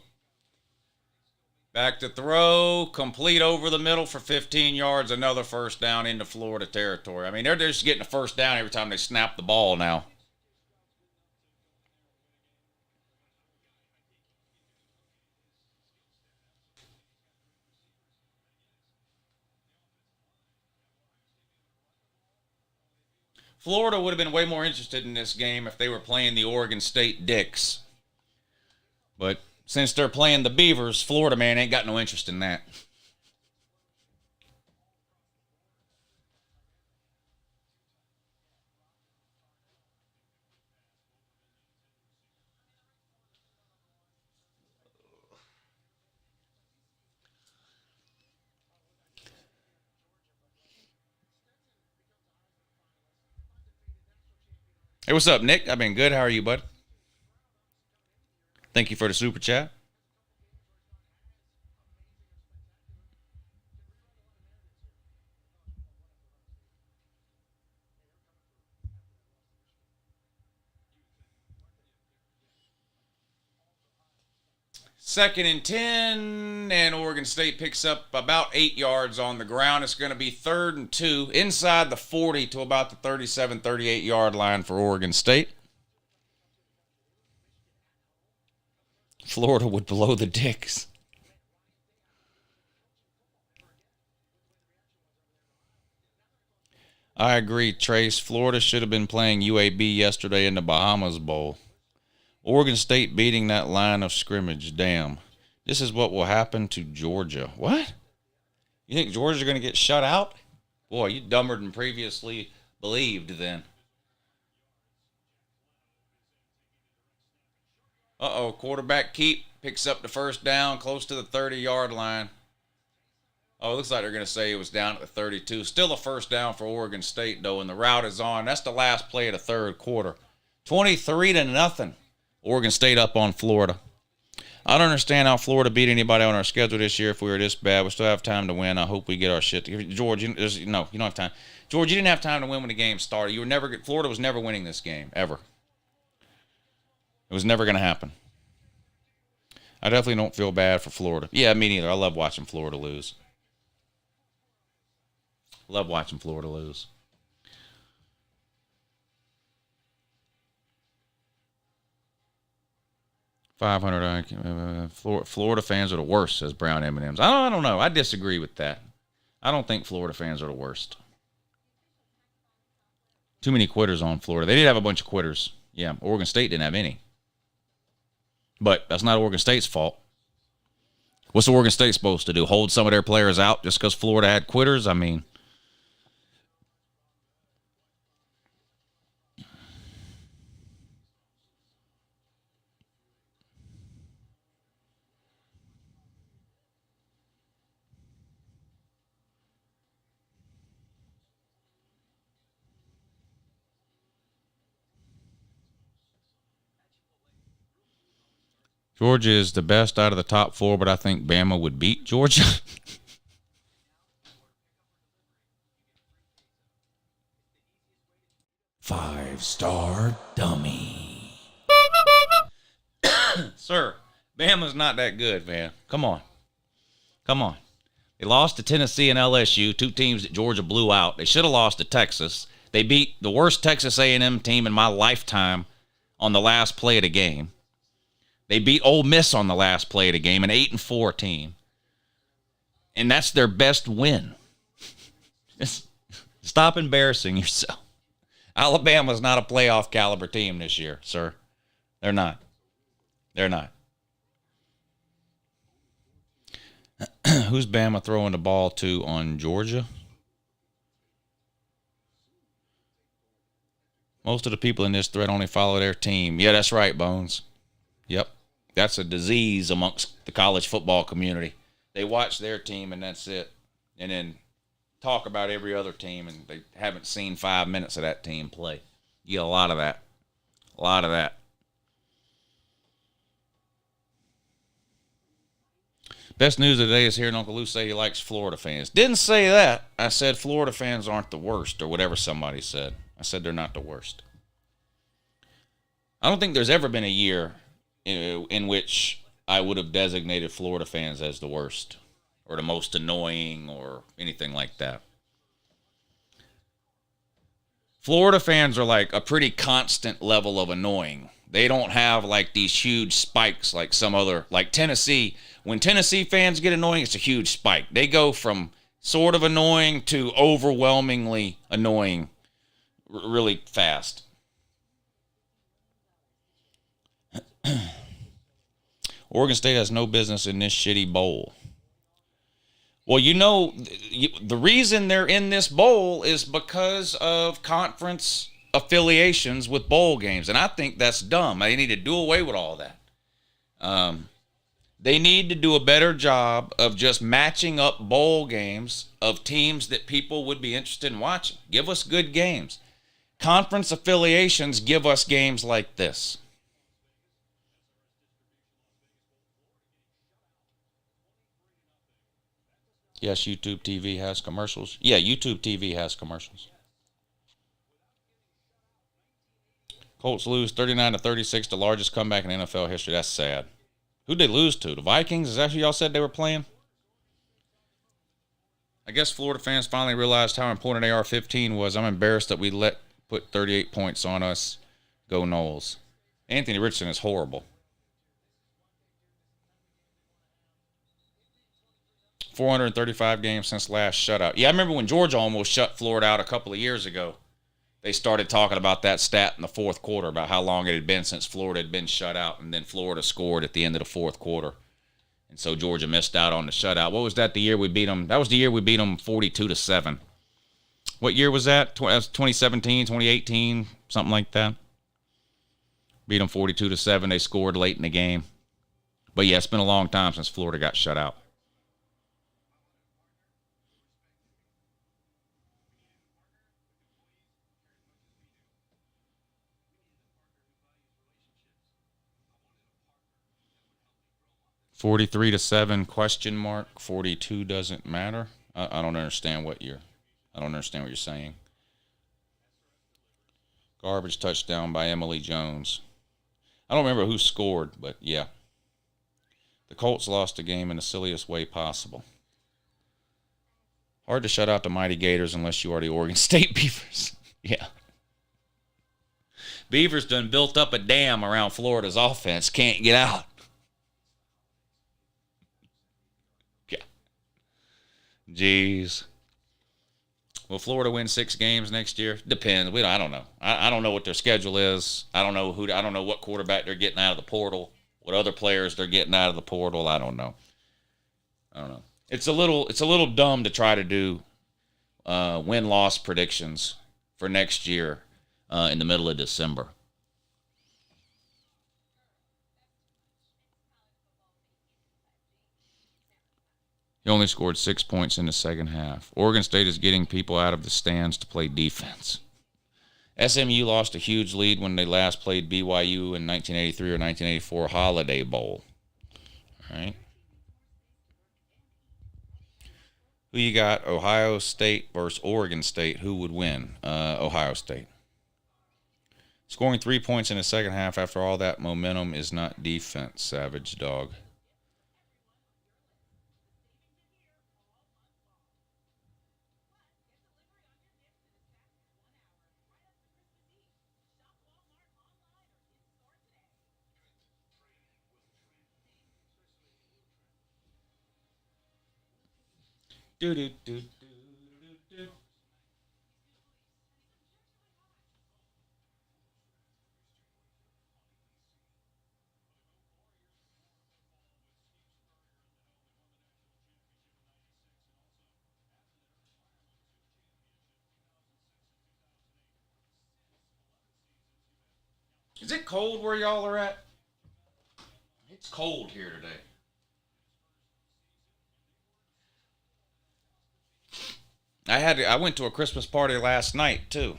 Back to throw. Complete over the middle for 15 yards. Another first down into Florida territory. I mean, they're just getting a first down every time they snap the ball now. Florida would have been way more interested in this game if they were playing the Oregon State Dicks. But since they're playing the Beavers, Florida, man, ain't got no interest in that. Hey, what's up, Nick? I've been good. How are you, bud? Thank you for the super chat. Second and 10, and Oregon State picks up about 8 yards on the ground. It's going to be 3rd and 2 inside the 40 to about the 37, 38-yard line for Oregon State. Florida would blow the Dicks. I agree, Trace. Florida should have been playing UAB yesterday in the Bahamas Bowl. Oregon State beating that line of scrimmage. Damn. This is what will happen to Georgia. What? You think Georgia's going to get shut out? Boy, you dumber than previously believed then. Uh-oh, quarterback keep picks up the first down close to the 30-yard line. Oh, it looks like they're going to say it was down at the 32. Still a first down for Oregon State, though, and the route is on. That's the last play of the third quarter. 23-0. Oregon State up on Florida. I don't understand how Florida beat anybody on our schedule this year if we were this bad. We still have time to win. I hope we get our shit together. George, you don't have time. George, you didn't have time to win when the game started. Florida was never winning this game, ever. It was never going to happen. I definitely don't feel bad for Florida. Yeah, me neither. I love watching Florida lose. Love watching Florida lose. $500. Florida fans are the worst, says Brown M&M's. I don't know. I disagree with that. I don't think Florida fans are the worst. Too many quitters on Florida. They did have a bunch of quitters. Yeah, Oregon State didn't have any. But that's not Oregon State's fault. What's Oregon State supposed to do? Hold some of their players out just because Florida had quitters? I mean, Georgia is the best out of the top 4, but I think Bama would beat Georgia. Five-star dummy. Sir, Bama's not that good, man. Come on. They lost to Tennessee and LSU, 2 teams that Georgia blew out. They should have lost to Texas. They beat the worst Texas A&M team in my lifetime on the last play of the game. They beat Ole Miss on the last play of the game, an 8-4 team. And that's their best win. Just stop embarrassing yourself. Alabama's not a playoff caliber team this year, sir. They're not. Who's Bama throwing the ball to on Georgia? Most of the people in this thread only follow their team. Yeah, that's right, Bones. Yep. That's a disease amongst the college football community. They watch their team, and that's it. And then talk about every other team, and they haven't seen 5 minutes of that team play. You get a lot of that. A lot of that. Best news of the day is hearing Uncle Lou say he likes Florida fans. Didn't say that. I said Florida fans aren't the worst, or whatever somebody said. I said they're not the worst. I don't think there's ever been a year in which I would have designated Florida fans as the worst or the most annoying or anything like that. Florida fans are like a pretty constant level of annoying. They don't have like these huge spikes like some other, like Tennessee. When Tennessee fans get annoying, it's a huge spike. They go from sort of annoying to overwhelmingly annoying really fast. Oregon State has no business in this shitty bowl. Well, you know, the reason they're in this bowl is because of conference affiliations with bowl games, and I think that's dumb. They need to do away with all that. They need to do a better job of just matching up bowl games of teams that people would be interested in watching. Give us good games. Conference affiliations give us games like this. Yes, YouTube TV has commercials. Yeah, YouTube TV has commercials. Colts lose 39-36, the largest comeback in NFL history. That's sad. Who'd they lose to? The Vikings? Is that who y'all said they were playing? I guess Florida fans finally realized how important AR-15 was. I'm embarrassed that we put 38 points on us. Go Noles. Anthony Richardson is horrible. 435 games since last shutout. Yeah, I remember when Georgia almost shut Florida out a couple of years ago. They started talking about that stat in the fourth quarter, about how long it had been since Florida had been shut out, and then Florida scored at the end of the fourth quarter. And so Georgia missed out on the shutout. What was that, the year we beat them? That was the year we beat them 42-7. What year was that? That was 2017, 2018, something like that. Beat them 42-7. They scored late in the game. But yeah, it's been a long time since Florida got shut out. $43-7 question mark. 42 doesn't matter. I don't understand what you're saying. Garbage touchdown by Emily Jones. I don't remember who scored, but yeah. The Colts lost the game in the silliest way possible. Hard to shut out the mighty Gators unless you are the Oregon State Beavers. Yeah. Beavers done built up a dam around Florida's offense. Can't get out. Jeez. Will Florida win 6 games next year? Depends. I don't know. I don't know what their schedule is. I don't know what quarterback they're getting out of the portal. What other players they're getting out of the portal. I don't know. It's a little dumb to try to do win-loss predictions for next year in the middle of December. He only scored 6 points in the second half. Oregon State is getting people out of the stands to play defense. SMU lost a huge lead when they last played BYU in 1983 or 1984 Holiday Bowl. All right. Who you got? Ohio State versus Oregon State. Who would win? Ohio State. Scoring 3 points in the second half after all that momentum is not defense, Savage Dog. Is it cold where y'all are at? It's cold here today. I went to a Christmas party last night too,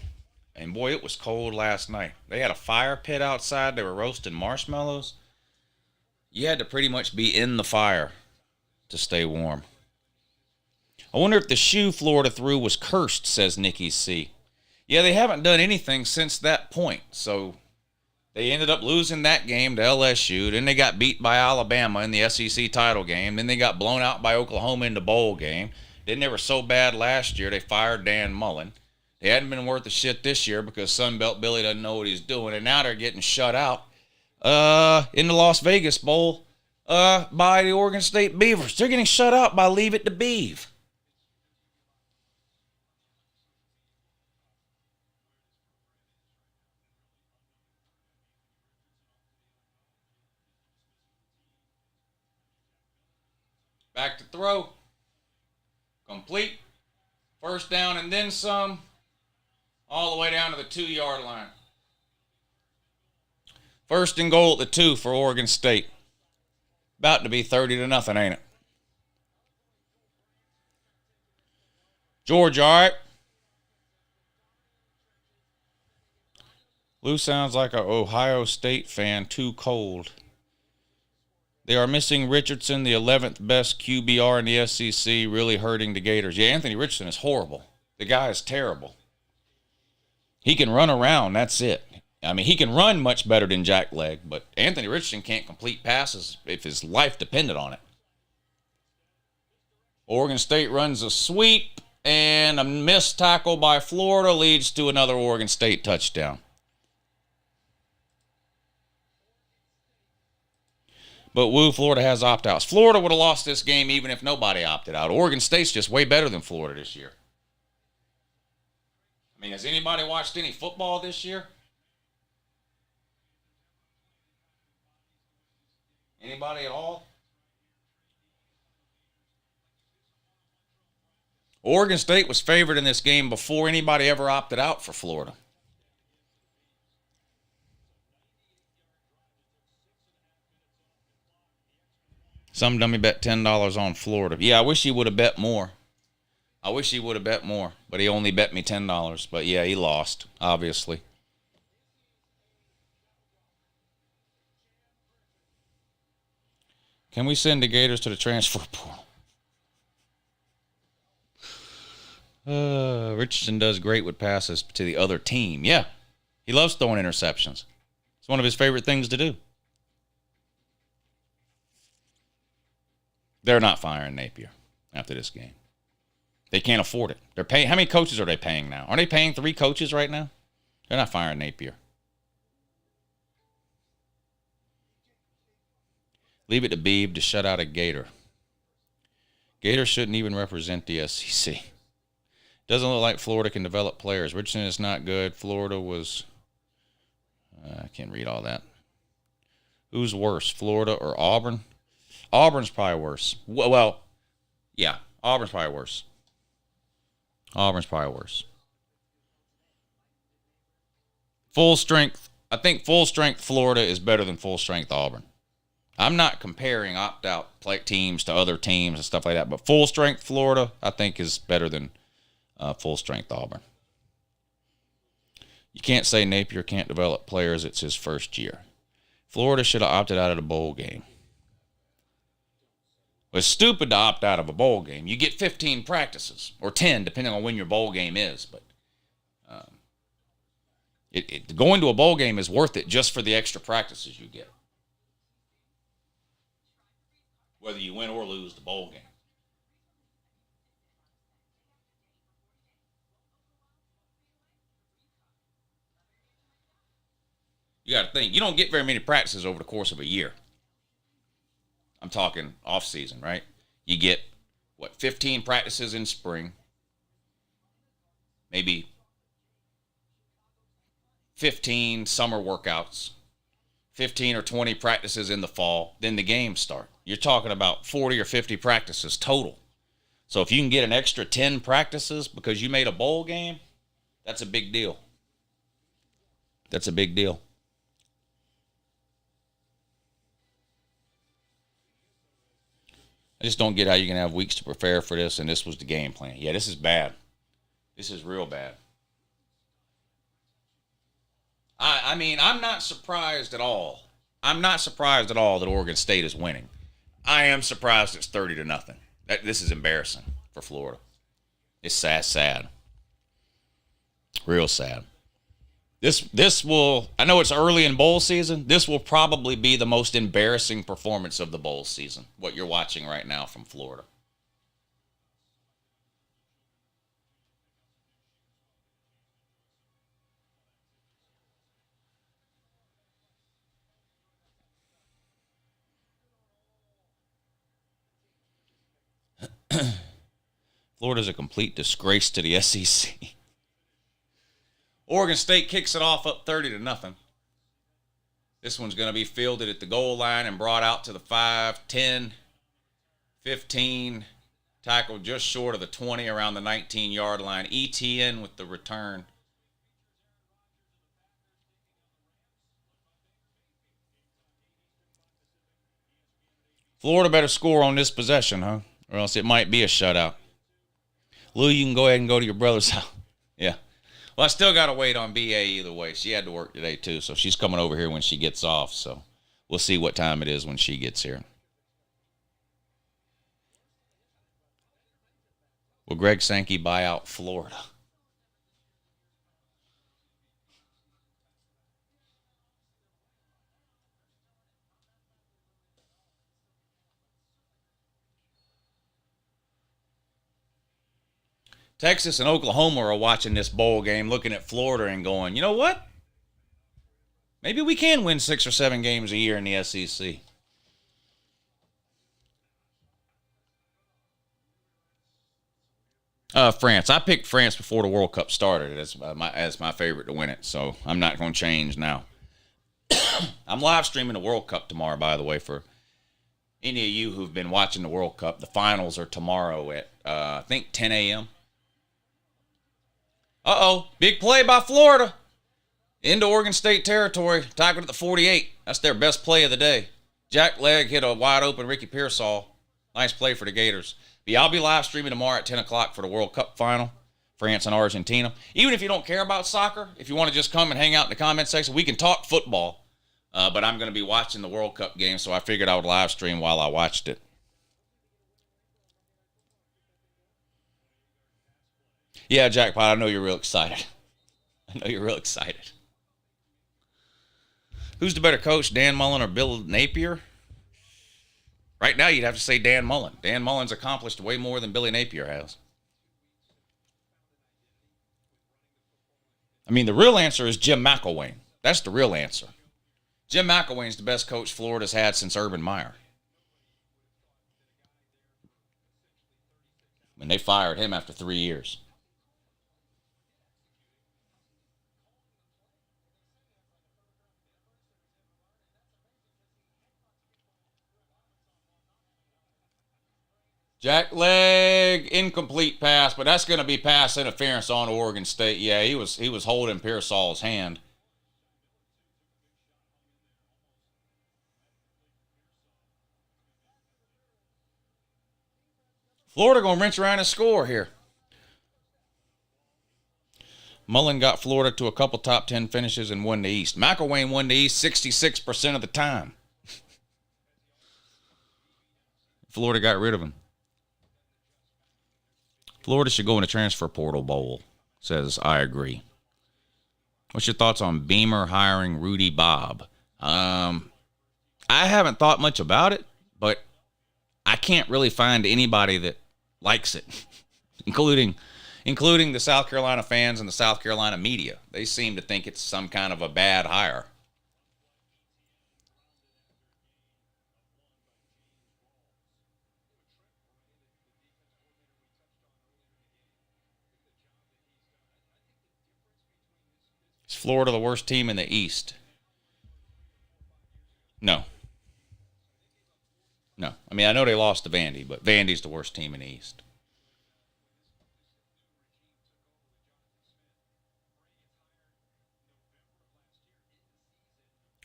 and boy, it was cold last night. They had a fire pit outside. They were roasting marshmallows. You had to pretty much be in the fire to stay warm. I wonder if the shoe Florida threw was cursed, says Nikki C. Yeah, they haven't done anything since that point. So they ended up losing that game to LSU. Then they got beat by Alabama in the SEC title game. Then they got blown out by Oklahoma in the bowl game. Then they were so bad last year they fired Dan Mullen. They hadn't been worth a shit this year because Sunbelt Billy doesn't know what he's doing. And now they're getting shut out in the Las Vegas Bowl by the Oregon State Beavers. They're getting shut out by Leave It to Beeve. Back to throw. Complete. First down and then some. All the way down to the 2-yard line. First and goal at the 2 for Oregon State. About to be 30-0, ain't it? Georgia, all right. Lou sounds like an Ohio State fan, too cold. They are missing Richardson, the 11th best QBR in the SEC, really hurting the Gators. Yeah, Anthony Richardson is horrible. The guy is terrible. He can run around, that's it. I mean, he can run much better than Jack Legg, but Anthony Richardson can't complete passes if his life depended on it. Oregon State runs a sweep, and a missed tackle by Florida leads to another Oregon State touchdown. But woo, Florida has opt-outs. Florida would have lost this game even if nobody opted out. Oregon State's just way better than Florida this year. I mean, has anybody watched any football this year? Anybody at all? Oregon State was favored in this game before anybody ever opted out for Florida. Some dummy bet $10 on Florida. Yeah, I wish he would have bet more. But he only bet me $10. But yeah, he lost, obviously. Can we send the Gators to the transfer portal? Richardson does great with passes to the other team. Yeah, he loves throwing interceptions. It's one of his favorite things to do. They're not firing Napier after this game. They can't afford it. They're paying. How many coaches are they paying now? Are they paying 3 coaches right now? They're not firing Napier. Leave it to Beebe to shut out a Gator. Gators shouldn't even represent the SEC. Doesn't look like Florida can develop players. Richardson is not good. Florida was... I can't read all that. Who's worse, Florida or Auburn? Auburn's probably worse. Well, yeah, Auburn's probably worse. Full strength. I think full strength Florida is better than full strength Auburn. I'm not comparing opt-out teams to other teams and stuff like that, but full strength Florida I think is better than full strength Auburn. You can't say Napier can't develop players. It's his first year. Florida should have opted out of the bowl game. It's stupid to opt out of a bowl game. You get 15 practices, or 10, depending on when your bowl game is. But going to a bowl game is worth it just for the extra practices you get. Whether you win or lose the bowl game. You got to think, you don't get very many practices over the course of a year. I'm talking off season, right? You get, 15 practices in spring, maybe 15 summer workouts, 15 or 20 practices in the fall, then the games start. You're talking about 40 or 50 practices total. So if you can get an extra 10 practices because you made a bowl game, that's a big deal. I just don't get how you can have weeks to prepare for this, and this was the game plan. Yeah, this is bad. This is real bad. I mean, I'm not surprised at all. I'm not surprised at all that Oregon State is winning. I am surprised it's 30-0. This is embarrassing for Florida. It's sad. Real sad. This will, I know it's early in bowl season. This will probably be the most embarrassing performance of the bowl season, what you're watching right now from Florida. Florida's a complete disgrace to the SEC. Oregon State kicks it off up 30-0. This one's going to be fielded at the goal line and brought out to the 5, 10, 15, tackled just short of the 20 around the 19-yard line. ETN with the return. Florida better score on this possession, huh? Or else it might be a shutout. Lou, you can go ahead and go to your brother's house. Yeah. Well, I still got to wait on BA either way. She had to work today, too, so she's coming over here when she gets off. So we'll see what time it is when she gets here. Will Greg Sankey buy out Florida? Texas and Oklahoma are watching this bowl game, looking at Florida and going, you know what? Maybe we can win 6 or 7 games a year in the SEC. France. I picked France before the World Cup started as my favorite to win it, so I'm not going to change now. I'm live streaming the World Cup tomorrow, by the way, for any of you who've been watching the World Cup. The finals are tomorrow at, I think, 10 a.m. Uh-oh, big play by Florida. Into Oregon State territory, tackled at the 48. That's their best play of the day. Jack Leg hit a wide open Ricky Pearsall. Nice play for the Gators. But yeah, I'll be live streaming tomorrow at 10 o'clock for the World Cup final, France and Argentina. Even if you don't care about soccer, if you want to just come and hang out in the comment section, we can talk football. But I'm going to be watching the World Cup game, so I figured I would live stream while I watched it. Yeah, Jackpot, I know you're real excited. I know you're real excited. Who's the better coach, Dan Mullen or Bill Napier? Right now, you'd have to say Dan Mullen. Dan Mullen's accomplished way more than Billy Napier has. I mean, the real answer is Jim McElwain. That's the real answer. Jim McElwain's the best coach Florida's had since Urban Meyer. And they fired him after 3 years. Jack Leg, incomplete pass, but that's going to be pass interference on Oregon State. Yeah, he was holding Pearsall's hand. Florida going to wrench around and score here. Mullen got Florida to a couple top 10 finishes and won the East. McElwain won the East 66% of the time. Florida got rid of him. Florida should go in the transfer portal bowl, says I agree. What's your thoughts on Beamer hiring Rudy Bob? I haven't thought much about it, but I can't really find anybody that likes it, including the South Carolina fans and the South Carolina media. They seem to think it's some kind of a bad hire. Is Florida the worst team in the East? No. No. I mean, I know they lost to Vandy, but Vandy's the worst team in the East.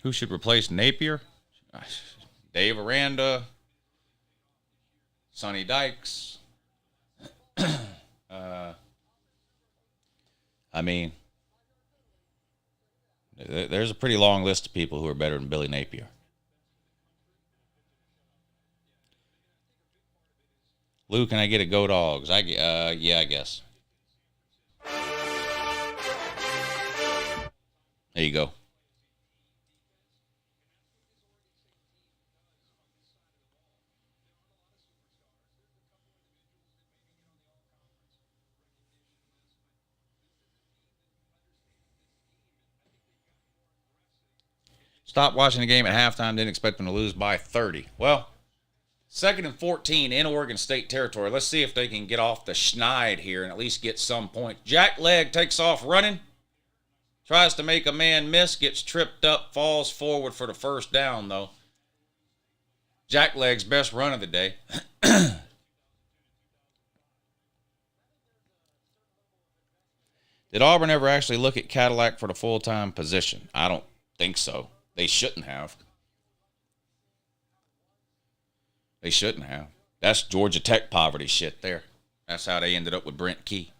Who should replace Napier? Dave Aranda, Sonny Dykes. I mean, there's a pretty long list of people who are better than Billy Napier. Lou, can I get a Go Dogs? Yeah, I guess. There you go. Stopped watching the game at halftime. Didn't expect them to lose by 30. Well, 2nd and 14 in Oregon State territory. Let's see if they can get off the schneid here and at least get some points. Jack Leg takes off running. Tries to make a man miss. Gets tripped up. Falls forward for the first down, though. Jack Leg's best run of the day. Did Auburn ever actually look at Cadillac for the full-time position? I don't think so. They shouldn't have. They shouldn't have. That's Georgia Tech poverty shit there. That's how they ended up with Brent Key.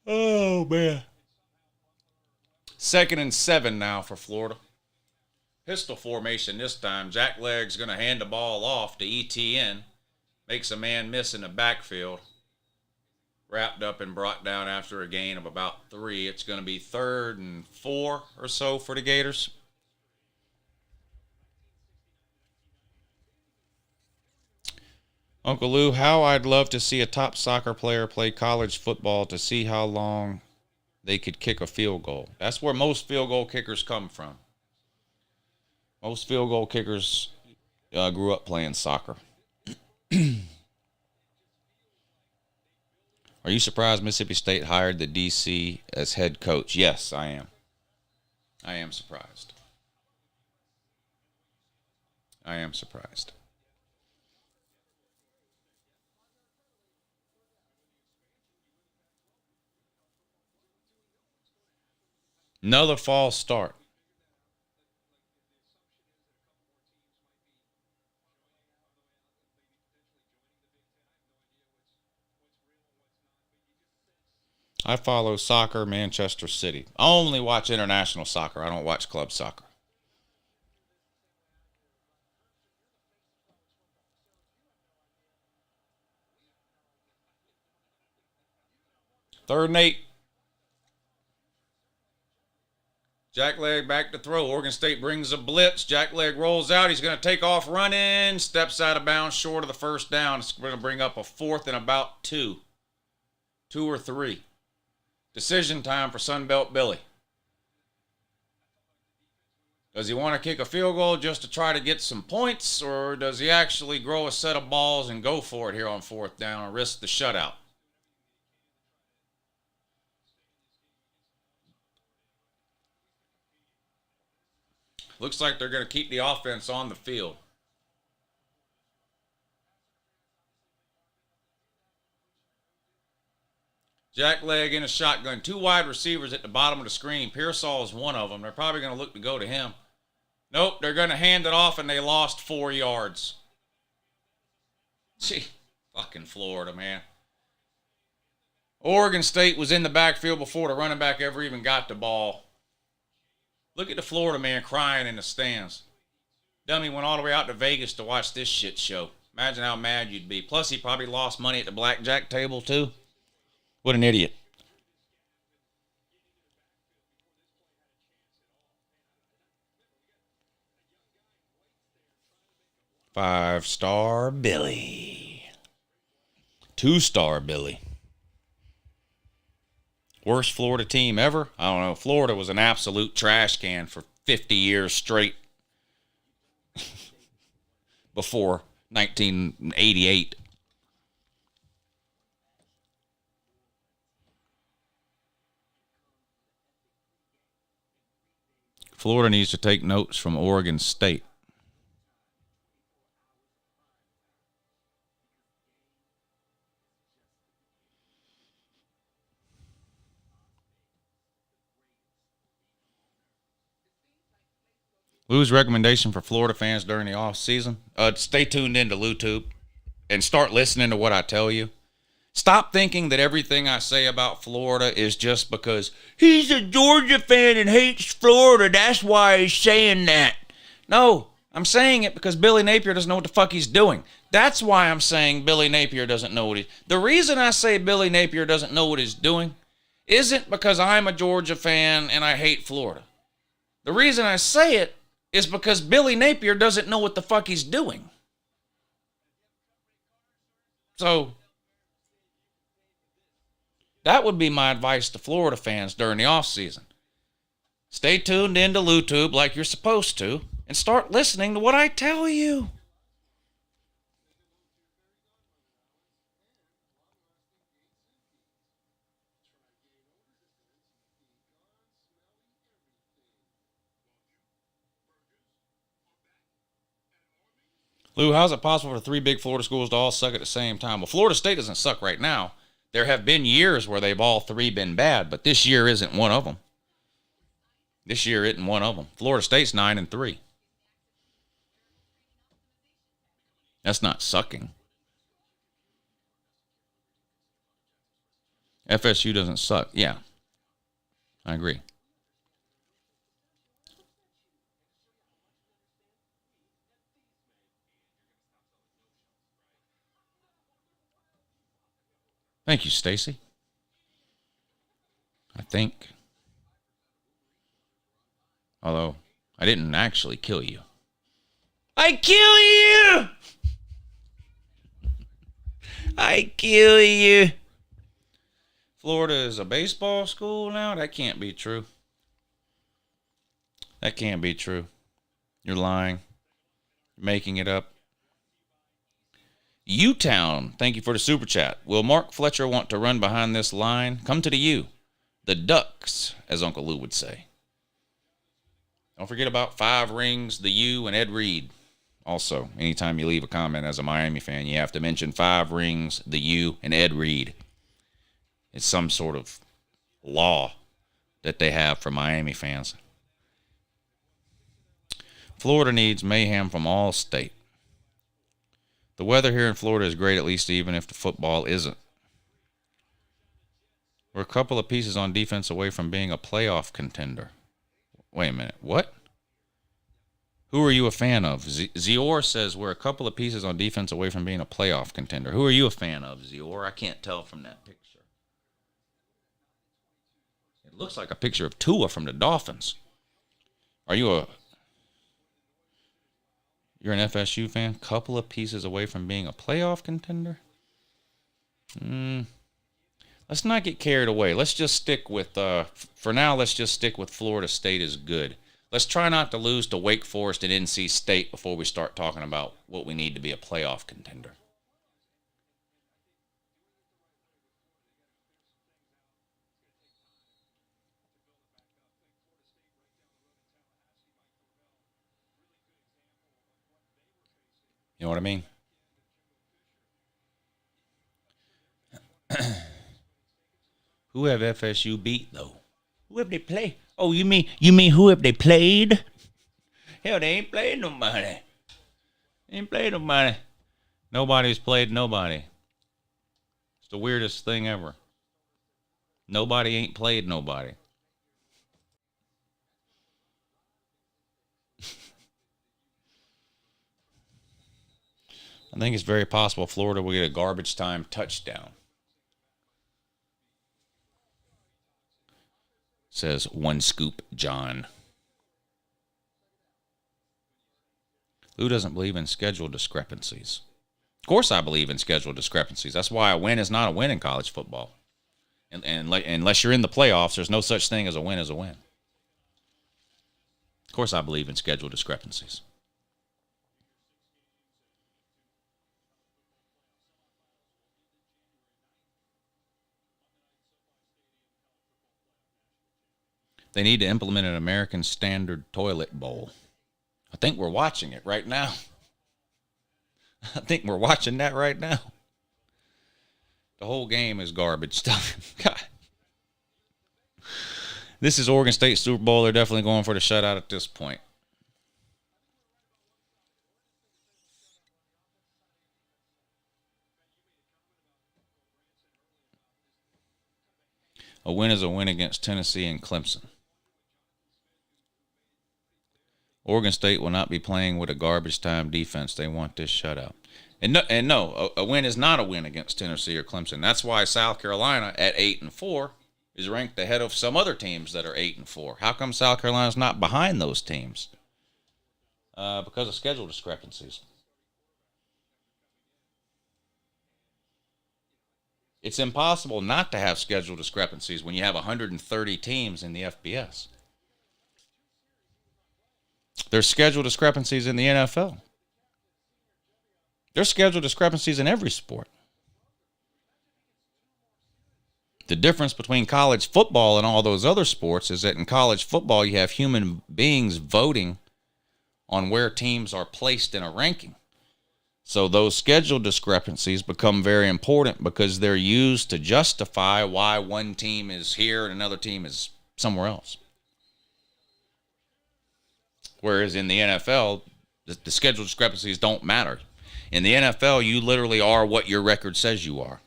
Oh, man. 2nd and 7 now for Florida. Pistol formation this time. Jack Leg's going to hand the ball off to ETN. Makes a man miss in the backfield. Wrapped up and brought down after a gain of about 3. It's going to be 3rd and 4 or so for the Gators. Uncle Lou, how I'd love to see a top soccer player play college football to see how long they could kick a field goal. That's where most field goal kickers come from. Most field goal kickers grew up playing soccer. Are you surprised Mississippi State hired the DC as head coach? Yes, I am. I am surprised. I am surprised. Another false start. I follow soccer, Manchester City. I only watch international soccer. I don't watch club soccer. Third and 8. Jack Leg back to throw. Oregon State brings a blitz. Jack Leg rolls out. He's going to take off running. Steps out of bounds short of the first down. It's going to bring up a 4th and about 2. 2 or 3. Decision time for Sunbelt Billy. Does he want to kick a field goal just to try to get some points, or does he actually grow a set of balls and go for it here on 4th down and risk the shutout? Looks like they're going to keep the offense on the field. Jack Leg in a shotgun. 2 wide receivers at the bottom of the screen. Pearsall is one of them. They're probably going to look to go to him. Nope, they're going to hand it off, and they lost 4 yards. Gee, fucking Florida, man. Oregon State was in the backfield before the running back ever even got the ball. Look at the Florida man crying in the stands. Dummy went all the way out to Vegas to watch this shit show. Imagine how mad you'd be. Plus, he probably lost money at the blackjack table, too. What an idiot. Five-star Billy. 2-star Billy. Worst Florida team ever? I don't know. Florida was an absolute trash can for 50 years straight before 1988. Florida needs to take notes from Oregon State. Lou's recommendation for Florida fans during the off season: stay tuned into LouTube and start listening to what I tell you. Stop thinking that everything I say about Florida is just because he's a Georgia fan and hates Florida. That's why he's saying that. No, I'm saying it because Billy Napier doesn't know what the fuck he's doing. That's why I'm saying Billy Napier doesn't know what he's... The reason I say Billy Napier doesn't know what he's doing isn't because I'm a Georgia fan and I hate Florida. The reason I say it is because Billy Napier doesn't know what the fuck he's doing. So, that would be my advice to Florida fans during the offseason. Stay tuned into LouTube like you're supposed to and start listening to what I tell you. Lou, how's it possible for three big Florida schools to all suck at the same time? Well, Florida State doesn't suck right now. There have been years where they've all three been bad, but this year isn't one of them. This year isn't one of them. Florida State's 9-3. That's not sucking. FSU doesn't suck. Yeah, I agree. Thank you, Stacy. I think. Although, I didn't actually kill you. I kill you! I kill you. Florida is a baseball school now? That can't be true. That can't be true. You're lying. You're making it up. U-Town, thank you for the super chat. Will Mark Fletcher want to run behind this line? Come to the U. The Ducks, as Uncle Lou would say. Don't forget about 5 Rings, the U, and Ed Reed. Also, anytime you leave a comment as a Miami fan, you have to mention 5 Rings, the U, and Ed Reed. It's some sort of law that they have for Miami fans. Florida needs mayhem from all state. The weather here in Florida is great, at least even if the football isn't. We're a couple of pieces on defense away from being a playoff contender. Wait a minute, what? Who are you a fan of? Zior says we're a couple of pieces on defense away from being a playoff contender. Who are you a fan of, Zior? I can't tell from that picture. It looks like a picture of Tua from the Dolphins. You're an FSU fan? Couple of pieces away from being a playoff contender? Let's not get carried away. Let's just stick with, for now, let's just stick with Florida State is good. Let's try not to lose to Wake Forest and NC State before we start talking about what we need to be a playoff contender. You know what I mean? Who have FSU beat, though? Who have they played? Oh, you mean who have they played? Hell, they ain't played nobody. They ain't played nobody. Nobody's played nobody. It's the weirdest thing ever. Nobody ain't played nobody. I think it's very possible Florida will get a garbage time touchdown. Says One Scoop John. Lou doesn't believe in schedule discrepancies. Of course I believe in schedule discrepancies. That's why a win is not a win in college football. And unless you're in the playoffs, there's no such thing as a win is a win. Of course I believe in schedule discrepancies. They need to implement an American Standard toilet bowl. I think we're watching it right now. I think we're watching that right now. The whole game is garbage time. God. This is Oregon State Super Bowl. They're definitely going for the shutout at this point. A win is a win against Tennessee and Clemson. Oregon State will not be playing with a garbage time defense. They want this shutout. And no, a win is not a win against Tennessee or Clemson. That's why South Carolina at 8-4 is ranked ahead of some other teams that are 8-4. How come South Carolina's not behind those teams? Because of schedule discrepancies. It's impossible not to have schedule discrepancies when you have 130 teams in the FBS. There's schedule discrepancies in the NFL. There's schedule discrepancies in every sport. The difference between college football and all those other sports is that in college football, you have human beings voting on where teams are placed in a ranking. So those schedule discrepancies become very important because they're used to justify why one team is here and another team is somewhere else. Whereas in the NFL, the schedule discrepancies don't matter. In the NFL, you literally are what your record says you are.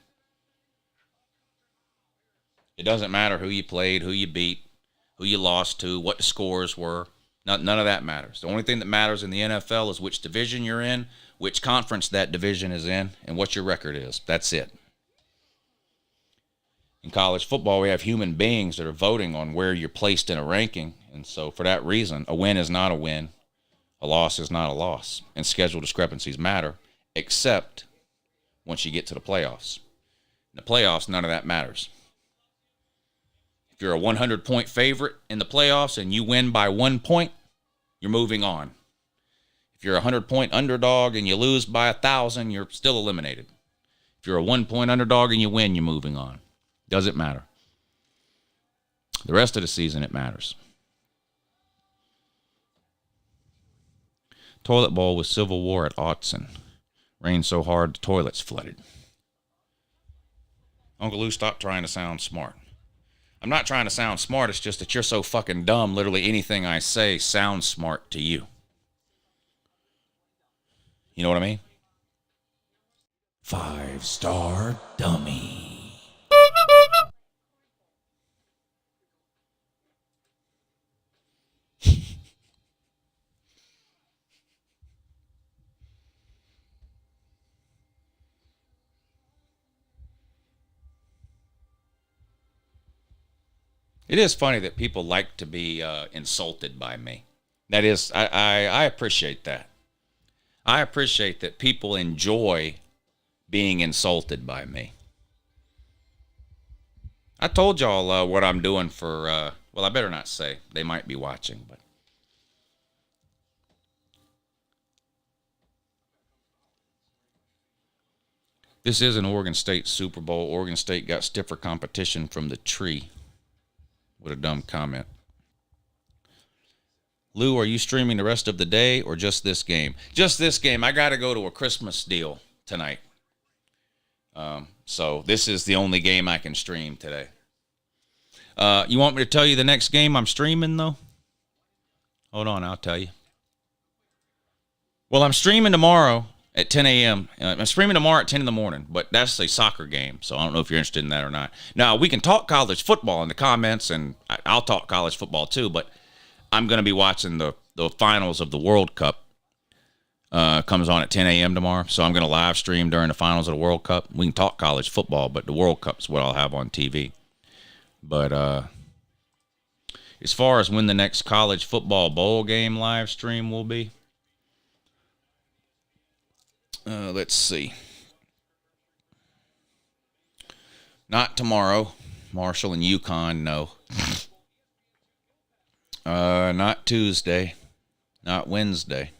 It doesn't matter who you played, who you beat, who you lost to, what the scores were. None of that matters. The only thing that matters in the NFL is which division you're in, which conference that division is in, and what your record is. That's it. In college football, we have human beings that are voting on where you're placed in a ranking. And so for that reason, a win is not a win. A loss is not a loss. And schedule discrepancies matter, except once you get to the playoffs. In the playoffs, none of that matters. If you're a 100-point favorite in the playoffs and you win by 1 point, you're moving on. If you're a 100-point underdog and you lose by 1,000, you're still eliminated. If you're a 1-point underdog and you win, you're moving on. Doesn't matter. The rest of the season, it matters. Toilet bowl with Civil War at Autzen. Rained so hard the toilets flooded. Uncle Lou, stop trying to sound smart. I'm not trying to sound smart. It's just that you're so fucking dumb. Literally anything I say sounds smart to you. You know what I mean? 5-star dummy. It is funny that people like to be insulted by me. That is, I appreciate that. I appreciate that people enjoy being insulted by me. I told y'all what I'm doing for, well, I better not say. They might be watching, but. This is an Oregon State Super Bowl. Oregon State got stiffer competition from the tree. What a dumb comment. Lou, are you streaming the rest of the day or just this game? Just this game. I got to go to a Christmas deal tonight. So this is the only game I can stream today. You want me to tell you the next game I'm streaming, though? Hold on, I'll tell you. Well, I'm streaming tomorrow at 10 a.m. I'm streaming tomorrow at 10 in the morning, but that's a soccer game, so I don't know if you're interested in that or not. Now, we can talk college football in the comments, and I'll talk college football too, but I'm going to be watching the finals of the World Cup. Comes on at 10 a.m. tomorrow, so I'm going to live stream during the finals of the World Cup. We can talk college football, but the World Cup's what I'll have on TV. But as far as when the next college football bowl game live stream will be, let's see. Not tomorrow. Marshall and UConn, no. Not Tuesday. Not Wednesday.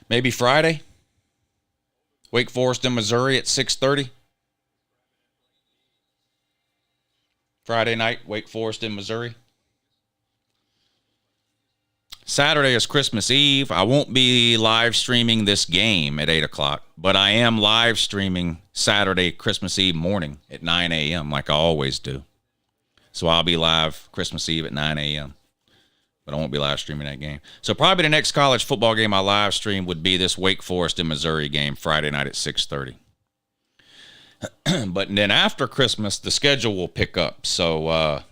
Maybe Friday. Wake Forest in Missouri at 6:30. Friday night, Wake Forest in Missouri. Saturday is Christmas Eve. I won't be live streaming this game at 8 o'clock, but I am live streaming Saturday, Christmas Eve morning at 9 a.m. like I always do. So I'll be live Christmas Eve at 9 a.m. but I won't be live streaming that game. So probably the next college football game I live stream would be this Wake Forest and Missouri game Friday night at 6:30. But then after Christmas, the schedule will pick up. So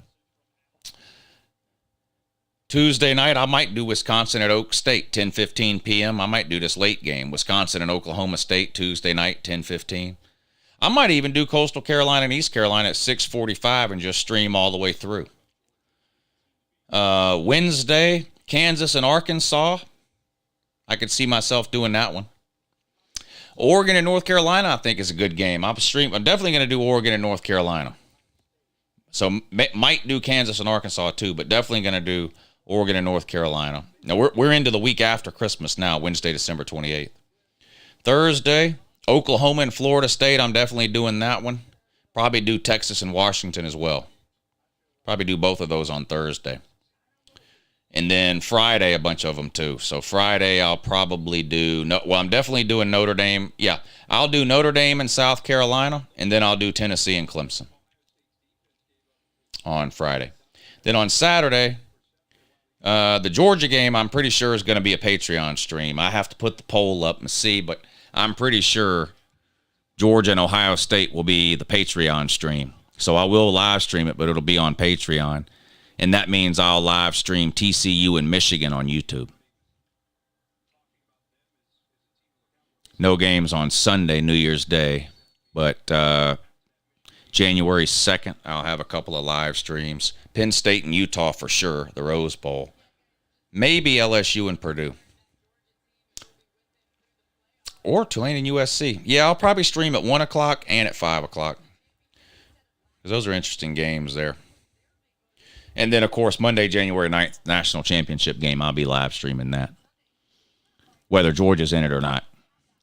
Tuesday night, I might do Wisconsin at Oak State, 10:15 p.m. I might do this late game, Wisconsin and Oklahoma State, Tuesday night, 10:15. I might even do Coastal Carolina and East Carolina at 6:45 and just stream all the way through. Wednesday, Kansas and Arkansas. I could see myself doing that one. Oregon and North Carolina, I think, is a good game. I'm definitely going to do Oregon and North Carolina. So might do Kansas and Arkansas too, but definitely going to do Oregon and North Carolina. Now we're into the week after Christmas now, Wednesday, December 28th. Thursday, Oklahoma and Florida State. I'm definitely doing that one. Probably do Texas and Washington as well. Probably do both of those on Thursday. And then Friday, a bunch of them too. So Friday, I'll probably do, I'm definitely doing Notre Dame. Yeah, I'll do Notre Dame and South Carolina, and then I'll do Tennessee and Clemson on Friday. Then on Saturday, the Georgia game, I'm pretty sure is going to be a Patreon stream. I have to put the poll up and see, but I'm pretty sure Georgia and Ohio State will be the Patreon stream. So I will live stream it, but it'll be on Patreon. And that means I'll live stream TCU and Michigan on YouTube. No games on Sunday, New Year's Day. But January 2nd, I'll have a couple of live streams. Penn State and Utah for sure, the Rose Bowl. Maybe LSU and Purdue. Or Tulane and USC. Yeah, I'll probably stream at 1 o'clock and at 5 o'clock. Because those are interesting games there. And then, of course, Monday, January 9th, National Championship game, I'll be live streaming that. Whether Georgia's in it or not,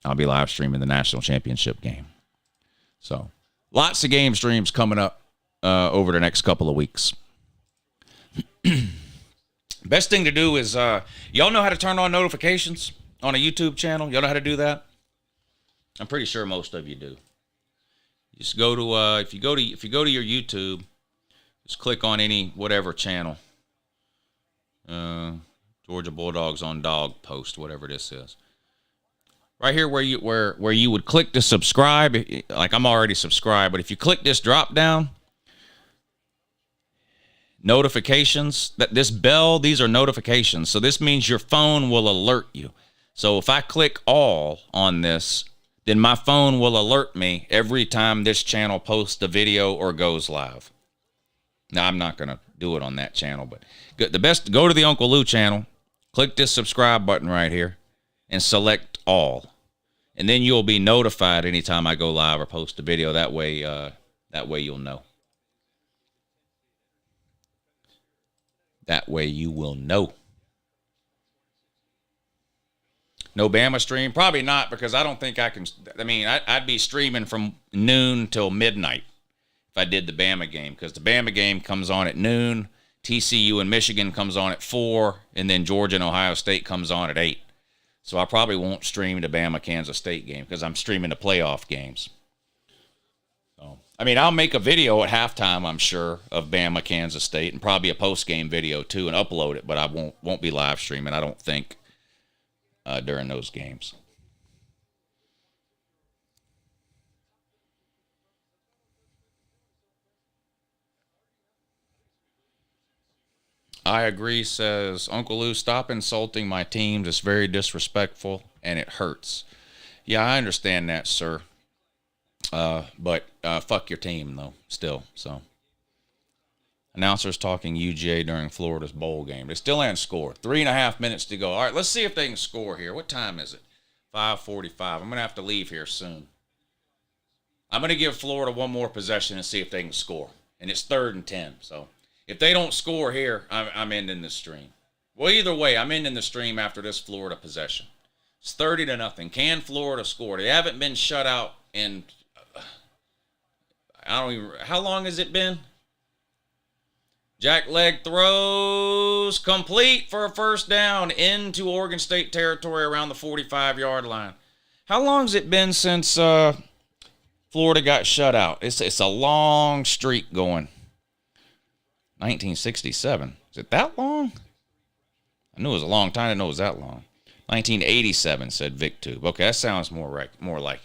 I'll be live streaming the National Championship game. So, lots of game streams coming up over the next couple of weeks. Best thing to do is, y'all know how to turn on notifications on a YouTube channel? Y'all know how to do that? I'm pretty sure most of you do. Just go to, if you go to your YouTube, just click on any whatever channel. Georgia Bulldogs on Dog Post, whatever this is. Right here where you would click to subscribe, like I'm already subscribed, but if you click this drop down, notifications, this bell, these are notifications. So this means your phone will alert you. So if I click all on this, then my phone will alert me every time this channel posts a video or goes live. Now, I'm not going to do it on that channel, but go to the Uncle Lou channel, click this subscribe button right here, and select all. And then you'll be notified anytime I go live or post a video. That way you'll know. That way you will know. No Bama stream? Probably not, because I don't think I can. I mean, I'd be streaming from noon till midnight if I did the Bama game, because the Bama game comes on at noon, TCU and Michigan comes on at 4, and then Georgia and Ohio State comes on at 8. So I probably won't stream the Bama-Kansas State game because I'm streaming the playoff games. So, I mean, I'll make a video at halftime, I'm sure, of Bama-Kansas State, and probably a post-game video too, and upload it, but I won't be live streaming, I don't think, during those games. I agree, says Uncle Lou, stop insulting my teams. It's very disrespectful and it hurts. Yeah, I understand that, sir. But fuck your team, though, still. So, announcers talking UGA during Florida's bowl game. They still haven't scored. 3.5 minutes to go. All right, let's see if they can score here. What time is it? 5:45. I'm going to have to leave here soon. I'm going to give Florida one more possession and see if they can score. And it's 3rd and 10, so if they don't score here, I'm ending the stream. Well, either way, I'm ending the stream after this Florida possession. It's 30-0. Can Florida score? They haven't been shut out in, how long has it been? Jack leg throws complete for a first down into Oregon State territory around the 45-yard line. How long has it been since Florida got shut out? It's a long streak going. 1967. Is it that long? I knew it was a long time. I didn't know it was that long. 1987, said VicTube. Okay, that sounds more like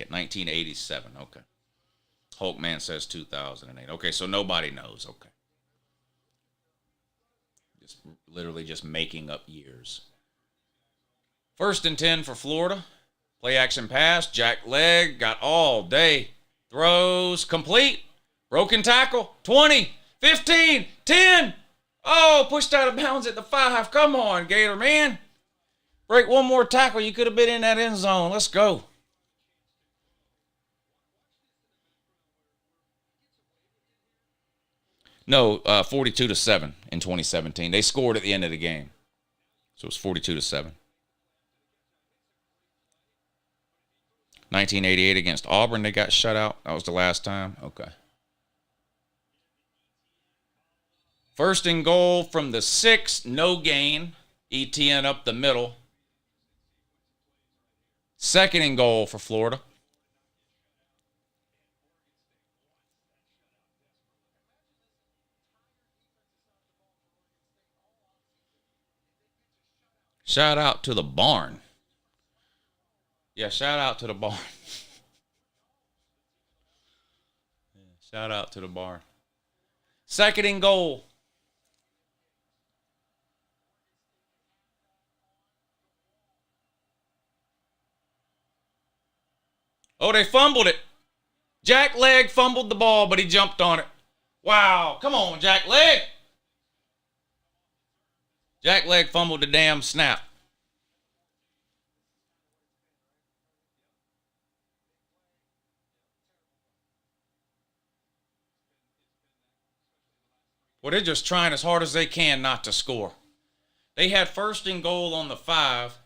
it. 1987, okay. Hulkman says 2008. Okay, so nobody knows. Okay. Literally just making up years. 1st and 10 for Florida. Play action pass. Jack leg. Got all day. Throws. Complete. Broken tackle. 20. 15. 10. Oh, pushed out of bounds at the 5. Come on, Gator man. Break one more tackle. You could have been in that end zone. Let's go. No, 42-7 in 2017. They scored at the end of the game. So it was 42-7. 1988 against Auburn, they got shut out. That was the last time. Okay. 1st and goal from the 6, no gain. ETN up the middle. 2nd and goal for Florida. Shout out to the barn. Yeah, shout out to the barn. Shout out to the barn. 2nd and goal. Oh, they fumbled it. Jack Leg fumbled the ball, but he jumped on it. Wow. Come on, Jack Leg. Jack Leg fumbled the damn snap. Well, they're just trying as hard as they can not to score. They had 1st and goal on the 5.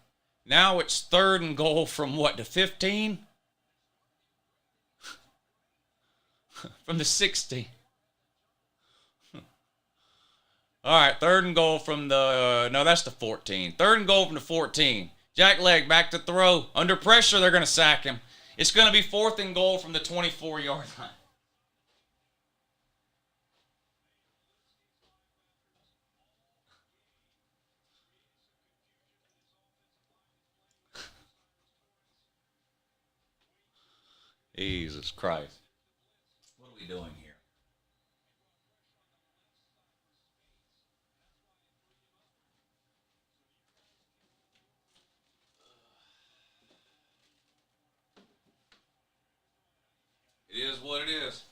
Now it's 3rd and goal from what, the 15? From the 60. All right, 3rd and goal from the, no, that's the 14. 3rd and goal from the 14. Jack Leg back to throw. Under pressure, they're going to sack him. It's going to be 4th and goal from the 24-yard line. Jesus Christ. What are we doing here? It is what it is.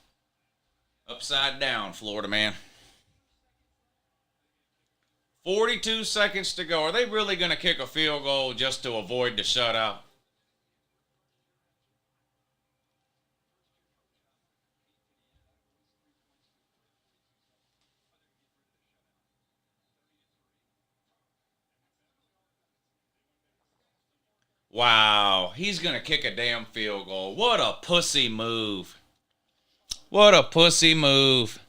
Upside down, Florida man. 42 seconds to go. Are they really going to kick a field goal just to avoid the shutout? Wow, he's going to kick a damn field goal. What a pussy move. What a pussy move.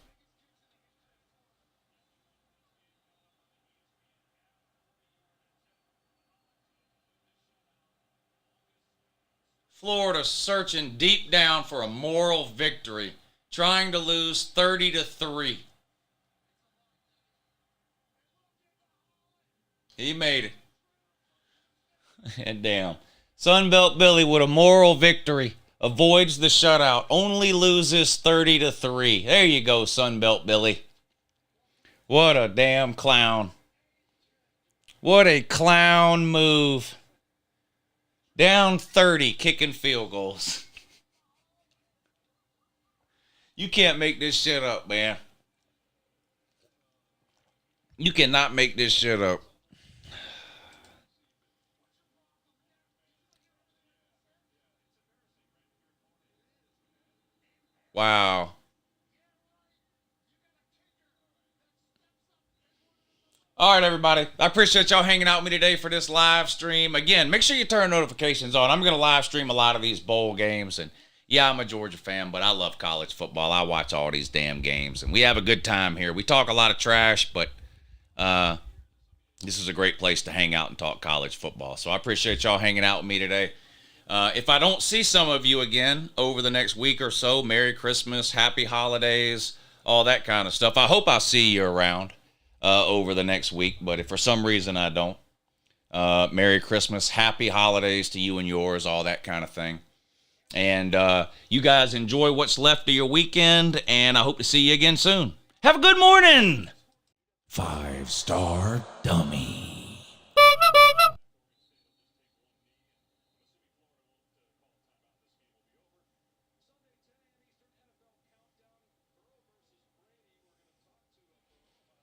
Florida searching deep down for a moral victory, trying to lose 30-3. He made it. And damn. Sunbelt Billy with a moral victory. Avoids the shutout. Only loses 30-3. There you go, Sunbelt Billy. What a damn clown. What a clown move. Down 30, kicking field goals. You can't make this shit up, man. You cannot make this shit up. Wow. All right, everybody. I appreciate y'all hanging out with me today for this live stream. Again, make sure you turn notifications on. I'm going to live stream a lot of these bowl games. And yeah, I'm a Georgia fan, but I love college football. I watch all these damn games. And we have a good time here. We talk a lot of trash, but this is a great place to hang out and talk college football. So I appreciate y'all hanging out with me today. If I don't see some of you again over the next week or so, Merry Christmas, Happy Holidays, all that kind of stuff. I hope I see you around over the next week, but if for some reason I don't, Merry Christmas, happy holidays to you and yours, all that kind of thing. And you guys enjoy what's left of your weekend, and I hope to see you again soon. Have a good morning. 5-star dummy.